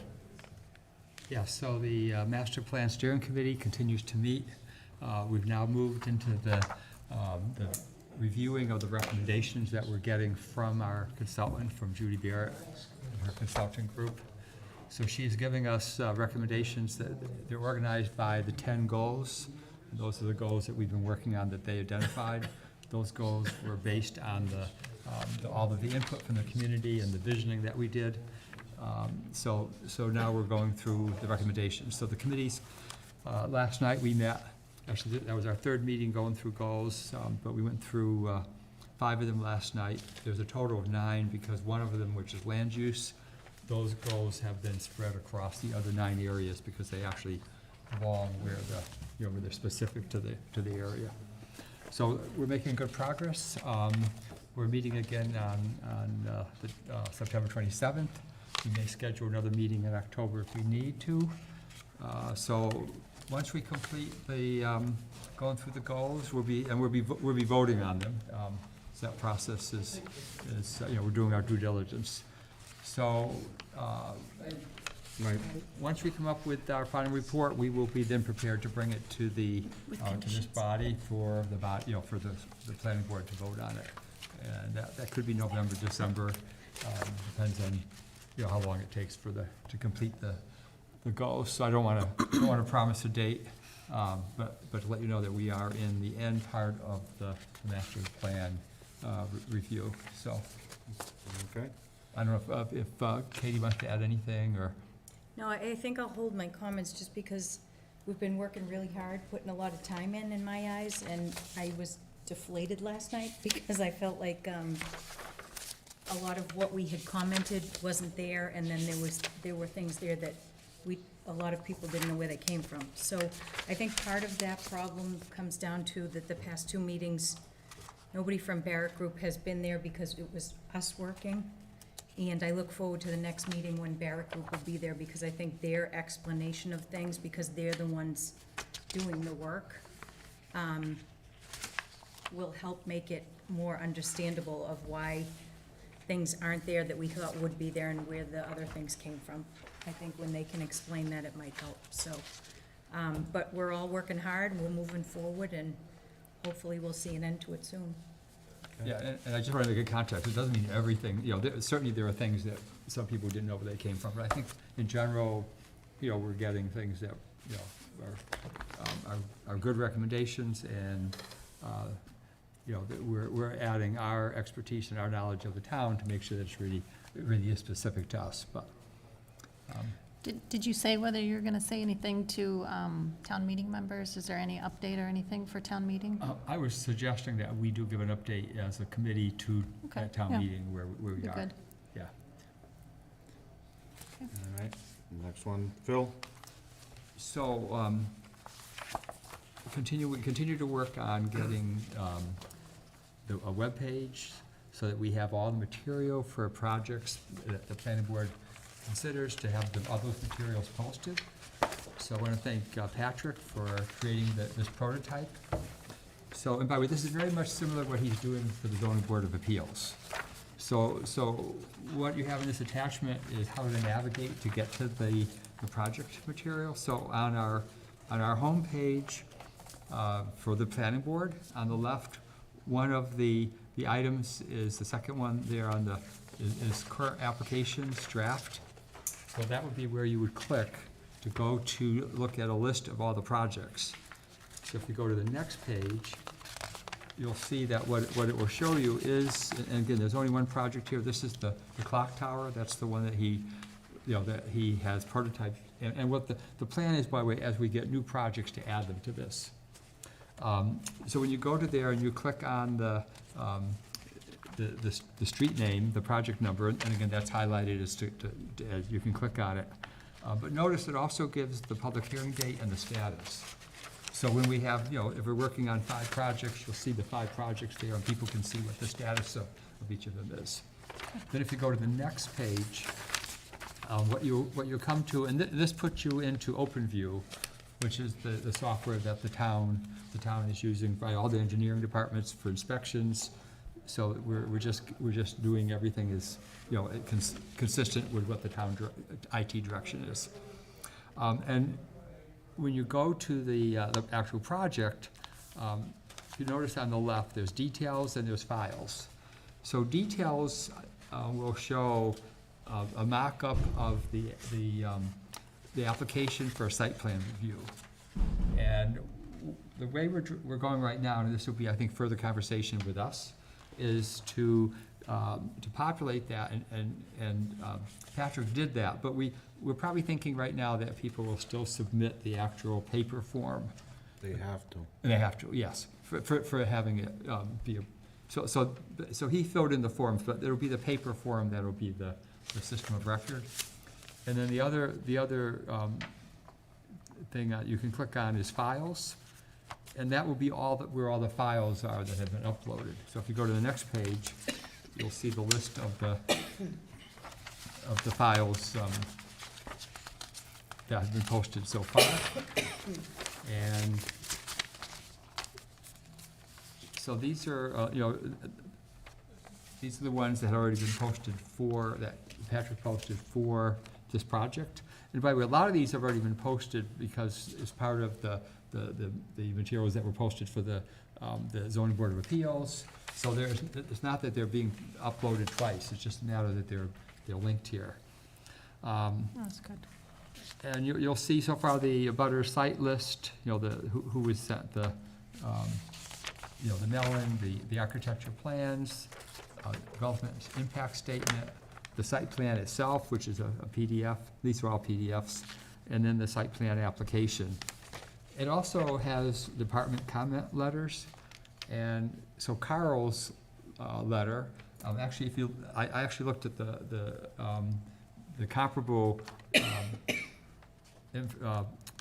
Yeah, so the Master Plan Steering Committee continues to meet. We've now moved into the reviewing of the recommendations that we're getting from our consultant, from Judy Barrett and her consulting group. So she's giving us recommendations that they're organized by the 10 goals. Those are the goals that we've been working on that they identified. Those goals were based on all of the input from the community and the visioning that we did. So now we're going through the recommendations. So the committees, last night we met, actually that was our third meeting going through goals, but we went through 5 of them last night. There's a total of 9 because one of them, which is land use, those goals have been spread across the other 9 areas because they actually belong where where they're specific to the area. So we're making good progress. We're meeting again on September 27th. We may schedule another meeting in October if we need to. So once we complete the going through the goals, we'll be voting on them. So that process is we're doing our due diligence. So once we come up with our final report, we will be then prepared to bring it to the to this body for the planning board to vote on it. And that could be November, December, depends on how long it takes to complete the goals. So I don't want to promise a date, but to let you know that we are in the end part of the master plan review. So Okay. I don't know if Katie wants to add anything or. No, I think I'll hold my comments just because we've been working really hard, putting a lot of time in my eyes, and I was deflated last night because I felt like a lot of what we had commented wasn't there, and then there were things there that a lot of people didn't know where they came from. So I think part of that problem comes down to that the past 2 meetings, nobody from Barrett Group has been there because it was us working. And I look forward to the next meeting when Barrett Group will be there because I think their explanation of things, because they're the ones doing the work, will help make it more understandable of why things aren't there that we thought would be there and where the other things came from. I think when they can explain that, it might help, so. But we're all working hard, and we're moving forward, and hopefully we'll see an end to it soon. Yeah, and I just want to make a context. It doesn't mean everything, certainly there are things that some people didn't know where they came from. But I think in general, we're getting things that, are good recommendations, and, that we're adding our expertise and our knowledge of the town to make sure that it's really is specific to us, but. Did you say whether you're gonna say anything to town meeting members? Is there any update or anything for town meeting? I was suggesting that we do give an update as a committee to Okay, that town yeah. meeting where we Be are. good. Yeah. All right, next one, Phil? So, we continue to work on getting a webpage so that we have all the material for projects that the planning board considers to have all those materials posted. So I want to thank Patrick for creating this prototype. So, and by the way, this is very much similar to what he's doing for the zoning board of appeals. So what you have in this attachment is how to navigate to get to the project material. So on our homepage for the planning board, on the left, one of the items is the second one there on the is current applications draft. So that would be where you would click to go to look at a list of all the projects. So if you go to the next page, you'll see that what it will show you is, and again, there's only one project here. This is the clock tower. That's the one that he, that he has prototyped. And what the plan is, by the way, as we get new projects to add them to this. So when you go to there and you click on the street name, the project number, and again, that's highlighted as you can click on it. But notice it also gives the public hearing date and the status. So when we have, if we're working on 5 projects, you'll see the 5 projects there, and people can see what the status of each of them is. Then if you go to the next page, what you come to, and this puts you into OpenView, which is the software that the town is using by all the engineering departments for inspections. So we're just doing everything is, consistent with what the town IT direction is. And when you go to the actual project, you notice on the left, there's details and there's files. So details will show a mock-up of the application for a site plan review. And the way we're going right now, and this will be, I think, further conversation with us, is to populate that, and Patrick did that, but we're probably thinking right now that people will still submit the actual paper form. They have to. And they have to, yes, for having it be a, so he filled in the forms, but it'll be the paper form that'll be the system of record. And then the other thing you can click on is files, and that will be where all the files are that have been uploaded. So if you go to the next page, you'll see the list of the files that have been posted so far. And so these are, these are the ones that have already been posted that Patrick posted for this project. And by the way, a lot of these have already been posted because it's part of the materials that were posted for the zoning board of appeals. So it's not that they're being uploaded twice, it's just a matter that they're linked here. That's good. And you'll see so far the abutter site list, who was sent the Mellon, the architecture plans, development impact statement, the site plan itself, which is a PDF. These are all PDFs, and then the site plan application. It also has department comment letters, and so Carl's letter. Actually, I actually looked at the comparable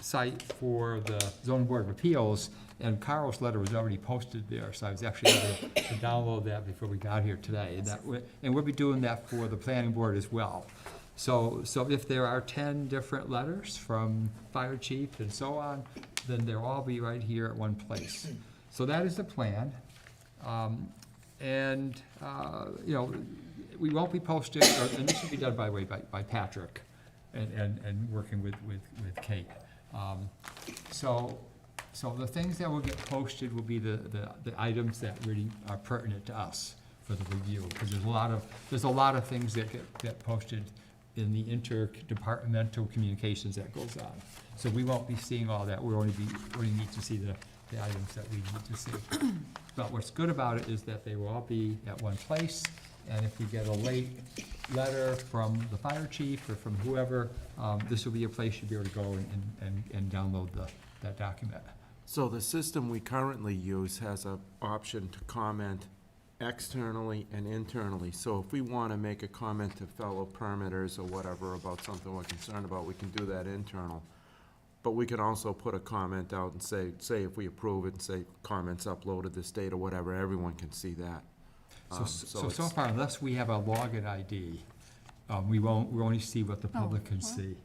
site for the zoning board of appeals, and Carl's letter was already posted there, so I was actually able to download that before we got here today. And we'll be doing that for the planning board as well. So if there are 10 different letters from fire chief and so on, then they'll all be right here at one place. So that is the plan. We won't be posting, and this will be done, by the way, by Patrick and working with Kate. So the things that will get posted will be the items that really are pertinent to us for the review, because there's a lot of things that get posted in the interdepartmental communications that goes on. So we won't be seeing all that. We only need to see the items that we need to see. But what's good about it is that they will all be at one place, and if we get a late letter from the fire chief or from whoever, this will be a place you'll be able to go and download that document. So the system we currently use has an option to comment externally and internally. So if we want to make a comment to fellow permitters or whatever about something we're concerned about, we can do that internal. But we can also put a comment out and say if we approve it, and say comments uploaded this date or whatever, everyone can see that. So far, unless we have a login ID, we only see what the public can see.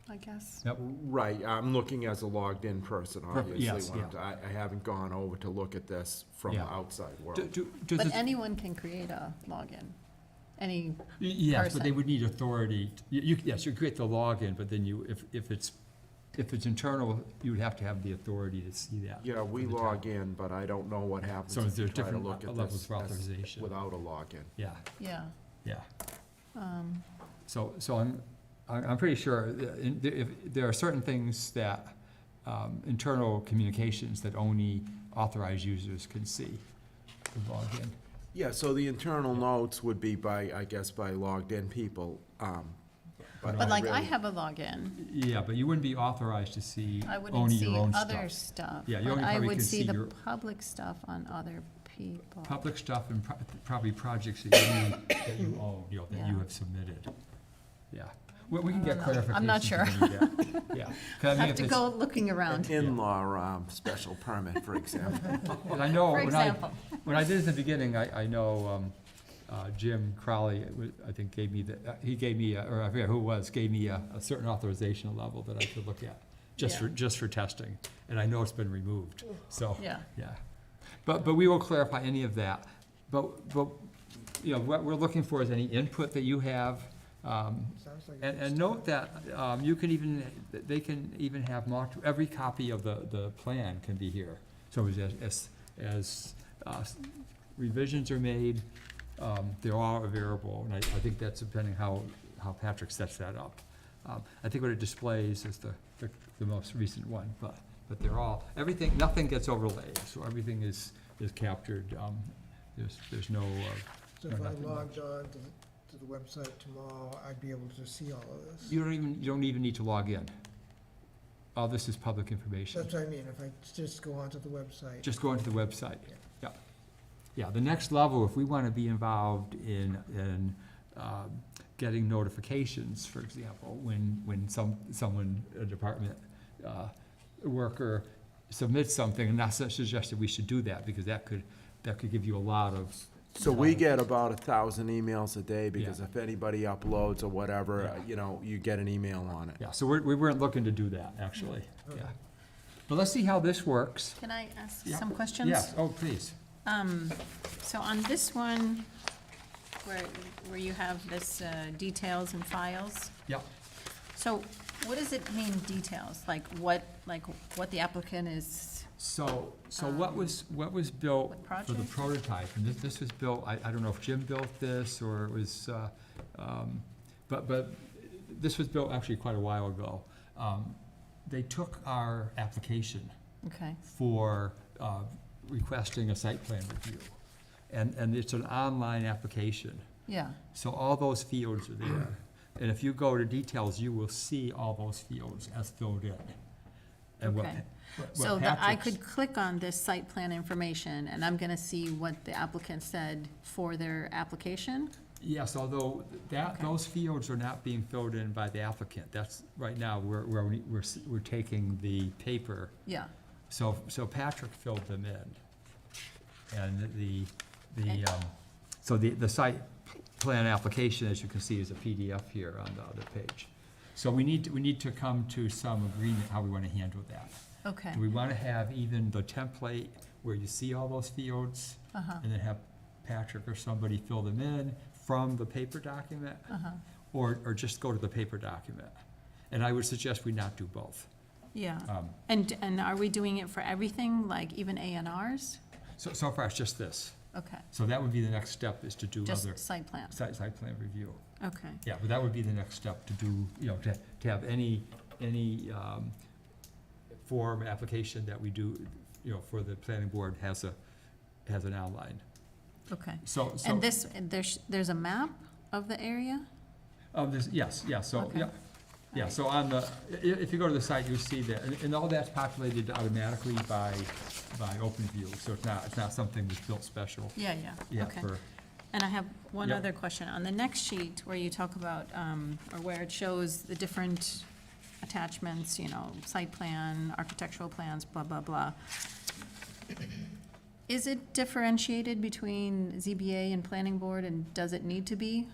I guess. Yep. Right, I'm looking as a logged-in person, obviously. Yes, I haven't gone over to look at this from the outside world. But anyone can create a login, any Yes, person. but they would need authority. Yes, you create the login, but then if it's internal, you would have to have the authority to see that. Yeah, we log in, but I don't know what happens So if you there's try to different look at levels this of authorization. without a login. Yeah. Yeah, Yeah. Um, So I'm pretty sure if there are certain things that, internal communications that only authorized users can see to log in. Yeah, so the internal notes would be by, I guess, by logged-in people. But like, I really- have a login. Yeah, but you wouldn't be authorized to see I wouldn't only see your own other stuff. stuff. Yeah, you but only I probably would can see see the your- public stuff on other people. Public stuff and probably projects that you own, that you Yeah. have submitted. Yeah. We can get know. clarification. I'm not sure. if we need that. Yeah. 'Cause I mean, Have if to it's- go looking around. An in-law special permit, for example. And I know, For when example. when I did it at the beginning, I know, Jim Crowley, I think gave me he gave me, or I forget who it was, gave me a certain authorization level that I could look at, just for testing. And I know it's been removed, so, Yeah. yeah. But we will clarify any of that. But, you know, what we're looking for is any input that you have. Sounds like a And note that, you can even, they can even have every copy of the plan can be here. So as revisions are made, they're all available, and I think that's depending how Patrick sets that up. I think what it displays is the most recent one, but they're all, nothing gets overlaid, so everything is captured. There's no, So no if I nothing logged much. on to the website tomorrow, I'd be able to see all of this? You don't even need to log in. All this is public information. That's what I mean, if I just go onto the website. Just go onto the website. Yeah. Yeah, the next level, if we want to be involved in getting notifications, for example, when someone, a department worker submits something, and that's suggested we should do that, because that could give you a lot of. So we get about 1,000 emails a day, because Yeah. if anybody uploads or whatever, Yeah. you get an email on it. Yeah, so we weren't looking to do that, actually, yeah. But let's see how this works. Can I ask Yeah. some questions? Yes, oh, please. So on this one, where you have this, details and files, Yeah. so what does it mean, details? Like what the applicant is, So what was built what for the project? prototype, and this was built, I don't know if Jim built this, or it was, but this was built actually quite a while ago. They took our application okay, for requesting a site plan review, and it's an online application, yeah, so all those fields are there. And if you go to details, you will see all those fields as filled in. And what Okay. what so that I Patrick's- could click on this site plan information, and I'm gonna see what the applicant said for their application? Yes, although Okay. those fields are not being filled in by the applicant. That's, right now, we're taking the paper. Yeah, So Patrick filled them in. And so the site plan application, as you can see, is a PDF here on the other page. So we need to come to some agreement how we want to handle that. okay, Do we want to have even the template where you see all those fields, uh-huh, and then have Patrick or somebody fill them in from the paper document? uh-huh, Or just go to the paper document? And I would suggest we not do both. yeah. Um, And are we doing it for everything, like even A and Rs? So far, it's just this. Okay, So that would be the next step, is to do just other site plan, site plan review. okay, Yeah, but that would be the next step, to do, to have any form application that we do, for the planning board has an outline. okay. So. And this, there's a map of the area? Yes, so, Okay. yeah. Yeah, so if you go to the site, you'll see that, and all that's populated automatically by OpenView, so it's not something that's built special. Yeah, Yeah, okay. for, And I have one Yep. other question. On the next sheet, where you talk about, or where it shows the different attachments, site plan, architectural plans, blah, blah, blah. Is it differentiated between ZBA and planning board, and does it need to be?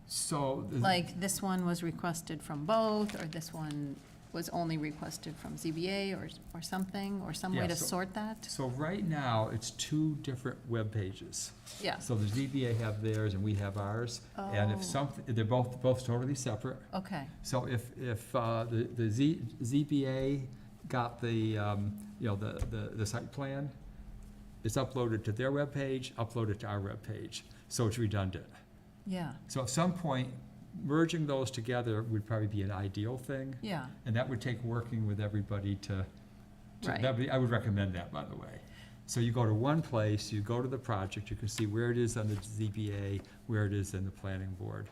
so. Like, this one was requested from both, or this one was only requested from ZBA, or something, or some way Yeah, to so- sort that? So right now, it's two different web pages. Yeah, So the ZBA have theirs and we have ours. And if Oh. something, they're both totally separate. okay, So if the ZBA got the site plan, it's uploaded to their webpage, uploaded to our webpage, so it's redundant. Yeah, So at some point, merging those together would probably be an ideal thing. yeah, And that would take working with everybody to, Right. I would recommend that, by the way. So you go to one place, you go to the project, you can see where it is on the ZBA, where it is in the planning board.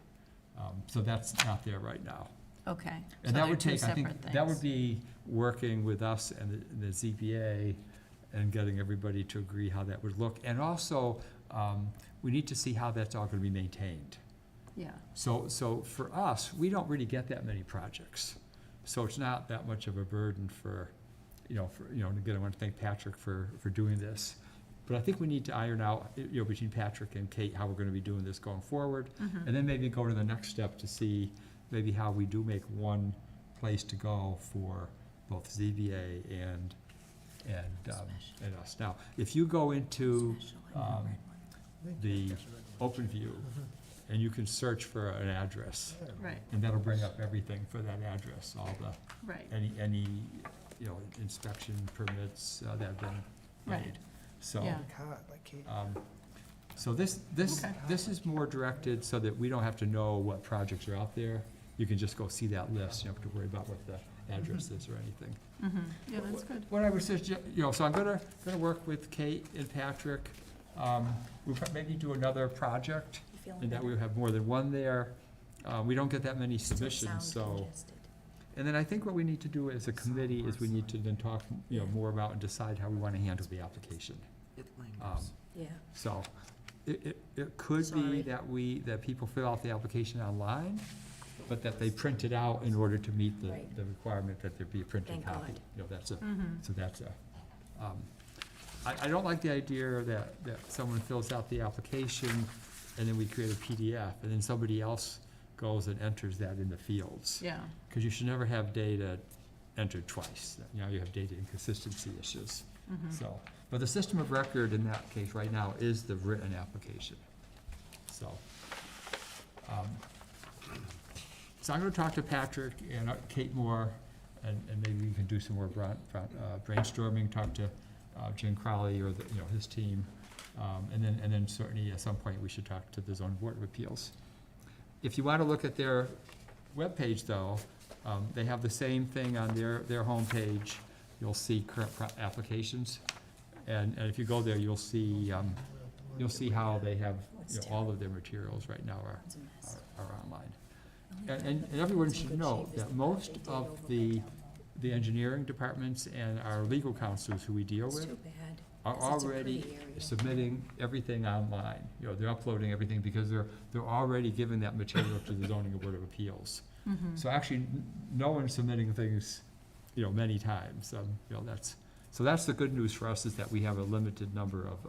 So that's not there right now. Okay. And that would take, I think, that would be working with us and the ZBA and getting everybody to agree how that would look. And also, we need to see how that's all gonna be maintained. Yeah, So for us, we don't really get that many projects. So it's not that much of a burden for, again, I want to thank Patrick for doing this. But I think we need to iron out, between Patrick and Kate, how we're gonna be doing this going forward. Mhm. And then maybe go to the next step to see maybe how we do make one place to go for both ZBA and us. Now, if you go into, the open view, and you can search for an address, right, and that'll bring up everything for that address, all the, right. any, inspection permits that have been Right. made. So, Yeah. Like Kate. so this is more directed so that we don't have to know what projects are out there. You can just go see that list, you don't have to worry about what the address is or anything. Yeah, that's good. What I would suggest, so I'm gonna work with Kate and Patrick. We'll maybe do another project, You feeling and that better? we'll have more than one there. We don't get that many Still submissions, sound so. congested. And then I think what we need to do as a committee is we need to then talk, more about and decide how we wanna handle the application. Yeah. So, it could Sorry. be that people fill out the application online, but that they print it out in order to meet Right. the requirement that there be a printed Thank copy. God. That's a, Mhm. so that's a, I don't like the idea that someone fills out the application and then we create a PDF and then somebody else goes and enters that in the fields. Yeah, Because you should never have data entered twice. You have data inconsistency issues. mhm. So, but the system of record in that case right now is the written application. So, so I'm gonna talk to Patrick and Kate more, and maybe we can do some more brainstorming, talk to Jim Crowley or his team. And then certainly at some point we should talk to the zoning board of appeals. If you wanna look at their webpage though, they have the same thing on their homepage. You'll see current applications. And if you go there, you'll see how they have, all of their materials right now It's a mess. are online. And everyone should know that most of the engineering departments and our legal counsels who we deal It's with too bad. are 'cause it's a already pretty area. submitting everything online. They're uploading everything because they're already giving that material to the zoning board of appeals. Mhm. So actually, no one's submitting things, many times. That's the good news for us, is that we have a limited number of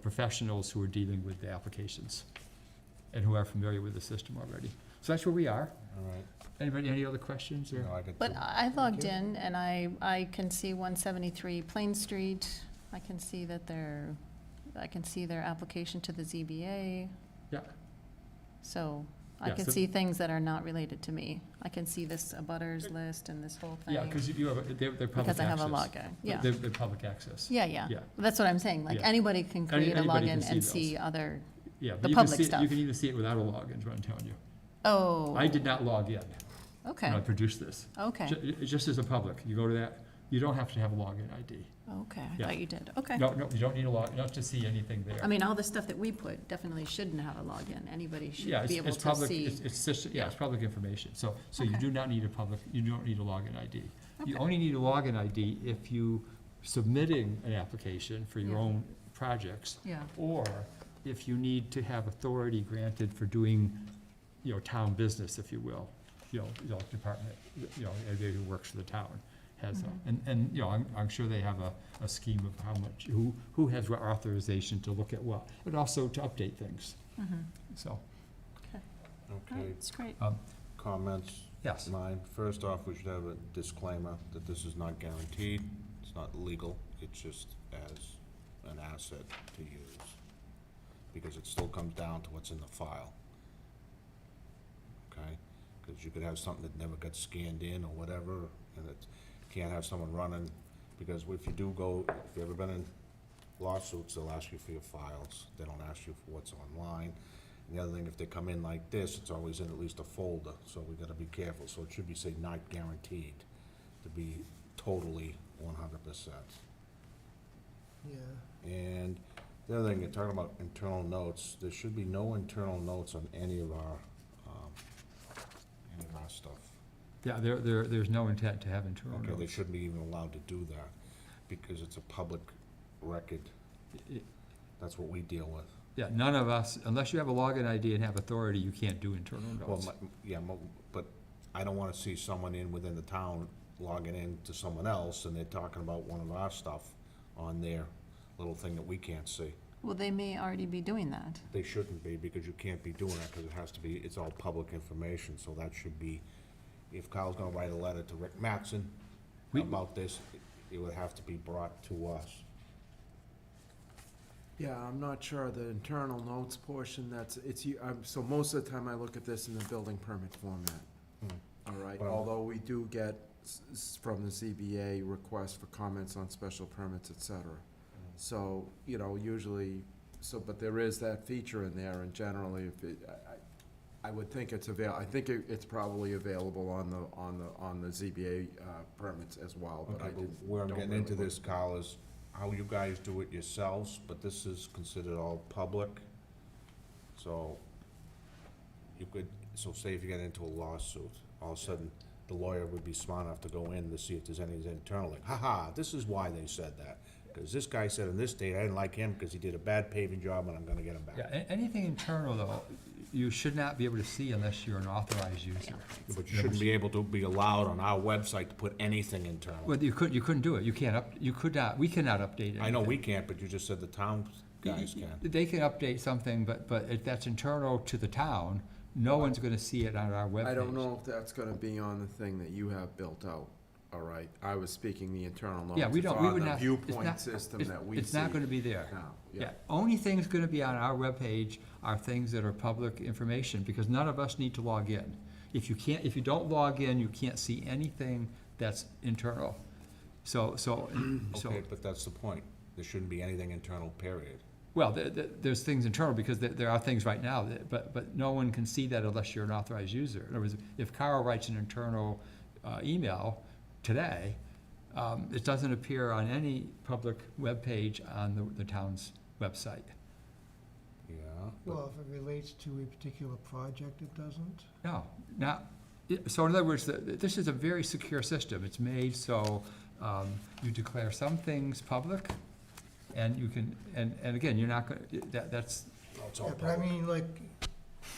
professionals who are dealing with the applications and who are familiar with the system already. So that's where we are. All right. Anybody, any other questions or? No, I got But two. I logged in and I can see 173 Plain Street. I can see that I can see their application to the ZBA. Yeah. So I Yeah, can so- see things that are not related to me. I can see this abutters list and this whole thing. Yeah, because they're public access. Because I have a login, yeah. They're public access. Yeah, yeah. Yeah. That's what I'm saying, like Yeah. anybody can create a Anybody can login see and those. see other, Yeah, but the you can public see, stuff. you can even see it without a login, is what I'm telling you. oh, I did not log in when I okay, produced this. okay, Just as a public, you go to that, you don't have to have a login ID. okay, I Yeah. thought you did, okay. No, you don't need a log, not to see anything there. I mean, all the stuff that we put definitely shouldn't have a login. Anybody Yeah, should it's be able it's to public, see. it's just, yeah, it's public information, so you Okay. do not need you don't need a login ID. You Okay. only need a login ID if you submitting an application for your Yeah. own projects, Yeah, or if you need to have authority granted for doing, town business, if you will. Department, anybody who works for the town has, Mhm. and I'm sure they have a scheme of how much, who has what authorization to look at what, but also to update things, mhm, so, okay, Okay, that's great. comments? yes. Mine, first off, we should have a disclaimer that this is not guaranteed, it's not legal, it's just as an asset to use. Because it still comes down to what's in the file. Okay? Because you could have something that never got scanned in or whatever, and it can't have someone running, because if you do go, if you've ever been in lawsuits, they'll ask you for your files. They don't ask you for what's online. And the other thing, if they come in like this, it's always in at least a folder, so we gotta be careful. So it should be, say, not guaranteed to be totally 100%. Yeah. And the other thing, you're talking about internal notes, there should be no internal notes on any of our stuff. Yeah, there's no intent to have internal Okay, they notes. shouldn't be even allowed to do that, because it's a public record. I- That's what we deal with. Yeah, none of us, unless you have a login ID and have authority, you can't do internal Well, notes. but I don't wanna see someone within the town logging in to someone else, and they're talking about one of our stuff on their little thing that we can't see. Well, they may already be doing that. They shouldn't be, because you can't be doing that, because it has to be, it's all public information, so that should be, if Kyle's gonna write a letter to Rick Mattson We- about this, it would have to be brought to us. Yeah, I'm not sure, the internal notes portion, so most of the time I look at this in the building permit format. All right, Well- although we do get from the ZBA requests for comments on special permits, et cetera. So, usually, but there is that feature in there, and generally, if I would think it's I think it's probably available on the ZBA permits as well, but I Okay, didn't. where I'm don't getting really into look this, at Kyle, is how you guys do it yourselves, but this is considered all public. So say if you get into a lawsuit, all of a sudden, the lawyer would be smart enough to go in to see if there's any internal, like, ha-ha, this is why they said that. Because this guy said on this date, I didn't like him because he did a bad paving job and I'm gonna get him back. Yeah, anything internal, though, you should not be able to see unless you're an authorized user. But you shouldn't be able to be allowed on our website to put anything internal. Well, you couldn't do it. You could not, we cannot update it. I know we can't, but you just said the town guys can. They can update something, but if that's internal to the town, no one's gonna see it on our webpage. I don't know if that's gonna be on the thing that you have built out, all right? I was speaking the internal notes. Yeah, we It's don't, we on would the not. it's viewpoint not- system it's- that we see. It's not gonna be there. now, Yeah, only things gonna be on our webpage are things that are public information, because none of us need to log in. If you don't log in, you can't see anything that's internal. So, Okay, but that's the point. There shouldn't be anything internal, period. well, there's things internal, because there are things right now, but no one can see that unless you're an authorized user. In other words, if Carl writes an internal email today, it doesn't appear on any public webpage on the town's website. Yeah. but- Well, if it relates to a particular project, it doesn't? No, so in other words, this is a very secure system. It's made so you declare some things public, and you can, and again, you're not gonna, that's, It's all Yeah, but I public. mean, like,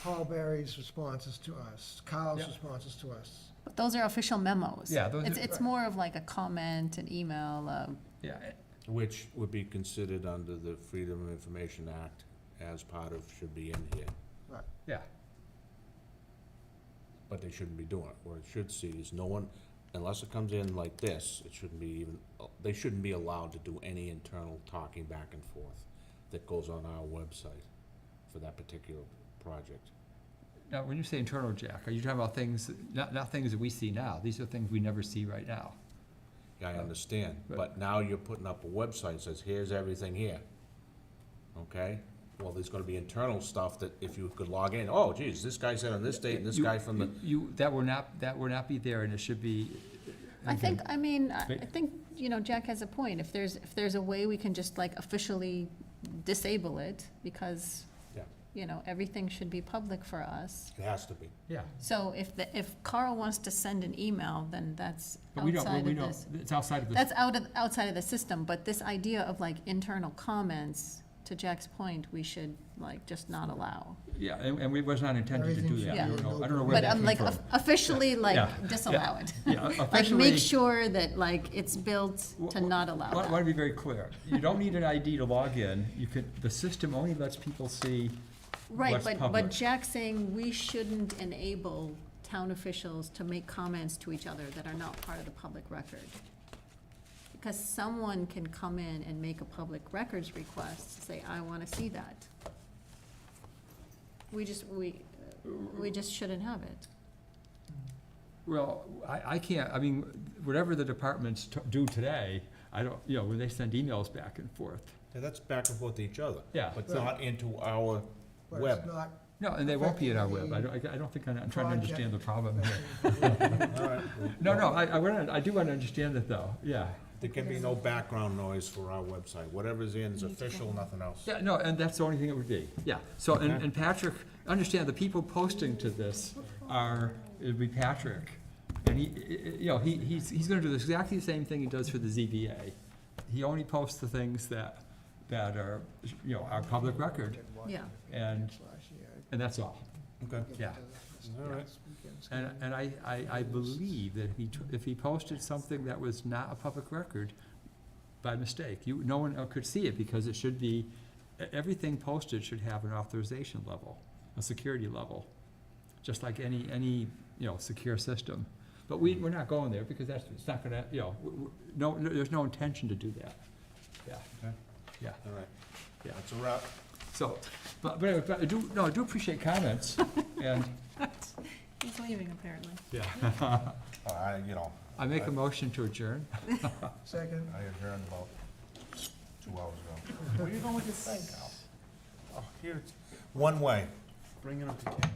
Paul Barry's responses to us, Kyle's Yeah. responses to us. But those are official memos. Yeah, those are- It's more of like a comment, an email, yeah, Which would be considered under the Freedom of Information Act as part of, should be in here. yeah. But they shouldn't be doing it. What it should see is no one, unless it comes in like this, it shouldn't be even, they shouldn't be allowed to do any internal talking back and forth that goes on our website for that particular project. Now, when you say internal, Jack, are you talking about things, not things that we see now? These are things we never see right now. Yeah, I understand, But- but now you're putting up a website that says, here's everything here. Okay? Well, there's gonna be internal stuff that if you could log in, oh geez, this guy said on this date and this guy from the, That will not be there, and it should be. I think, again, I mean, I Right. think, Jack has a point. If there's a way we can just like officially disable it, because, Yeah. everything should be public for us. it has to be. Yeah, So if Carl wants to send an email, then that's but we outside don't, of this. it's outside of this. That's outside of the system, but this idea of like internal comments, to Jack's point, we should like just not allow. Yeah, and we was not intended to do Everything that. should I be don't know, in I don't know where But that came like from. officially like Yeah, disallow it. Yeah, Like officially. make sure that like it's built to not allow I want that. to be very clear. You don't need an ID to log in. The system only lets people see Right, what's but public. Jack's saying we shouldn't enable town officials to make comments to each other that are not part of the public record. Because someone can come in and make a public records request, say, I wanna see that. We just shouldn't have it. Well, I can't, I mean, whatever the departments do today, I don't, when they send emails back and forth, Yeah, that's back and forth to each other. Yeah. But not into our But it's web. not, No, and they won't be in our web. affecting I don't think, I'm trying to understand the problem here. All right. No, I do want to understand it, though, yeah. There can be no background noise for our website. Whatever's in is official, nothing else. Yeah, no, and that's the only thing it would be, yeah. So, Okay. and Patrick, understand, the people posting to this it'd be Patrick. And he's gonna do exactly the same thing he does for the ZBA. He only posts the things that are, are public record, Yeah. and that's all, Okay. yeah. All right. And I believe that if he posted something that was not a public record by mistake, no one could see it, because it should be, everything posted should have an authorization level, a security level, just like any secure system. But we're not going there, because it's not gonna, there's no intention to do that. Yeah, Okay. yeah, All right. yeah. That's a wrap. So, but anyway, I do appreciate comments, and, He's leaving, apparently. yeah. I I make a motion to adjourn. second, I adjourned about 2 hours ago. Where are you going with your thing, Al? Oh, here, it's one way. Bringing them to Ken.